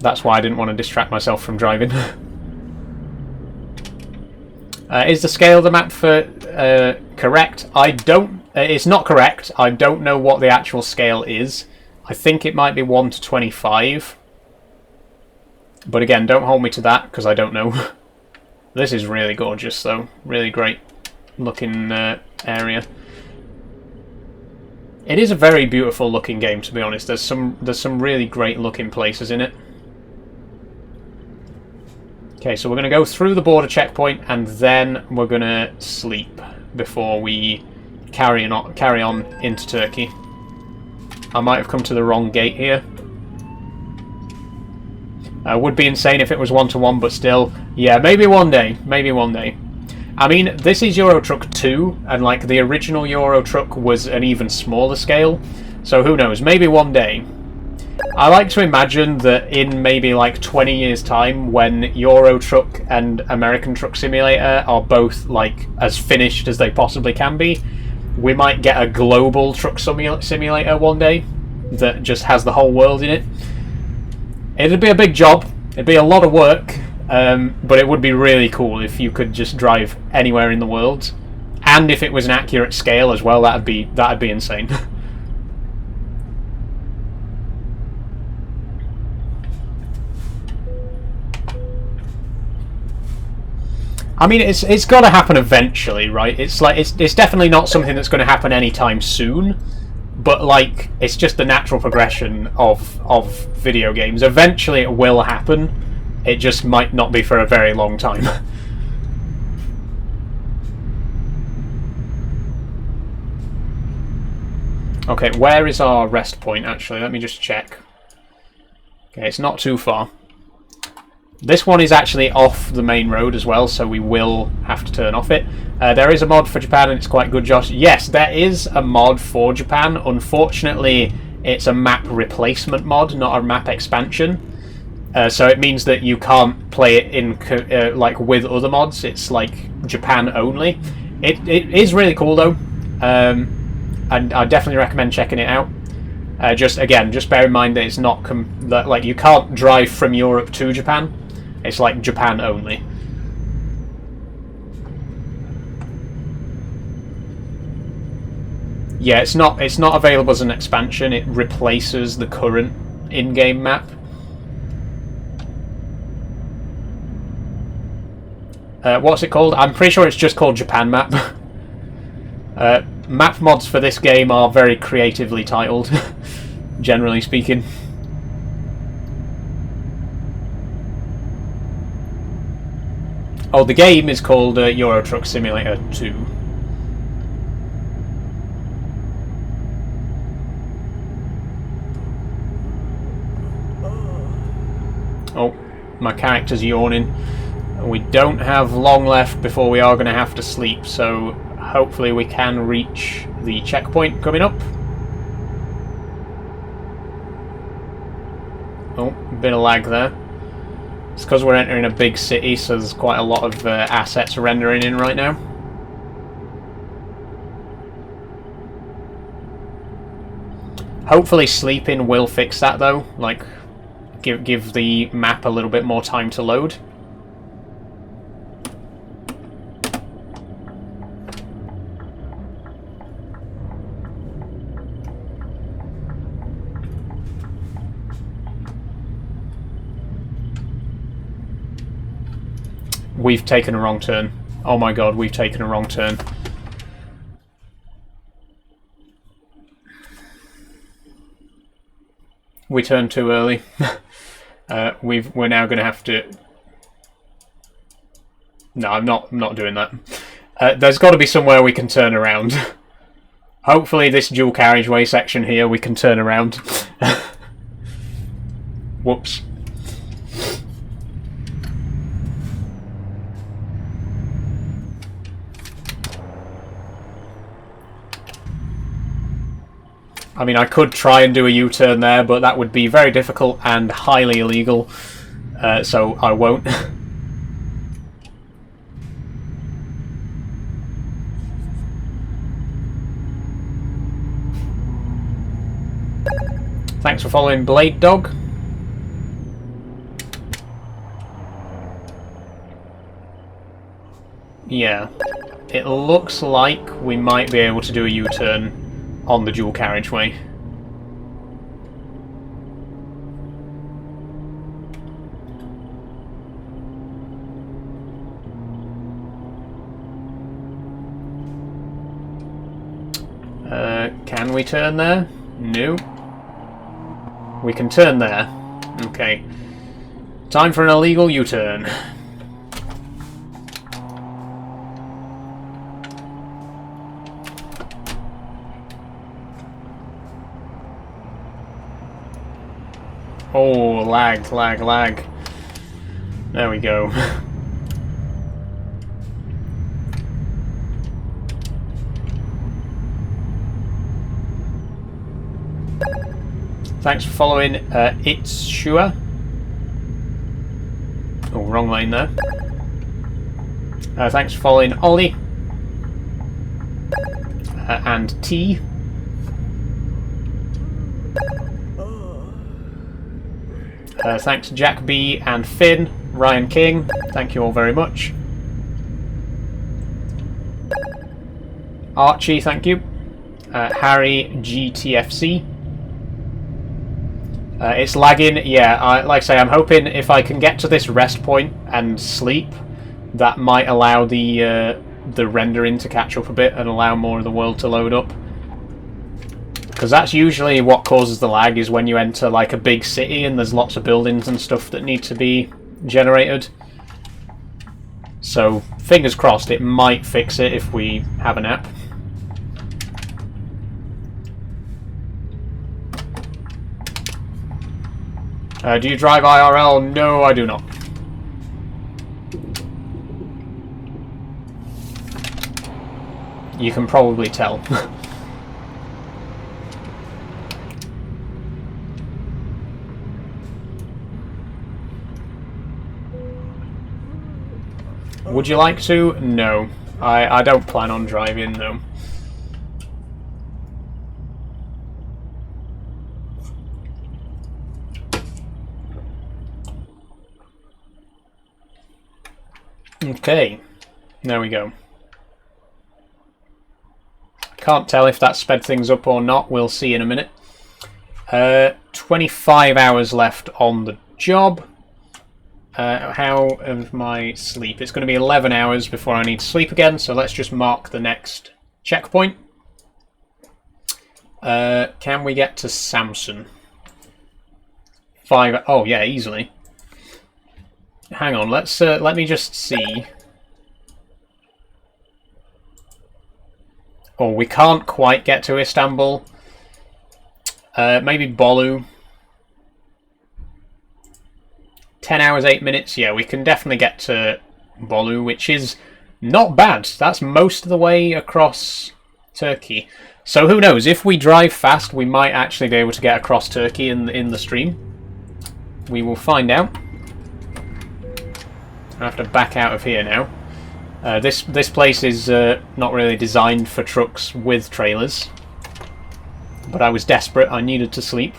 That's why I didn't want to distract myself from driving. Is the scale of the map for correct? I don't. It's not correct. I don't know what the actual scale is. I think it might be 1 to 25. But again, don't hold me to that because I don't know. This is really gorgeous, though. Really great looking area. It is a very beautiful looking game, to be honest. There's some really great looking places in it. Okay, so we're going to go through the border checkpoint and then we're going to sleep before we carry on into Turkey. I might have come to the wrong gate here. Would be insane if it was 1-to-1, but still, yeah, maybe one day. Maybe one day. I mean, this is Euro Truck 2, and like the original Euro Truck was an even smaller scale, so who knows, maybe one day. I like to imagine that in maybe like 20 years time, when Euro Truck and American Truck Simulator are both like as finished as they possibly can be, we might get a global truck simulator one day that just has the whole world in it. It'd be a big job, it'd be a lot of work, but it would be really cool if you could just drive anywhere in the world, and if it was an accurate scale as well. That'd be insane. I mean, it's got to happen eventually, right? It's definitely not something that's going to happen anytime soon, but like it's just the natural progression of video games. Eventually, it will happen. It just might not be for a very long time. Okay, where is our rest point? Actually, let me just check. Okay, it's not too far. This one is actually off the main road as well, so we will have to turn off it. There is a mod for Japan, and it's quite good, Josh. Yes, there is a mod for Japan. Unfortunately, it's a map replacement mod, not a map expansion. So it means that you can't play it in like with other mods. It's like Japan only. It is really cool though, and I definitely recommend checking it out. Just bear in mind that it's not like you can't drive from Europe to Japan. It's like Japan only. Yeah, it's not available as an expansion. It replaces the current in-game map. What's it called? I'm pretty sure it's just called Japan Map. Map mods for this game are very creatively titled, generally speaking. Oh, the game is called Euro Truck Simulator 2. Oh, my character's yawning. We don't have long left before we are going to have to sleep, so hopefully we can reach the checkpoint coming up. Oh, a bit of lag there. It's because we're entering a big city, so there's quite a lot of assets rendering in right now. Hopefully sleeping will fix that though, like give the map a little bit more time to load. We've taken a wrong turn. Oh my god, we've taken a wrong turn. We turned too early. We're now going to have to... No, I'm not doing that. There's got to be somewhere we can turn around. Hopefully this dual carriageway section here we can turn around. Whoops. I mean, I could try and do a U-turn there, but that would be very difficult and highly illegal, so I won't. Thanks for following Blade Dog. Yeah, it looks like we might be able to do a U-turn on the dual carriageway. Can we turn there? No. We can turn there. Okay. Time for an illegal U-turn. Oh, lag, lag, lag. There we go. Thanks for following It's Shua. Oh, wrong lane there. Thanks for following Ollie. And T. Thanks Jack B and Finn, Ryan King. Thank you all very much. Archie, thank you. Harry GTFC. It's lagging, yeah, like I say, I'm hoping if I can get to this rest point and sleep, that might allow the rendering to catch up a bit and allow more of the world to load up. Because that's usually what causes the lag, is when you enter like a big city and there's lots of buildings and stuff that need to be generated. So, fingers crossed, it might fix it if we have an app. Do you drive IRL? No, I do not. You can probably tell. Would you like to? No. I don't plan on driving, no. Okay, there we go. Can't tell if that sped things up or not, we'll see in a minute. 25 hours left on the job. How of my sleep? It's going to be 11 hours before I need to sleep again, so let's just mark the next checkpoint. Can we get to Samson? 5, oh yeah, easily. Hang on, let me just see. Oh, we can't quite get to Istanbul. Maybe Bolu. 10 hours, 8 minutes. Yeah, we can definitely get to Bolu, which is not bad. That's most of the way across Turkey. So who knows? If we drive fast, we might actually be able to get across Turkey in the stream. We will find out. I have to back out of here now. This place is not really designed for trucks with trailers, but I was desperate. I needed to sleep.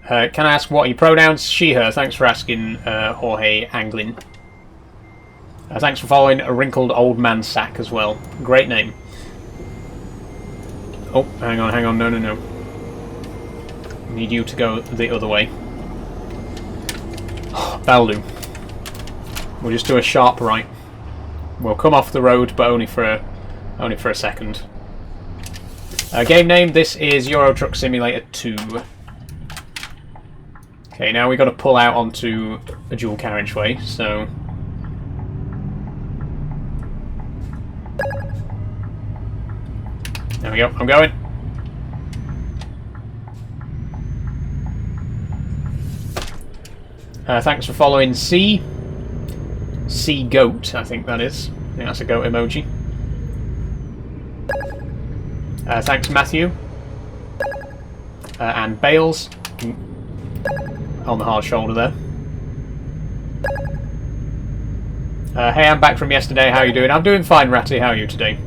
Can I ask what your pronouns? She, her. Thanks for asking, Jorge Anglin. Thanks for following A Wrinkled Old Man Sack as well. Great name. Oh, hang on. No. Need you to go the other way. That'll do. We'll just do a sharp right. We'll come off the road, but only for a second. Game name, this is Euro Truck Simulator 2. Okay, now we've got to pull out onto a dual carriageway, so... There we go, I'm going. Thanks for following C. C Goat, I think that is. I think that's a goat emoji. Thanks, Matthew. And Bales on the hard shoulder there. Hey, I'm back from yesterday. How are you doing? I'm doing fine, Ratty. How are you today?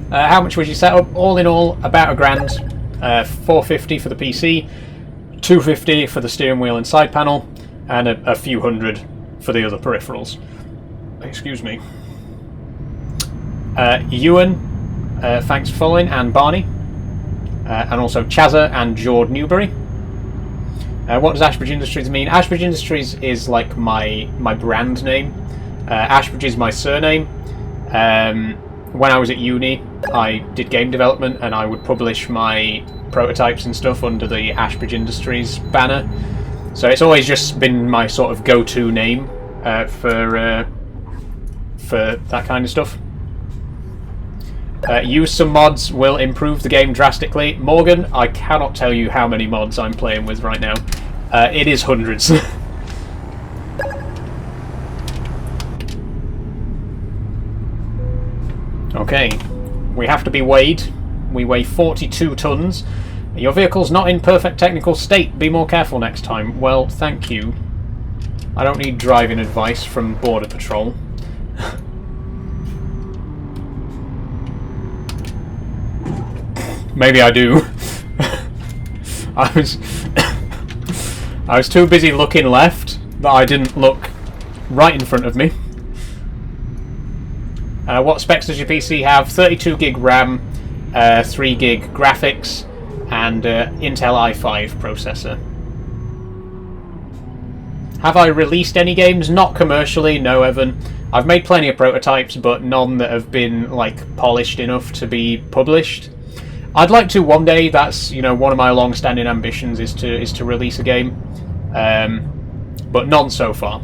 How much was your setup? All in all, about £1,000. 450 for the PC, 250 for the steering wheel and side panel, and a few hundred for the other peripherals. Excuse me. Ewan, thanks for following, and Barney, and also Chazza and Jord Newbury. What does Ashbridge Industries mean? Ashbridge Industries is like my brand name. Ashbridge is my surname. When I was at uni, I did game development, and I would publish my prototypes and stuff under the Ashbridge Industries banner. So it's always just been my sort of go-to name for that kind of stuff. Use some mods will improve the game drastically. Morgan, I cannot tell you how many mods I'm playing with right now. It is hundreds. Okay, we have to be weighed. We weigh 42 tons. Your vehicle's not in perfect technical state. Be more careful next time. Well, thank you. I don't need driving advice from Border Patrol. Maybe I do. I was too busy looking left that I didn't look right in front of me. What specs does your PC have? 32 gig RAM, 3 gig graphics, and Intel i5 processor. Have I released any games? Not commercially, no, Evan. I've made plenty of prototypes, but none that have been like polished enough to be published. I'd like to one day. That's, you know, one of my long-standing ambitions is to release a game, but none so far.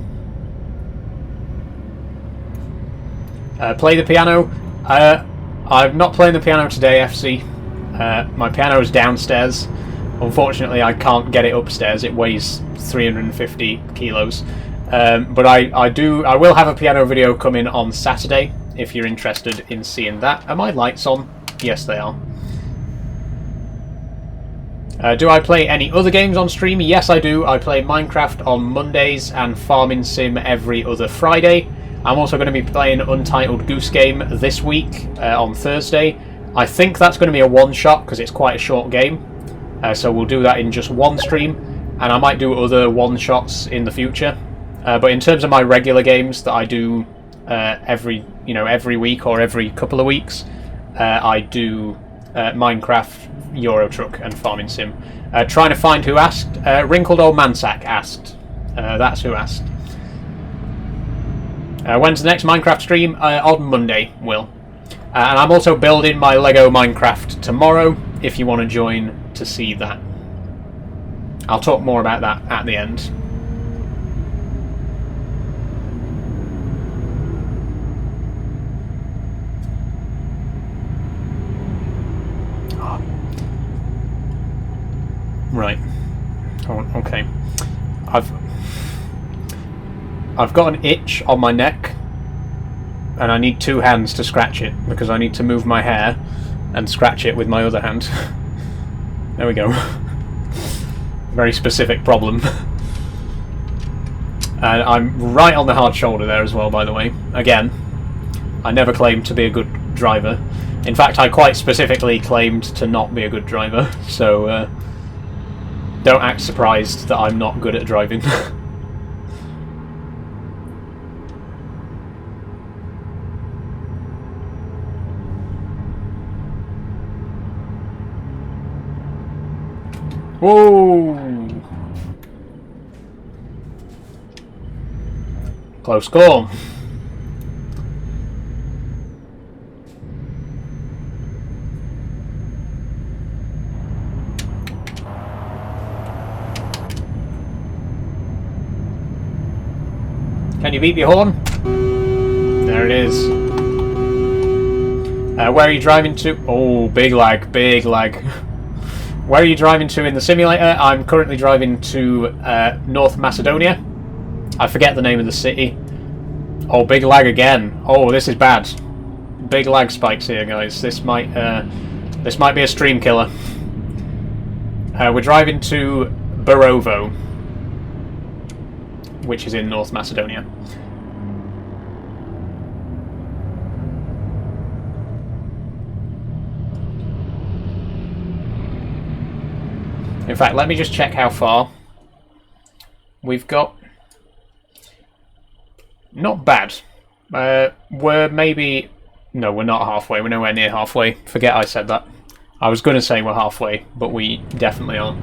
Play the piano. I'm not playing the piano today, FC. My piano is downstairs. Unfortunately, I can't get it upstairs. It weighs 350 kilos. But I will have a piano video coming on Saturday if you're interested in seeing that. Are my lights on? Yes, they are. Do I play any other games on stream? Yes, I do. I play Minecraft on Mondays and Farming Sim every other Friday. I'm also going to be playing Untitled Goose Game this week on Thursday. I think that's going to be a one-shot because it's quite a short game. So we'll do that in just one stream, and I might do other one-shots in the future. But in terms of my regular games that I do every week or every couple of weeks, I do Minecraft, Euro Truck, and Farming Sim. Trying to find who asked. Wrinkled Old Mansack asked. That's who asked. When's the next Minecraft stream? On Monday, Will. And I'm also building my Lego Minecraft tomorrow, if you want to join to see that. I'll talk more about that at the end. Oh. Right. Oh, okay. I've got an itch on my neck, and I need two hands to scratch it, because I need to move my hair and scratch it with my other hand. There we go. Very specific problem. And I'm right on the hard shoulder there as well, by the way. Again, I never claimed to be a good driver. In fact, I quite specifically claimed to not be a good driver, so don't act surprised that I'm not good at driving. Whoa! Close call. Can you beat the horn? There it is. Where are you driving to? Oh, big lag, big lag. Where are you driving to in the simulator? I'm currently driving to North Macedonia. I forget the name of the city. Oh, big lag again. Oh, this is bad. big lag spikes here, guys. This might be a stream killer. We're driving to Borovo, which is in North Macedonia. In fact, let me just check how far. We've got... Not bad. We're maybe... No, we're not halfway. We're nowhere near halfway. Forget I said that. I was going to say we're halfway, but we definitely aren't.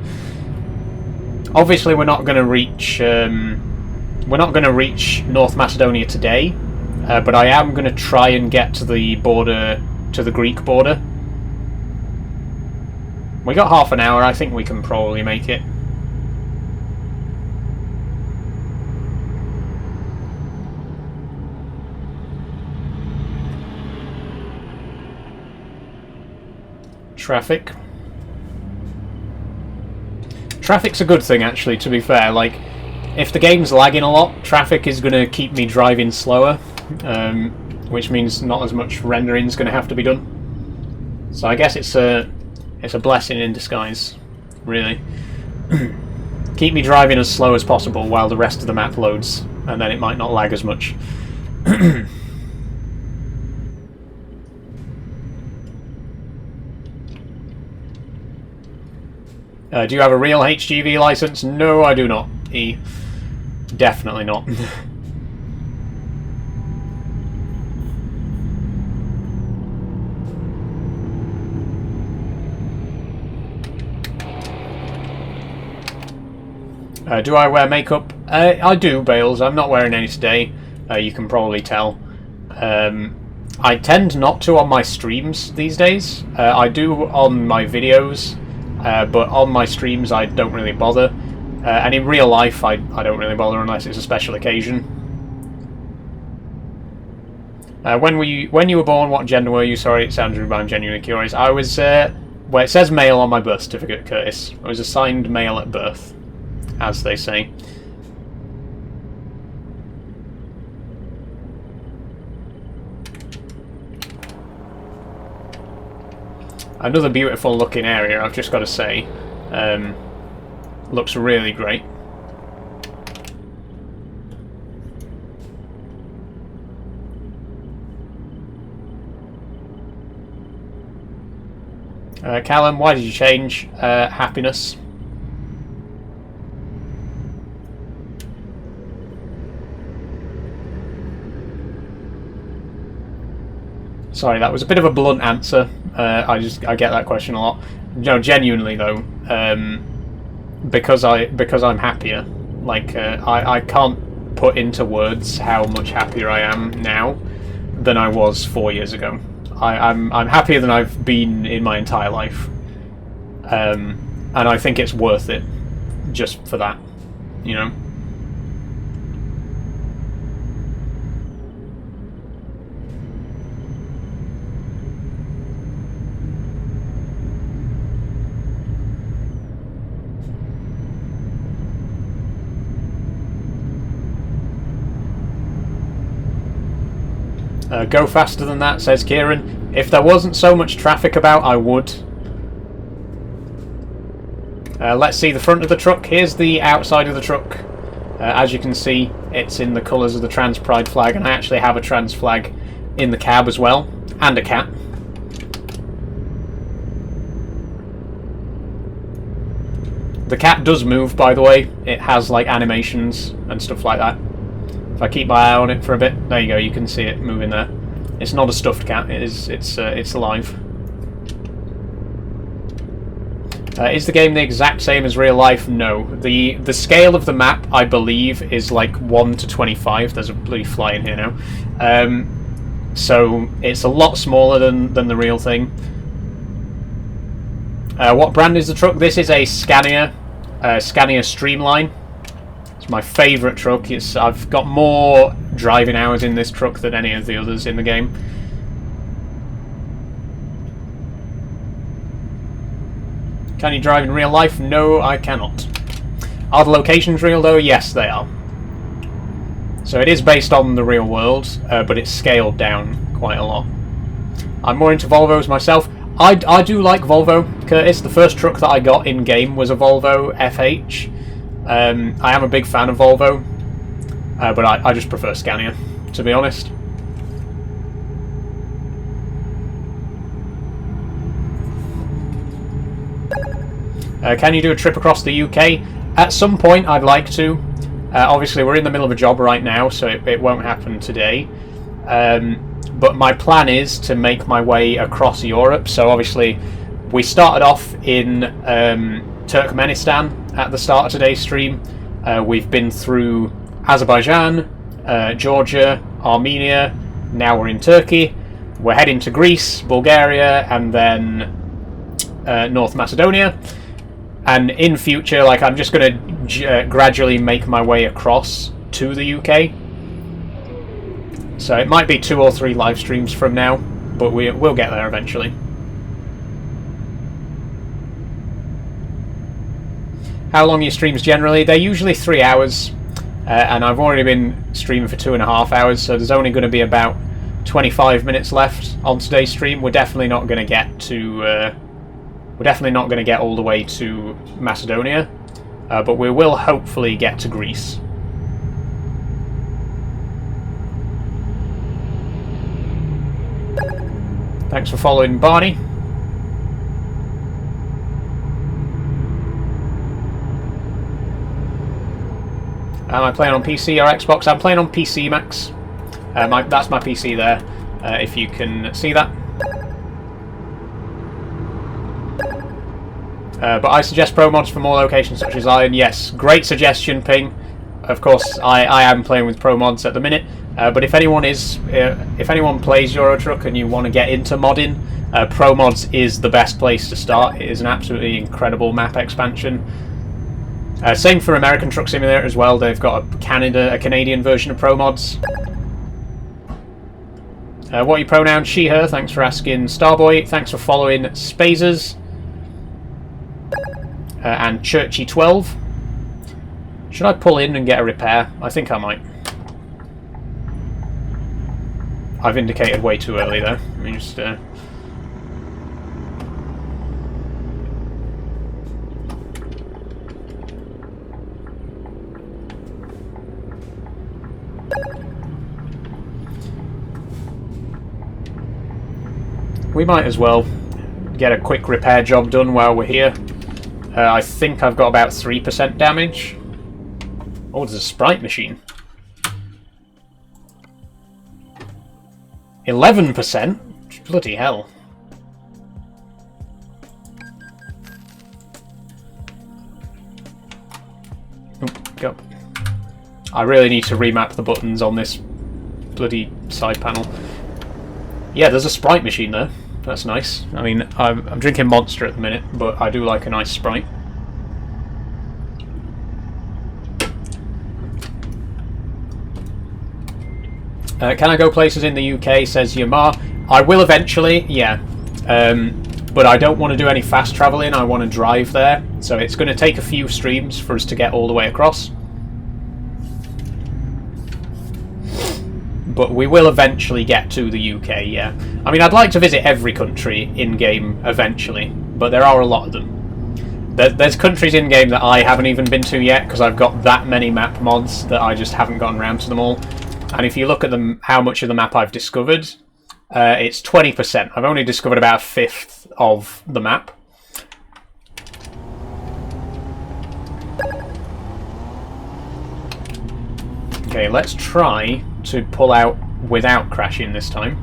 Obviously, we're not going to reach... we're not going to reach North Macedonia today, but I am going to try and get to the border, to the Greek border. We got half an hour. I think we can probably make it. Traffic. Traffic's a good thing, actually, to be fair. Like, if the game's lagging a lot, traffic is going to keep me driving slower, which means not as much rendering's going to have to be done. So I guess it's a blessing in disguise, really. Keep me driving as slow as possible while the rest of the map loads, and then it might not lag as much. Do you have a real HGV license? No, I do not. E. Definitely not. Do I wear makeup? I do, Bales. I'm not wearing any today. You can probably tell. I tend not to on my streams these days. I do on my videos. But on my streams I don't really bother, and in real life I don't really bother unless it's a special occasion. When you were born, what gender were you? Sorry, it sounds rude, but I'm genuinely curious. I was, well, it says male on my birth certificate, Curtis. I was assigned male at birth, as they say. Another beautiful looking area, I've just got to say. Looks really great. Callum, why did you change? Happiness. Sorry, that was a bit of a blunt answer. I get that question a lot. No, genuinely though, because I'm happier. Like I can't put into words how much happier I am now than I was 4 years ago. I'm happier than I've been in my entire life, and I think it's worth it just for that, you know. Go faster than that, says Kieran. If there wasn't so much traffic about, I would. Let's see the front of the truck. Here's the outside of the truck. As you can see, it's in the colours of the Trans Pride flag, and I actually have a trans flag in the cab as well, and a cat. The cat does move, by the way. It has like animations and stuff like that. If I keep my eye on it for a bit, there you go. You can see it moving there. It's not a stuffed cat. It's alive. Is the game the exact same as real life? No. The scale of the map, I believe, is like 1 to 25. There's a bloody fly in here now. So it's a lot smaller than the real thing. What brand is the truck? This is a Scania, Scania Streamline. It's my favourite truck. I've got more driving hours in this truck than any of the others in the game. Can you drive in real life? No, I cannot. Are the locations real though? Yes, they are. So it is based on the real world, but it's scaled down quite a lot. I'm more into Volvos myself. I do like Volvo, Curtis. The first truck that I got in-game was a Volvo FH. I am a big fan of Volvo, but I just prefer Scania, to be honest. Can you do a trip across the UK? At some point, I'd like to. Obviously, we're in the middle of a job right now, so it won't happen today. But my plan is to make my way across Europe. So obviously, we started off in Turkmenistan at the start of today's stream. We've been through Azerbaijan, Georgia, Armenia. Now we're in Turkey. We're heading to Greece, Bulgaria, and then North Macedonia. And in future, like, I'm just going to gradually make my way across to the UK. So it might be 2 or 3 live streams from now, but we'll get there eventually. How long are your streams generally? They're usually 3 hours, and I've already been streaming for 2.5 hours, so there's only going to be about 25 minutes left on today's stream. We're definitely not going to get to... We're definitely not going to get all the way to Macedonia, but we will hopefully get to Greece. Thanks for following, Barney. Am I playing on PC or Xbox? I'm playing on PC, Max. That's my PC there, if you can see that. But I suggest pro mods for more locations such as Iron. Yes, great suggestion, Ping. Of course, I am playing with pro mods at the minute. But if anyone plays Euro Truck and you want to get into modding, pro mods is the best place to start. It is an absolutely incredible map expansion. Same for American Truck Simulator as well. They've got a Canadian version of pro mods. What are your pronouns? She, her. Thanks for asking, Starboy. Thanks for following, Spazers. And Churchy12. Should I pull in and get a repair? I think I might. I've indicated way too early though. Let me just... We might as well get a quick repair job done while we're here. I think I've got about 3% damage. Oh, there's a Sprite machine. 11%? Bloody hell. Oh, go. I really need to remap the buttons on this bloody side panel. Yeah, there's a Sprite machine there. That's nice. I mean, I'm drinking Monster at the minute, but I do like a nice Sprite. Can I go places in the UK, says Yamar. I will eventually, yeah. But I don't want to do any fast travelling, I want to drive there. So it's going to take a few streams for us to get all the way across. But we will eventually get to the UK, yeah. I mean, I'd like to visit every country in-game eventually, but there are a lot of them. There's countries in-game that I haven't even been to yet, because I've got that many map mods that I just haven't gotten around to them all. And if you look at them, how much of the map I've discovered, it's 20%. I've only discovered about a fifth of the map. Okay, let's try to pull out without crashing this time.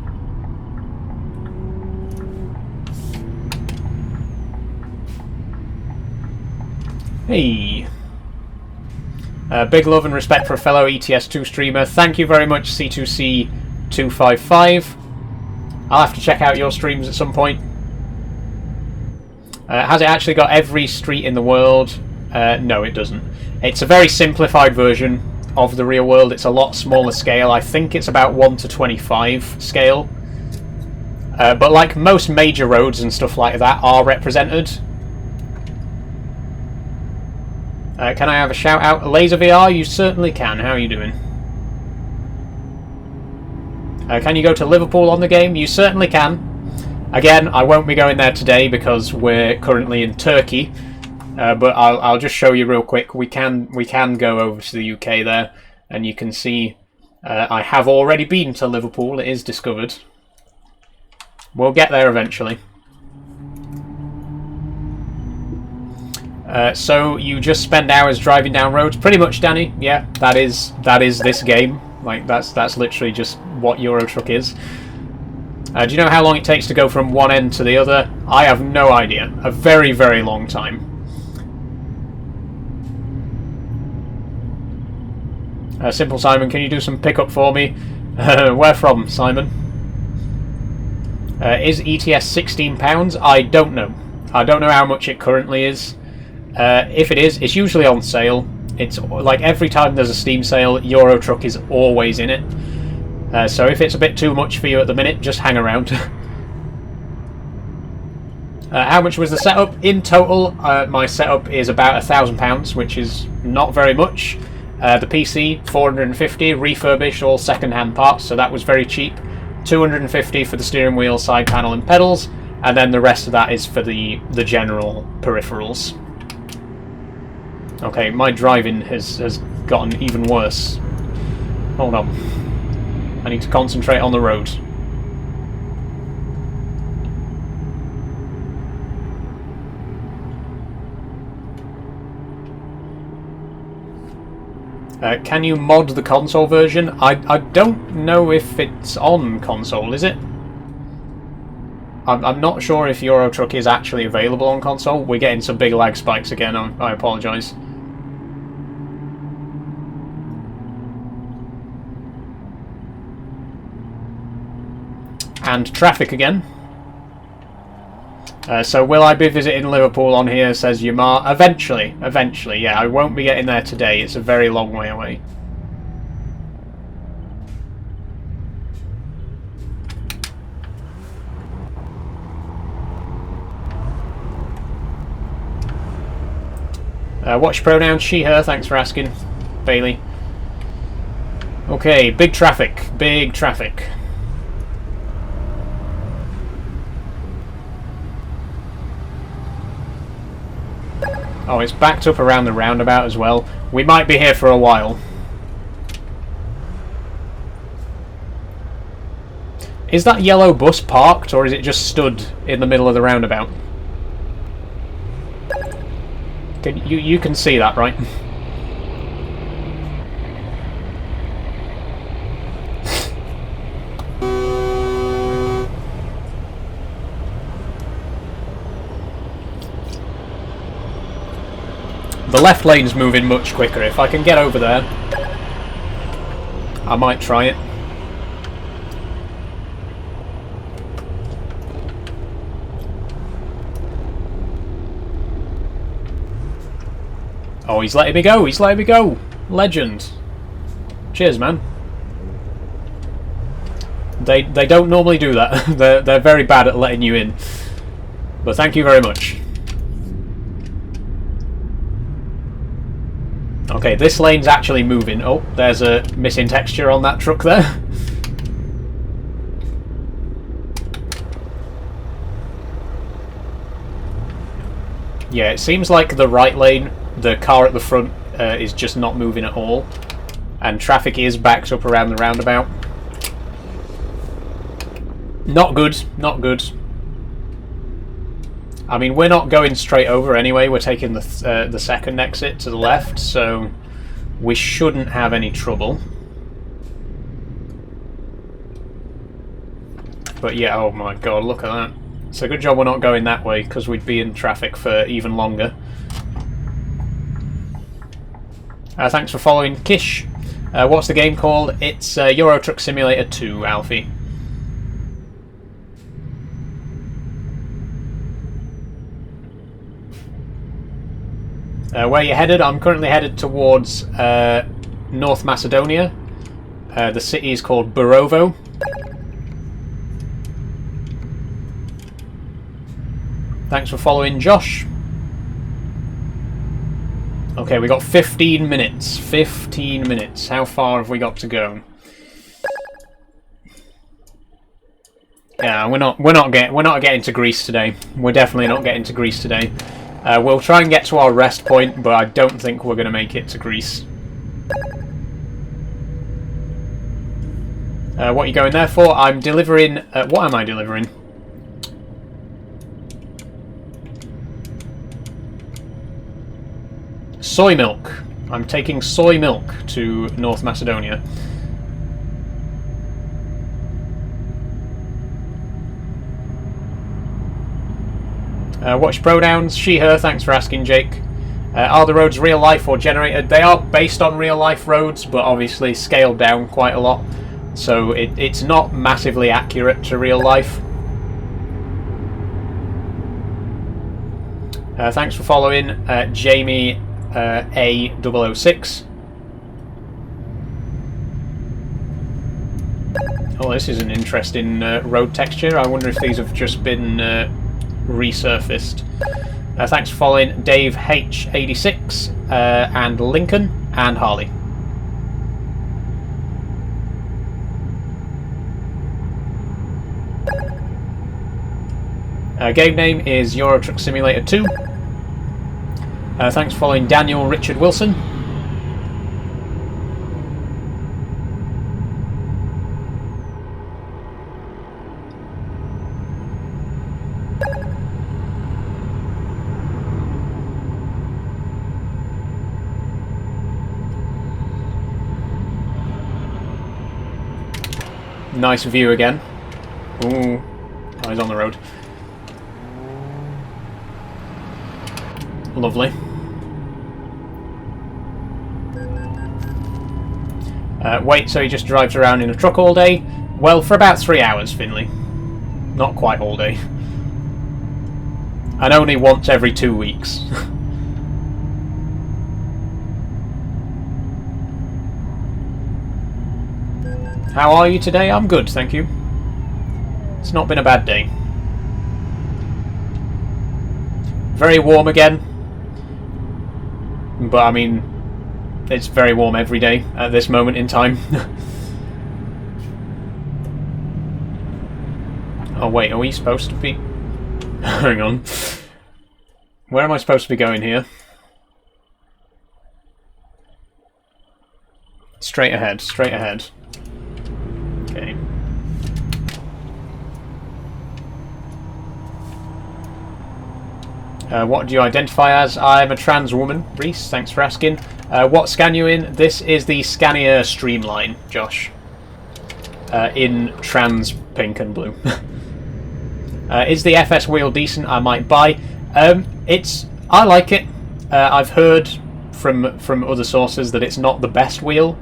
Hey! Big love and respect for a fellow ETS2 streamer. Thank you very much, C2C255. I'll have to check out your streams at some point. Has it actually got every street in the world? No, it doesn't. It's a very simplified version of the real world. It's a lot smaller scale. I think it's about 1 to 25 scale. But like most major roads and stuff like that are represented. Can I have a shout out? Laser VR? You certainly can. How are you doing? Can you go to Liverpool on the game? You certainly can. Again, I won't be going there today because we're currently in Turkey, but I'll just show you real quick. We can go over to the UK there, and you can see I have already been to Liverpool. It is discovered. We'll get there eventually. So you just spend hours driving down roads, pretty much, Danny. Yeah, that is this game. Like that's literally just what Euro Truck is. Do you know how long it takes to go from one end to the other? I have no idea. A very, very long time. Simple Simon, can you do some pickup for me? Where from, Simon? Is ETS £16? I don't know. I don't know how much it currently is. If it is, it's usually on sale. It's like every time there's a Steam sale, Euro Truck is always in it. So if it's a bit too much for you at the minute, just hang around. How much was the setup? In total, my setup is about £1,000, which is not very much. The PC, 450, refurbished, all second-hand parts, so that was very cheap. 250 for the steering wheel, side panel and pedals, and then the rest of that is for the general peripherals. Okay, my driving has gotten even worse. Hold on. I need to concentrate on the road. Can you mod the console version? I don't know if it's on console, is it? I'm not sure if Euro Truck is actually available on console. We're getting some big lag spikes again, I apologise. And traffic again. So will I be visiting Liverpool on here, says Yamar? Eventually, yeah. I won't be getting there today, it's a very long way away. What's your pronoun? She, her, thanks for asking, Bailey. Okay, big traffic, big traffic. Oh, it's backed up around the roundabout as well. We might be here for a while. Is that yellow bus parked, or is it just stood in the middle of the roundabout? You can see that, right? The left lane's moving much quicker. If I can get over there, I might try it. Oh, he's letting me go. He's letting me go. Legend. Cheers, man. They don't normally do that. They're very bad at letting you in. But thank you very much. Okay, this lane's actually moving. Oh, there's a missing texture on that truck there. Yeah, it seems like the right lane, the car at the front is just not moving at all. And traffic is backed up around the roundabout. Not good, not good. I mean, we're not going straight over anyway, we're taking the second exit to the left, so we shouldn't have any trouble. But yeah, oh my god, look at that. It's a good job we're not going that way, because we'd be in traffic for even longer. Thanks for following, Kish. What's the game called? It's Euro Truck Simulator 2, Alfie. Where you headed? I'm currently headed towards North Macedonia. The city is called Borovo. Thanks for following, Josh. Okay, we got 15 minutes. 15 minutes. How far have we got to go? Yeah, we're not getting to Greece today. We're definitely not getting to Greece today. We'll try and get to our rest point, but I don't think we're going to make it to Greece. What are you going there for? I'm delivering... what am I delivering? Soy milk. I'm taking soy milk to North Macedonia. Watch Pronouns, she, her, thanks for asking, Jake. Are the roads real life or generated? They are based on real life roads, but obviously scaled down quite a lot. So it's not massively accurate to real life. Thanks for following, Jamie A006. Oh, this is an interesting road texture. I wonder if these have just been resurfaced. Thanks for following Dave H86 and Lincoln and Harley. Game name is Euro Truck Simulator 2. Thanks for following Daniel Richard Wilson. Nice view again. Ooh, oh, he's on the road. Lovely. Wait, so he just drives around in a truck all day? Well, for about 3 hours, Finley. Not quite all day. And only once every 2 weeks. How are you today? I'm good, thank you. It's not been a bad day. Very warm again. But, I mean, it's very warm every day at this moment in time. Oh, wait, are we supposed to be... Hang on. Where am I supposed to be going here? Straight ahead, straight ahead. Okay. What do you identify as? I'm a trans woman. Reese, thanks for asking. What scan you in? This is the Scania Streamline, Josh. In trans pink and blue. Is the FS wheel decent? I might buy. I like it. I've heard from other sources that it's not the best wheel.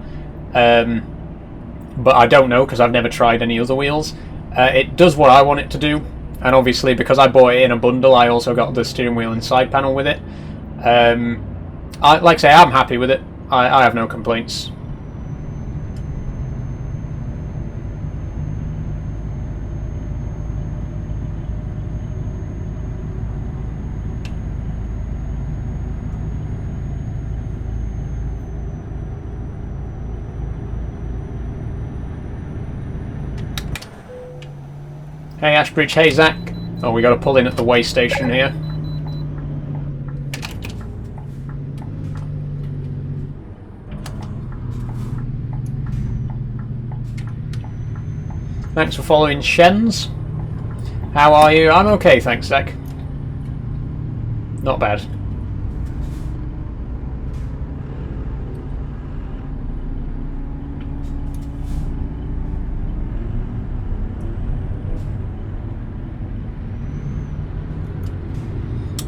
But I don't know because I've never tried any other wheels. It does what I want it to do. And obviously, because I bought it in a bundle, I also got the steering wheel and side panel with it. Like I say, I'm happy with it. I have no complaints. Hey Ashbridge, hey Zach. Oh, we got to pull in at the way station here. Thanks for following Shens. How are you? I'm okay, thanks Zach. Not bad.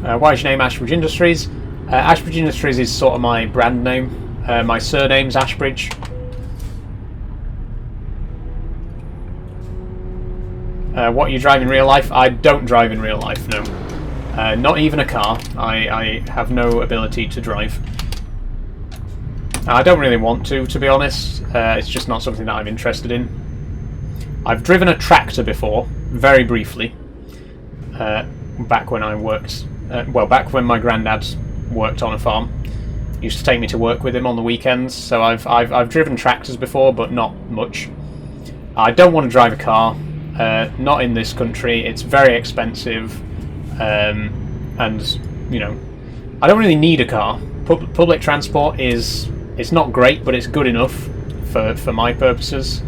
Why is your name Ashbridge Industries? Ashbridge Industries is sort of my brand name. My surname's Ashbridge. What you drive in real life? I don't drive in real life, no. Not even a car. I have no ability to drive. I don't really want to be honest. It's just not something that I'm interested in. I've driven a tractor before, very briefly. Back when I worked... well, back when my granddad worked on a farm. He used to take me to work with him on the weekends, so I've driven tractors before, but not much. I don't want to drive a car. not in this country. It's very expensive, and you know, I don't really need a car. Public transport it's not great, but it's good enough for my purposes.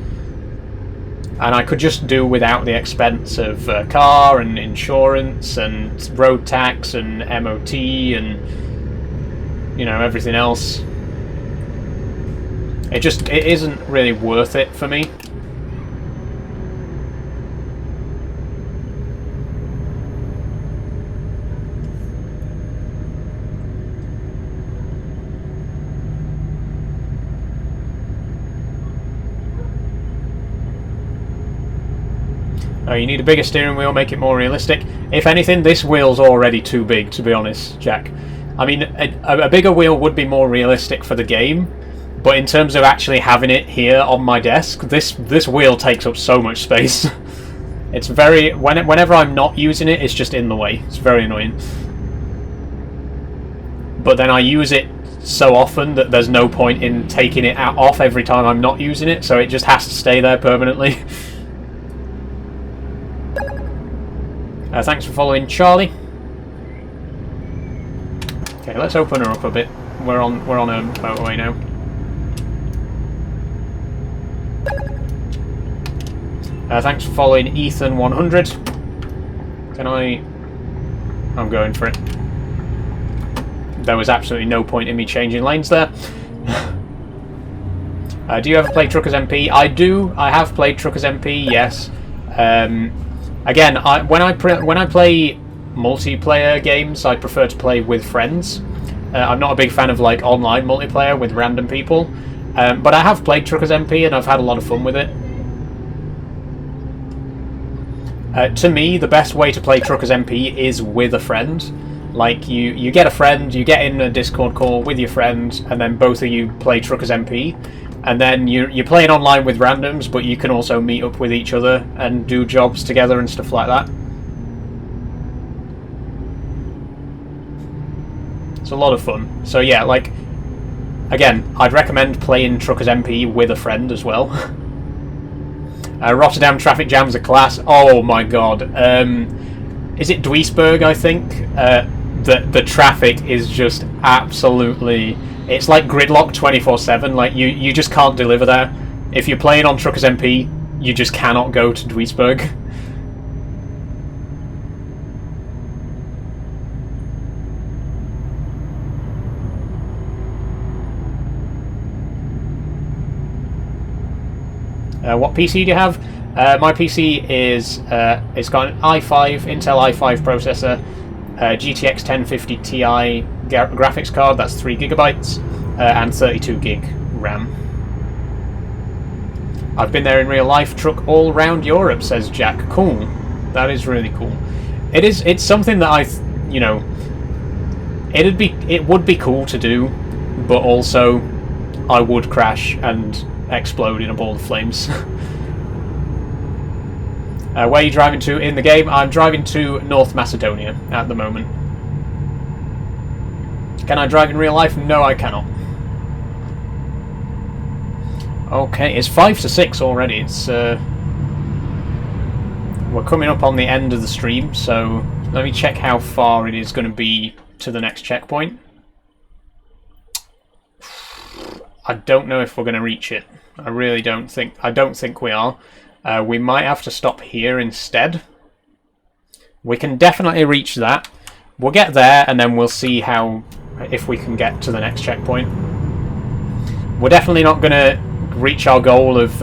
And I could just do without the expense of car and insurance and road tax and MOT and, you know, everything else. It isn't really worth it for me. You need a bigger steering wheel, make it more realistic. If anything, this wheel's already too big, to be honest, Jack. I mean, a bigger wheel would be more realistic for the game, but in terms of actually having it here on my desk, this wheel takes up so much space. It's very... Whenever I'm not using it, it's just in the way. It's very annoying. But then I use it so often that there's no point in taking it off every time I'm not using it, so it just has to stay there permanently. Thanks for following, Charlie. Okay, let's open her up a bit. We're on a motorway now. Thanks for following, Ethan100. Can I... I'm going for it. There was absolutely no point in me changing lanes there. Do you ever play Truckers MP? I do. I have played Truckers MP, yes. Again, when I play multiplayer games, I prefer to play with friends. I'm not a big fan of like online multiplayer with random people, but I have played Truckers MP and I've had a lot of fun with it. To me, the best way to play Truckers MP is with a friend. Like you get a friend, you get in a Discord call with your friend, and then both of you play Truckers MP. And then you're playing online with randoms, but you can also meet up with each other and do jobs together and stuff like that. It's a lot of fun. So yeah, like, again, I'd recommend playing Truckers MP with a friend as well. Rotterdam traffic jams are class. Oh my god. Is it Duisburg, I think? The traffic is just absolutely... It's like gridlock 24/7. Like you just can't deliver there. If you're playing on Truckers MP, you just cannot go to Duisburg. What PC do you have? My PC is it's got an i5 Intel i5 processor, GTX 1050 Ti graphics card, that's 3 GB, and 32 gig RAM. I've been there in real life, truck all round Europe, says Jack. Cool. That is really cool. It's something that you know, it would be cool to do, but also I would crash and explode in a ball of flames. Where are you driving to in the game? I'm driving to North Macedonia at the moment. Can I drive in real life? No, I cannot. Okay, it's 5 to 6 already. It's we're coming up on the end of the stream, so let me check how far it is going to be to the next checkpoint. I don't know if we're going to reach it. I really don't think. I don't think we are. We might have to stop here instead. We can definitely reach that. We'll get there, and then we'll see if we can get to the next checkpoint. We're definitely not going to reach our goal of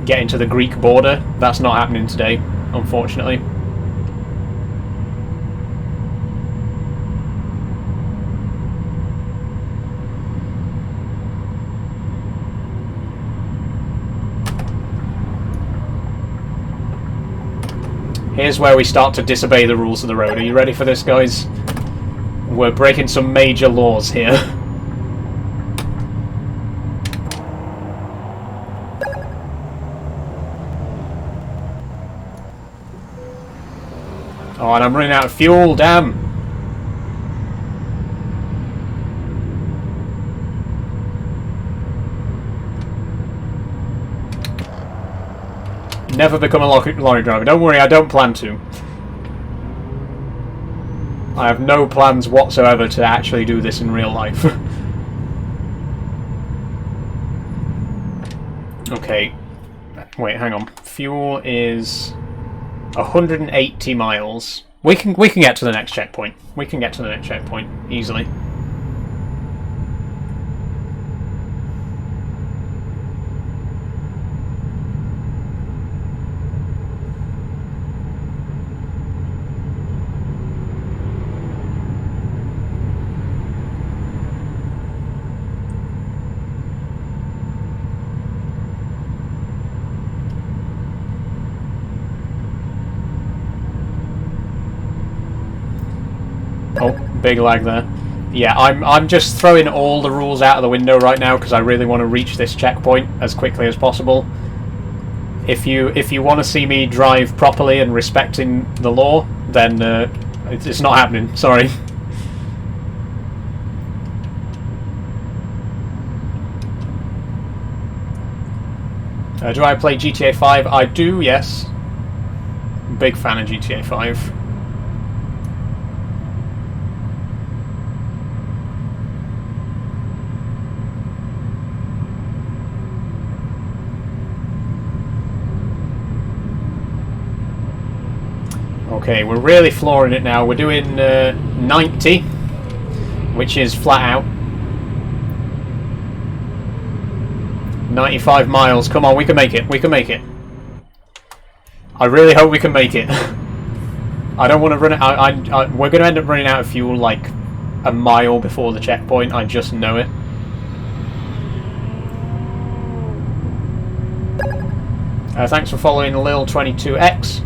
getting to the Greek border. That's not happening today, unfortunately. Here's where we start to disobey the rules of the road. Are you ready for this, guys? We're breaking some major laws here. Oh, and I'm running out of fuel, damn! Never become a lorry driver. Don't worry, I don't plan to. I have no plans whatsoever to actually do this in real life. Okay. Wait, hang on. Fuel is 180 miles. We can get to the next checkpoint. We can get to the next checkpoint easily. Oh, big lag there. Yeah, I'm just throwing all the rules out of the window right now because I really want to reach this checkpoint as quickly as possible. If you want to see me drive properly and respecting the law, then it's not happening. Sorry. Do I play GTA 5? I do, yes. Big fan of GTA 5. Okay, we're really flooring it now. We're doing 90, which is flat out. 95 miles. Come on, we can make it. We can make it. I really hope we can make it. I don't want to run it. We're going to end up running out of fuel like a mile before the checkpoint. I just know it. Thanks for following Lil22X.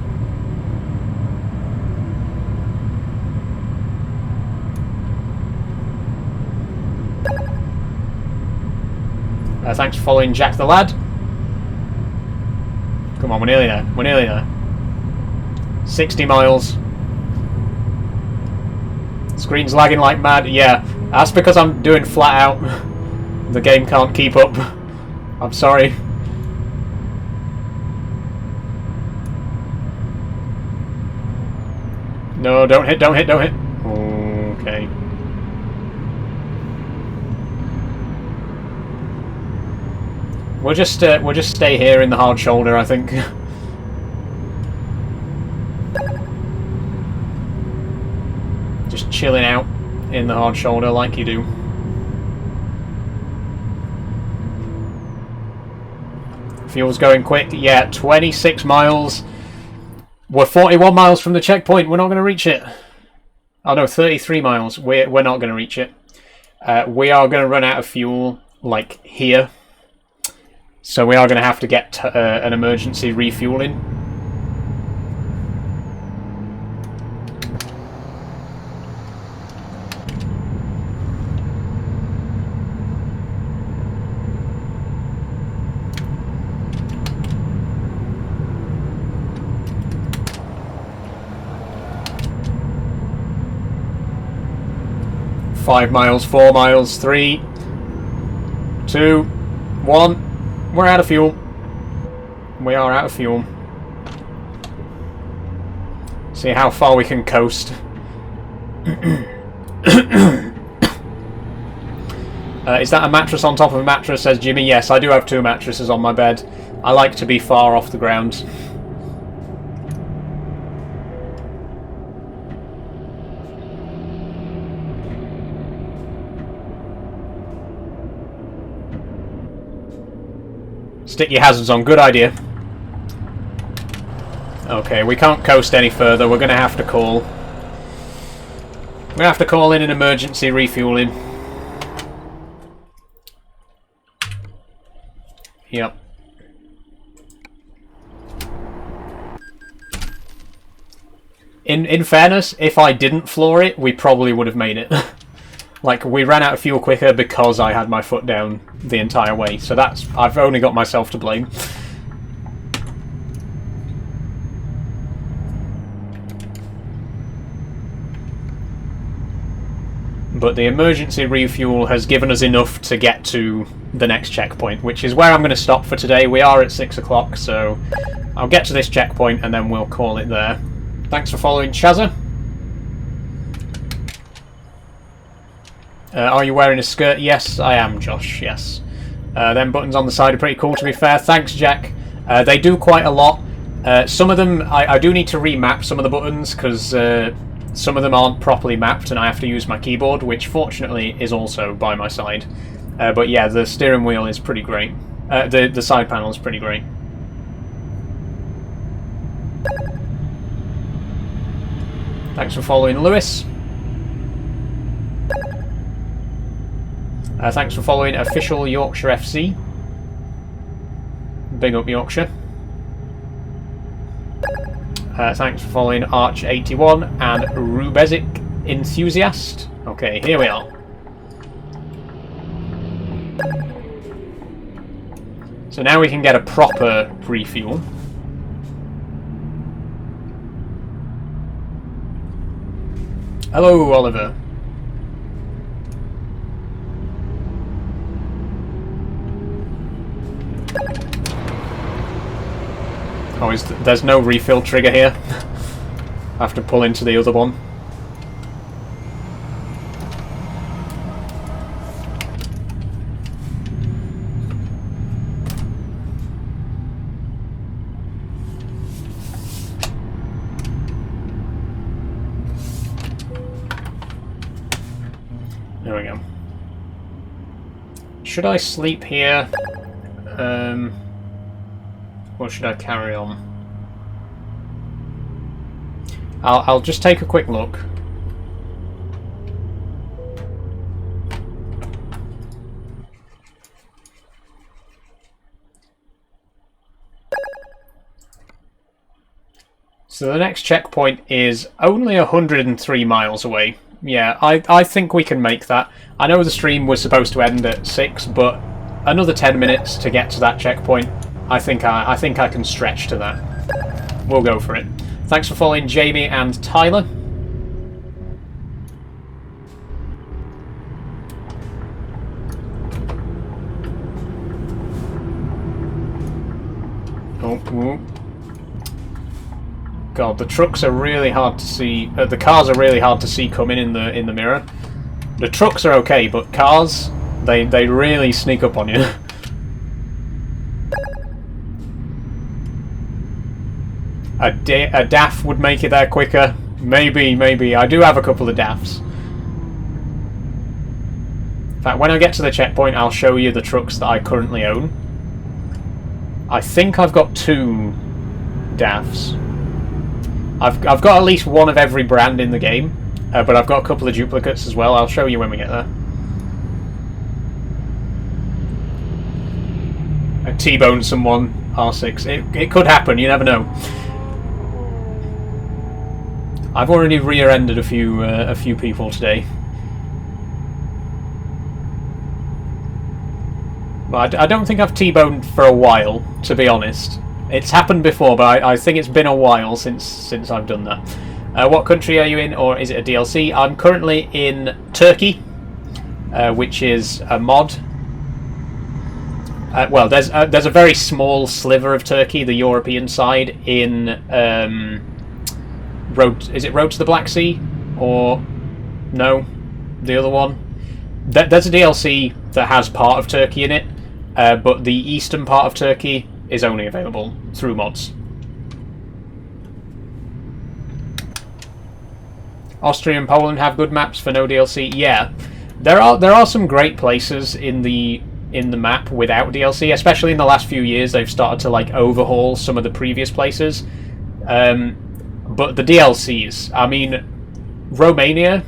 Thanks for following Jack the Lad. Come on, we're nearly there. We're nearly there. 60 miles. Screen's lagging like mad. Yeah, that's because I'm doing flat out. The game can't keep up. I'm sorry. No, don't hit, don't hit, don't hit. Okay. We'll just stay here in the hard shoulder, I think. Just chilling out in the hard shoulder like you do. Fuel's going quick. Yeah, 26 miles. We're 41 miles from the checkpoint. We're not going to reach it. Oh no, 33 miles. We're not going to reach it. We are going to run out of fuel, like here. So we are going to have to get an emergency refueling. Five miles, 4 miles, 3, 2, 1. We're out of fuel. We are out of fuel. See how far we can coast. Is that a mattress on top of a mattress, says Jimmy? Yes, I do have 2 mattresses on my bed. I like to be far off the ground. Stick your hazards on, good idea. Okay, we can't coast any further, we're going to have to call. We're going to have to call in an emergency refueling. Yep. In fairness, if I didn't floor it, we probably would have made it. Like, we ran out of fuel quicker because I had my foot down the entire way. So that's... I've only got myself to blame. But the emergency refuel has given us enough to get to the next checkpoint, which is where I'm going to stop for today. We are at 6 o'clock, so I'll get to this checkpoint and then we'll call it there. Thanks for following, Chazza. Are you wearing a skirt? Yes, I am, Josh, yes. Them buttons on the side are pretty cool, to be fair. Thanks, Jack. They do quite a lot. Some of them, I do need to remap some of the buttons, because some of them aren't properly mapped and I have to use my keyboard, which fortunately is also by my side. But yeah, the steering wheel is pretty great. The side panel is pretty great. Thanks for following, Lewis. Thanks for following Official Yorkshire FC. Big up Yorkshire. Thanks for following Arch81 and Rubezic Enthusiast. Okay, here we are. So now we can get a proper refuel. Hello, Oliver. Oh, there's no refill trigger here. I have to pull into the other one. There we go. Should I sleep here? Or should I carry on? I'll just take a quick look. So the next checkpoint is only 103 miles away. Yeah, I think we can make that. I know the stream was supposed to end at 6, but another 10 minutes to get to that checkpoint. I think I can stretch to that. We'll go for it. Thanks for following Jamie and Tyler. Oh, God, the trucks are really hard to see. The cars are really hard to see coming in the mirror. The trucks are okay, but cars, they really sneak up on you. A DAF would make it there quicker. Maybe. I do have a couple of DAFs. In fact, when I get to the checkpoint, I'll show you the trucks that I currently own. I think I've got 2 DAFs. I've got at least one of every brand in the game, but I've got a couple of duplicates as well. I'll show you when we get there. I T-boned someone, R6. It could happen, you never know. I've already rear-ended a few people today. But I don't think I've T-boned for a while, to be honest. It's happened before, but I think it's been a while since I've done that. What country are you in, or is it a DLC? I'm currently in Turkey, which is a mod. Well, there's a very small sliver of Turkey, the European side, in Is it Road to the Black Sea? Or no, the other one? There's a DLC that has part of Turkey in it, but the eastern part of Turkey is only available through mods. Austria and Poland have good maps for no DLC. Yeah, there are some great places in the map without DLC, especially in the last few years. They've started to like overhaul some of the previous places. But the DLCs, I mean, Romania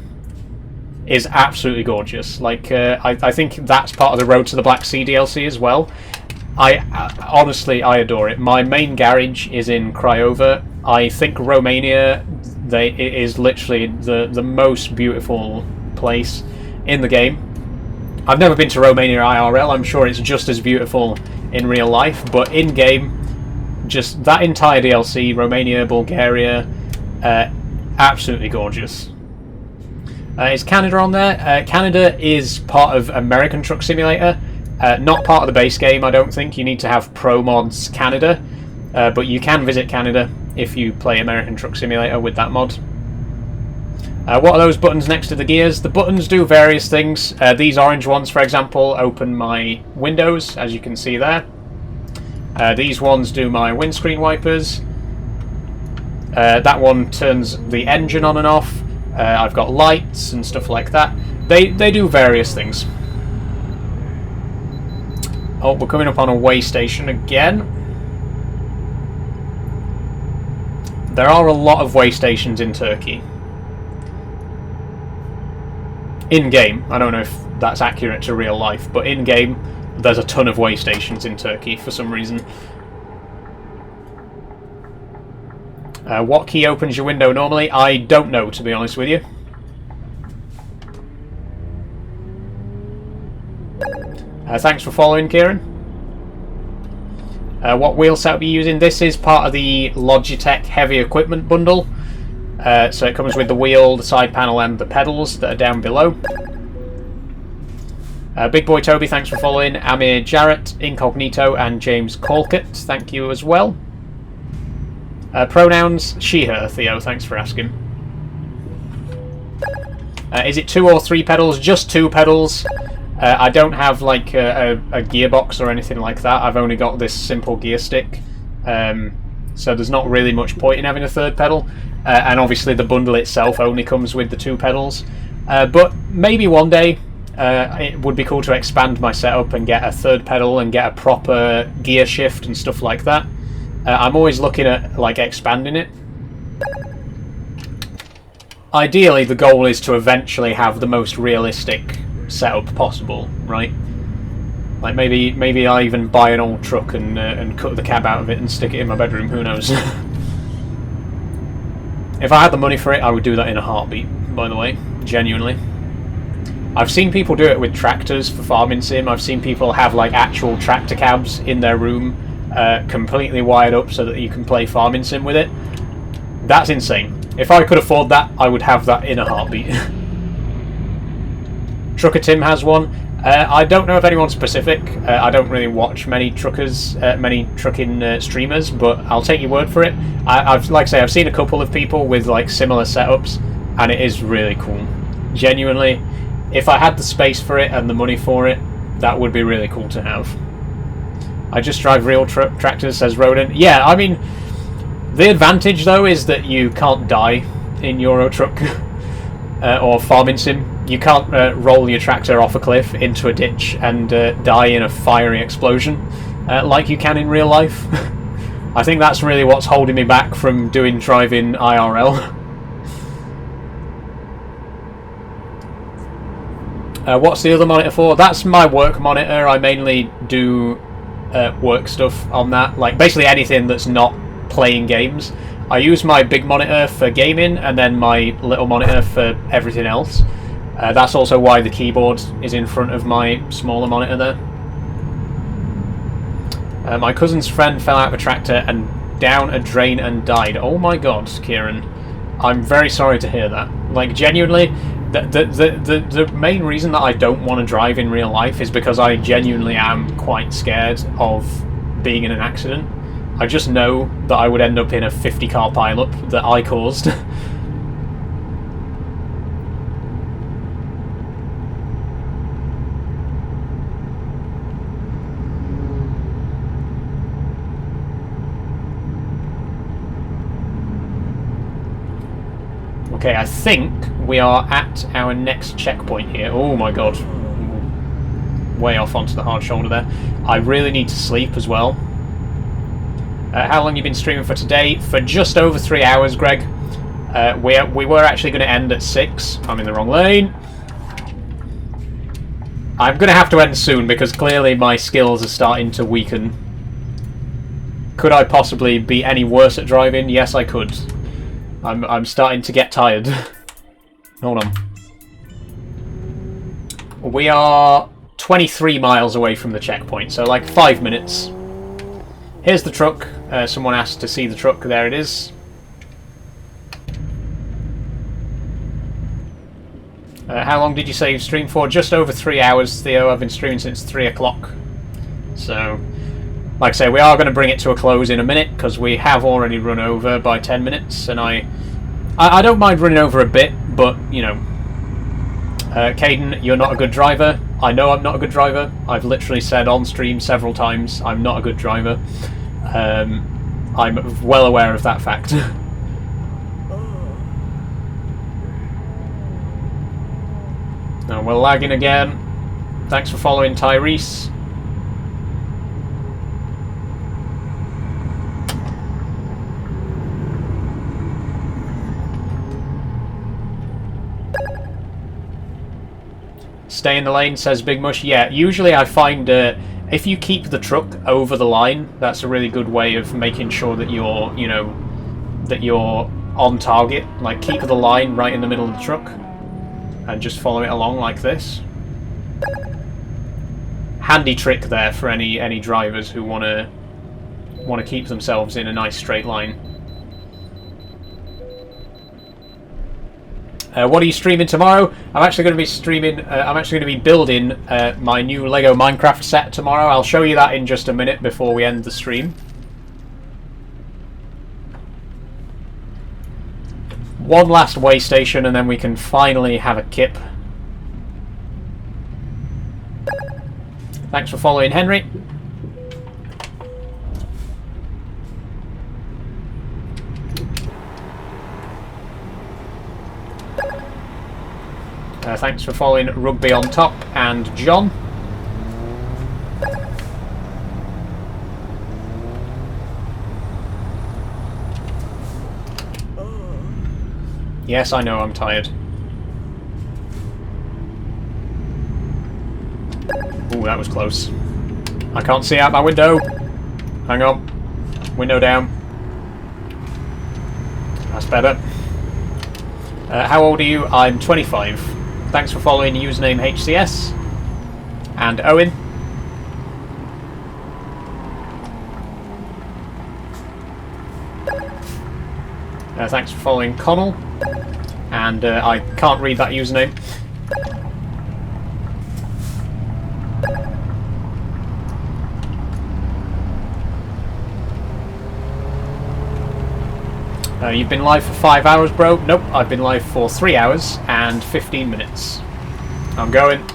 is absolutely gorgeous. Like, I think that's part of the Road to the Black Sea DLC as well. Honestly, I adore it. My main garage is in Craiova. I think Romania, it is literally the most beautiful place in the game. I've never been to Romania IRL. I'm sure it's just as beautiful in real life, but in game, just that entire DLC, Romania, Bulgaria, absolutely gorgeous. Is Canada on there? Canada is part of American Truck Simulator, not part of the base game. I don't think you need to have Pro Mods Canada, but you can visit Canada if you play American Truck Simulator with that mod. What are those buttons next to the gears? The buttons do various things. These orange ones, for example, open my windows, as you can see there. These ones do my windscreen wipers. That one turns the engine on and off. I've got lights and stuff like that. They do various things. Oh, we're coming up on a way station again. There are a lot of way stations in Turkey. In-game, I don't know if that's accurate to real life, but in-game, there's a ton of way stations in Turkey for some reason. What key opens your window normally? I don't know, to be honest with you. Thanks for following, Kieran. What wheel setup are you using? This is part of the Logitech heavy equipment bundle. So it comes with the wheel, the side panel and the pedals that are down below. Big Boy Toby, thanks for following. Amir Jarrett, Incognito and James Colcott, thank you as well. Pronouns, she, her, Theo, thanks for asking. Is it 2 or 3 pedals? Just 2 pedals. I don't have like a gearbox or anything like that. I've only got this simple gear stick. So there's not really much point in having a 3rd pedal. And obviously the bundle itself only comes with the 2 pedals. But maybe one day it would be cool to expand my setup and get a 3rd pedal and get a proper gear shift and stuff like that. I'm always looking at like expanding it. Ideally the goal is to eventually have the most realistic setup possible, right? Like maybe I even buy an old truck and cut the cab out of it and stick it in my bedroom, who knows. If I had the money for it, I would do that in a heartbeat, by the way, genuinely. I've seen people do it with tractors for farming sim. I've seen people have like actual tractor cabs in their room, completely wired up so that you can play farming sim with it. That's insane. If I could afford that, I would have that in a heartbeat. Trucker Tim has one. I don't know if anyone's specific. I don't really watch many truckers, many trucking streamers, but I'll take your word for it. I've, like I say, I've seen a couple of people with like similar setups, and it is really cool. Genuinely, if I had the space for it and the money for it, that would be really cool to have. I just drive real tractors, says Roden. Yeah, I mean, the advantage though is that you can't die in Euro Truck or farming sim. You can't roll your tractor off a cliff into a ditch and die in a fiery explosion like you can in real life. I think that's really what's holding me back from doing driving IRL. What's the other monitor for? That's my work monitor. I mainly do work stuff on that, like basically anything that's not playing games. I use my big monitor for gaming and then my little monitor for everything else. That's also why the keyboard is in front of my smaller monitor there. My cousin's friend fell out of a tractor and down a drain and died. Oh my god, Kieran. I'm very sorry to hear that. Like, genuinely, the main reason that I don't want to drive in real life is because I genuinely am quite scared of being in an accident. I just know that I would end up in a 50-car pileup that I caused. Okay, I think we are at our next checkpoint here. Oh my god. Way off onto the hard shoulder there. I really need to sleep as well. How long have you been streaming for today? For just over 3 hours, Greg. We were actually going to end at 6. I'm in the wrong lane. I'm going to have to end soon because clearly my skills are starting to weaken. Could I possibly be any worse at driving? Yes, I could. I'm starting to get tired. Hold on. We are 23 miles away from the checkpoint, so like 5 minutes. Here's the truck. Someone asked to see the truck. There it is. How long did you say you've streamed for? Just over 3 hours, Theo. I've been streaming since 3 o'clock. So, like I say, we are going to bring it to a close in a minute because we have already run over by 10 minutes, and I don't mind running over a bit, but you know, Caden, you're not a good driver. I know I'm not a good driver. I've literally said on stream several times I'm not a good driver. I'm well aware of that fact. Now we're lagging again. Thanks for following, Tyrese. Stay in the lane, says Big Mush. Yeah, usually I find if you keep the truck over the line, that's a really good way of making sure that you're, you know, that you're on target. Like, keep the line right in the middle of the truck and just follow it along like this. Handy trick there for any drivers who want to keep themselves in a nice straight line. What are you streaming tomorrow? I'm actually going to be streaming. I'm actually going to be building my new Lego Minecraft set tomorrow. I'll show you that in just a minute before we end the stream. One last way station, and then we can finally have a kip. Thanks for following, Henry. Thanks for following Rugby on Top and John. Yes, I know I'm tired. Ooh, that was close. I can't see out my window. Hang on. Window down. That's better. How old are you? I'm 25. Thanks for following, username HCS. And Owen. Thanks for following, Connell. And I can't read that username. You've been live for 5 hours, bro? Nope, I've been live for 3 hours and 15 minutes. I'm going.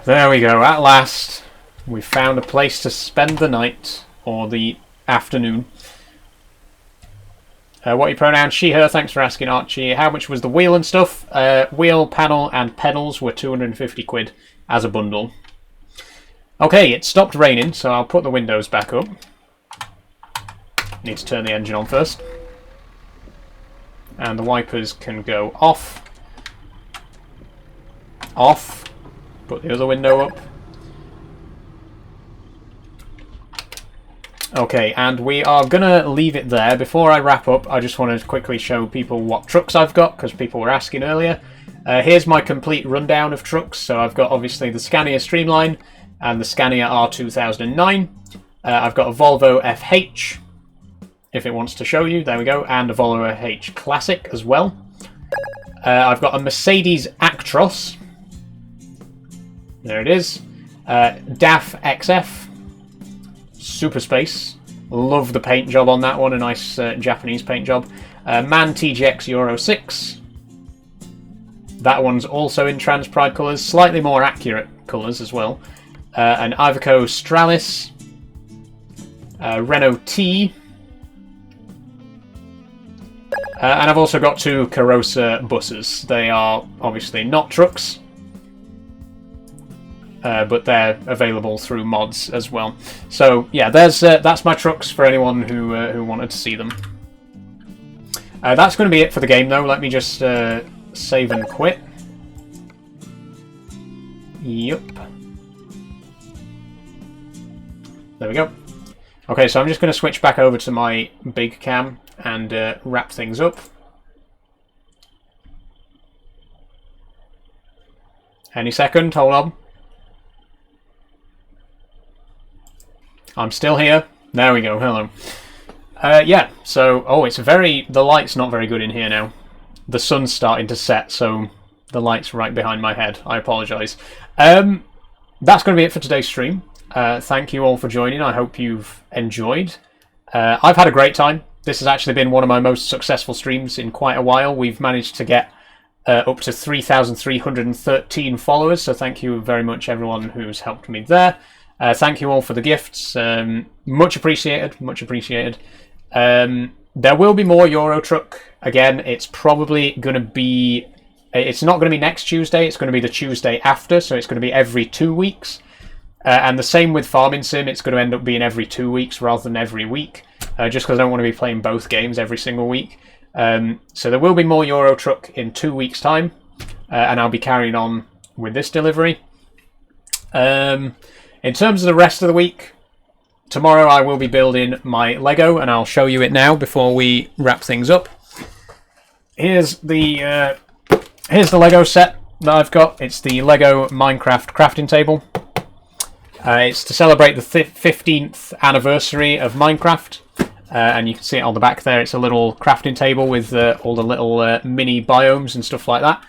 There we go, at last. We found a place to spend the night, or the afternoon. What are your pronouns? She, her. Thanks for asking, Archie. How much was the wheel and stuff? Wheel, panel, and pedals were 250 quid as a bundle. Okay, it stopped raining, so I'll put the windows back up. Need to turn the engine on first. And the wipers can go off. Off. Put the other window up. Okay, and we are going to leave it there. Before I wrap up, I just want to quickly show people what trucks I've got, because people were asking earlier. Here's my complete rundown of trucks. So I've got, obviously, the Scania Streamline and the Scania R2009. I've got a Volvo FH, if it wants to show you. There we go. And a Volvo FH Classic as well. I've got a Mercedes Actros. There it is. DAF XF. Super Space. Love the paint job on that one. A nice Japanese paint job. MAN TGX Euro 6. That one's also in Trans Pride colours. Slightly more accurate colours as well. An Iveco Stralis. Renault T. And I've also got two Karosa buses. They are obviously not trucks. But they're available through mods as well. So yeah, that's my trucks for anyone who wanted to see them. That's going to be it for the game, though. Let me just save and quit. Yup. There we go. Okay, so I'm just going to switch back over to my big cam and wrap things up. Any second, hold on. I'm still here. There we go. Hello. Yeah. So, the light's not very good in here now. The sun's starting to set, so the light's right behind my head. I apologise. That's going to be it for today's stream. Thank you all for joining. I hope you've enjoyed. I've had a great time. This has actually been one of my most successful streams in quite a while. We've managed to get up to 3,313 followers, so thank you very much everyone who's helped me there. Thank you all for the gifts. Much appreciated, much appreciated. There will be more Euro Truck. Again, it's probably going to be... It's not going to be next Tuesday, it's going to be the Tuesday after, so it's going to be every 2 weeks. And the same with Farming Sim, it's going to end up being every 2 weeks rather than every week, just because I don't want to be playing both games every single week. So there will be more Euro Truck in 2 weeks' time, and I'll be carrying on with this delivery. In terms of the rest of the week, tomorrow I will be building my Lego, and I'll show you it now before we wrap things up. Here's the Lego set that I've got. It's the Lego Minecraft crafting table. It's to celebrate the 15th anniversary of Minecraft, and you can see it on the back there. It's a little crafting table with all the little mini biomes and stuff like that.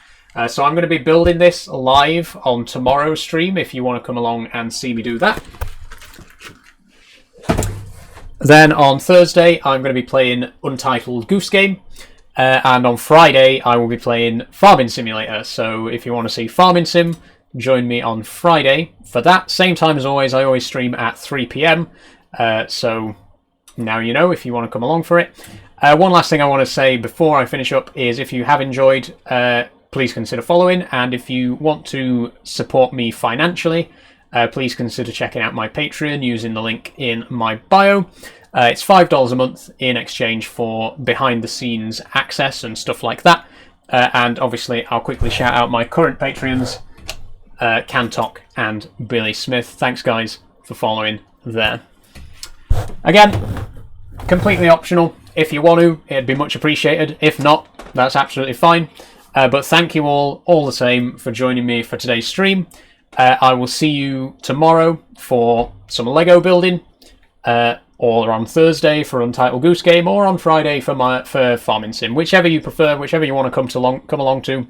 So I'm going to be building this live on tomorrow's stream if you want to come along and see me do that. Then on Thursday I'm going to be playing Untitled Goose Game, and on Friday I will be playing Farming Simulator. So if you want to see Farming Sim, join me on Friday for that. Same time as always, I always stream at 3 PM, so now you know if you want to come along for it. One last thing I want to say before I finish up is if you have enjoyed, please consider following, and if you want to support me financially, please consider checking out my Patreon using the link in my bio. It's $5 a month in exchange for behind the scenes access and stuff like that. And obviously I'll quickly shout out my current Patreons, Cantok and Billy Smith. Thanks guys for following there. Again, completely optional. If you want to, it'd be much appreciated. If not, that's absolutely fine. But thank you all the same for joining me for today's stream. I will see you tomorrow for some Lego building, or on Thursday for Untitled Goose Game, or on Friday for Farming Sim. Whichever you prefer, whichever you want to come along to.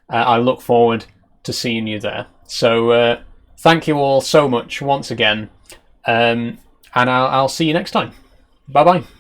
I look forward to seeing you there. So thank you all so much once again, and I'll see you next time. Bye bye.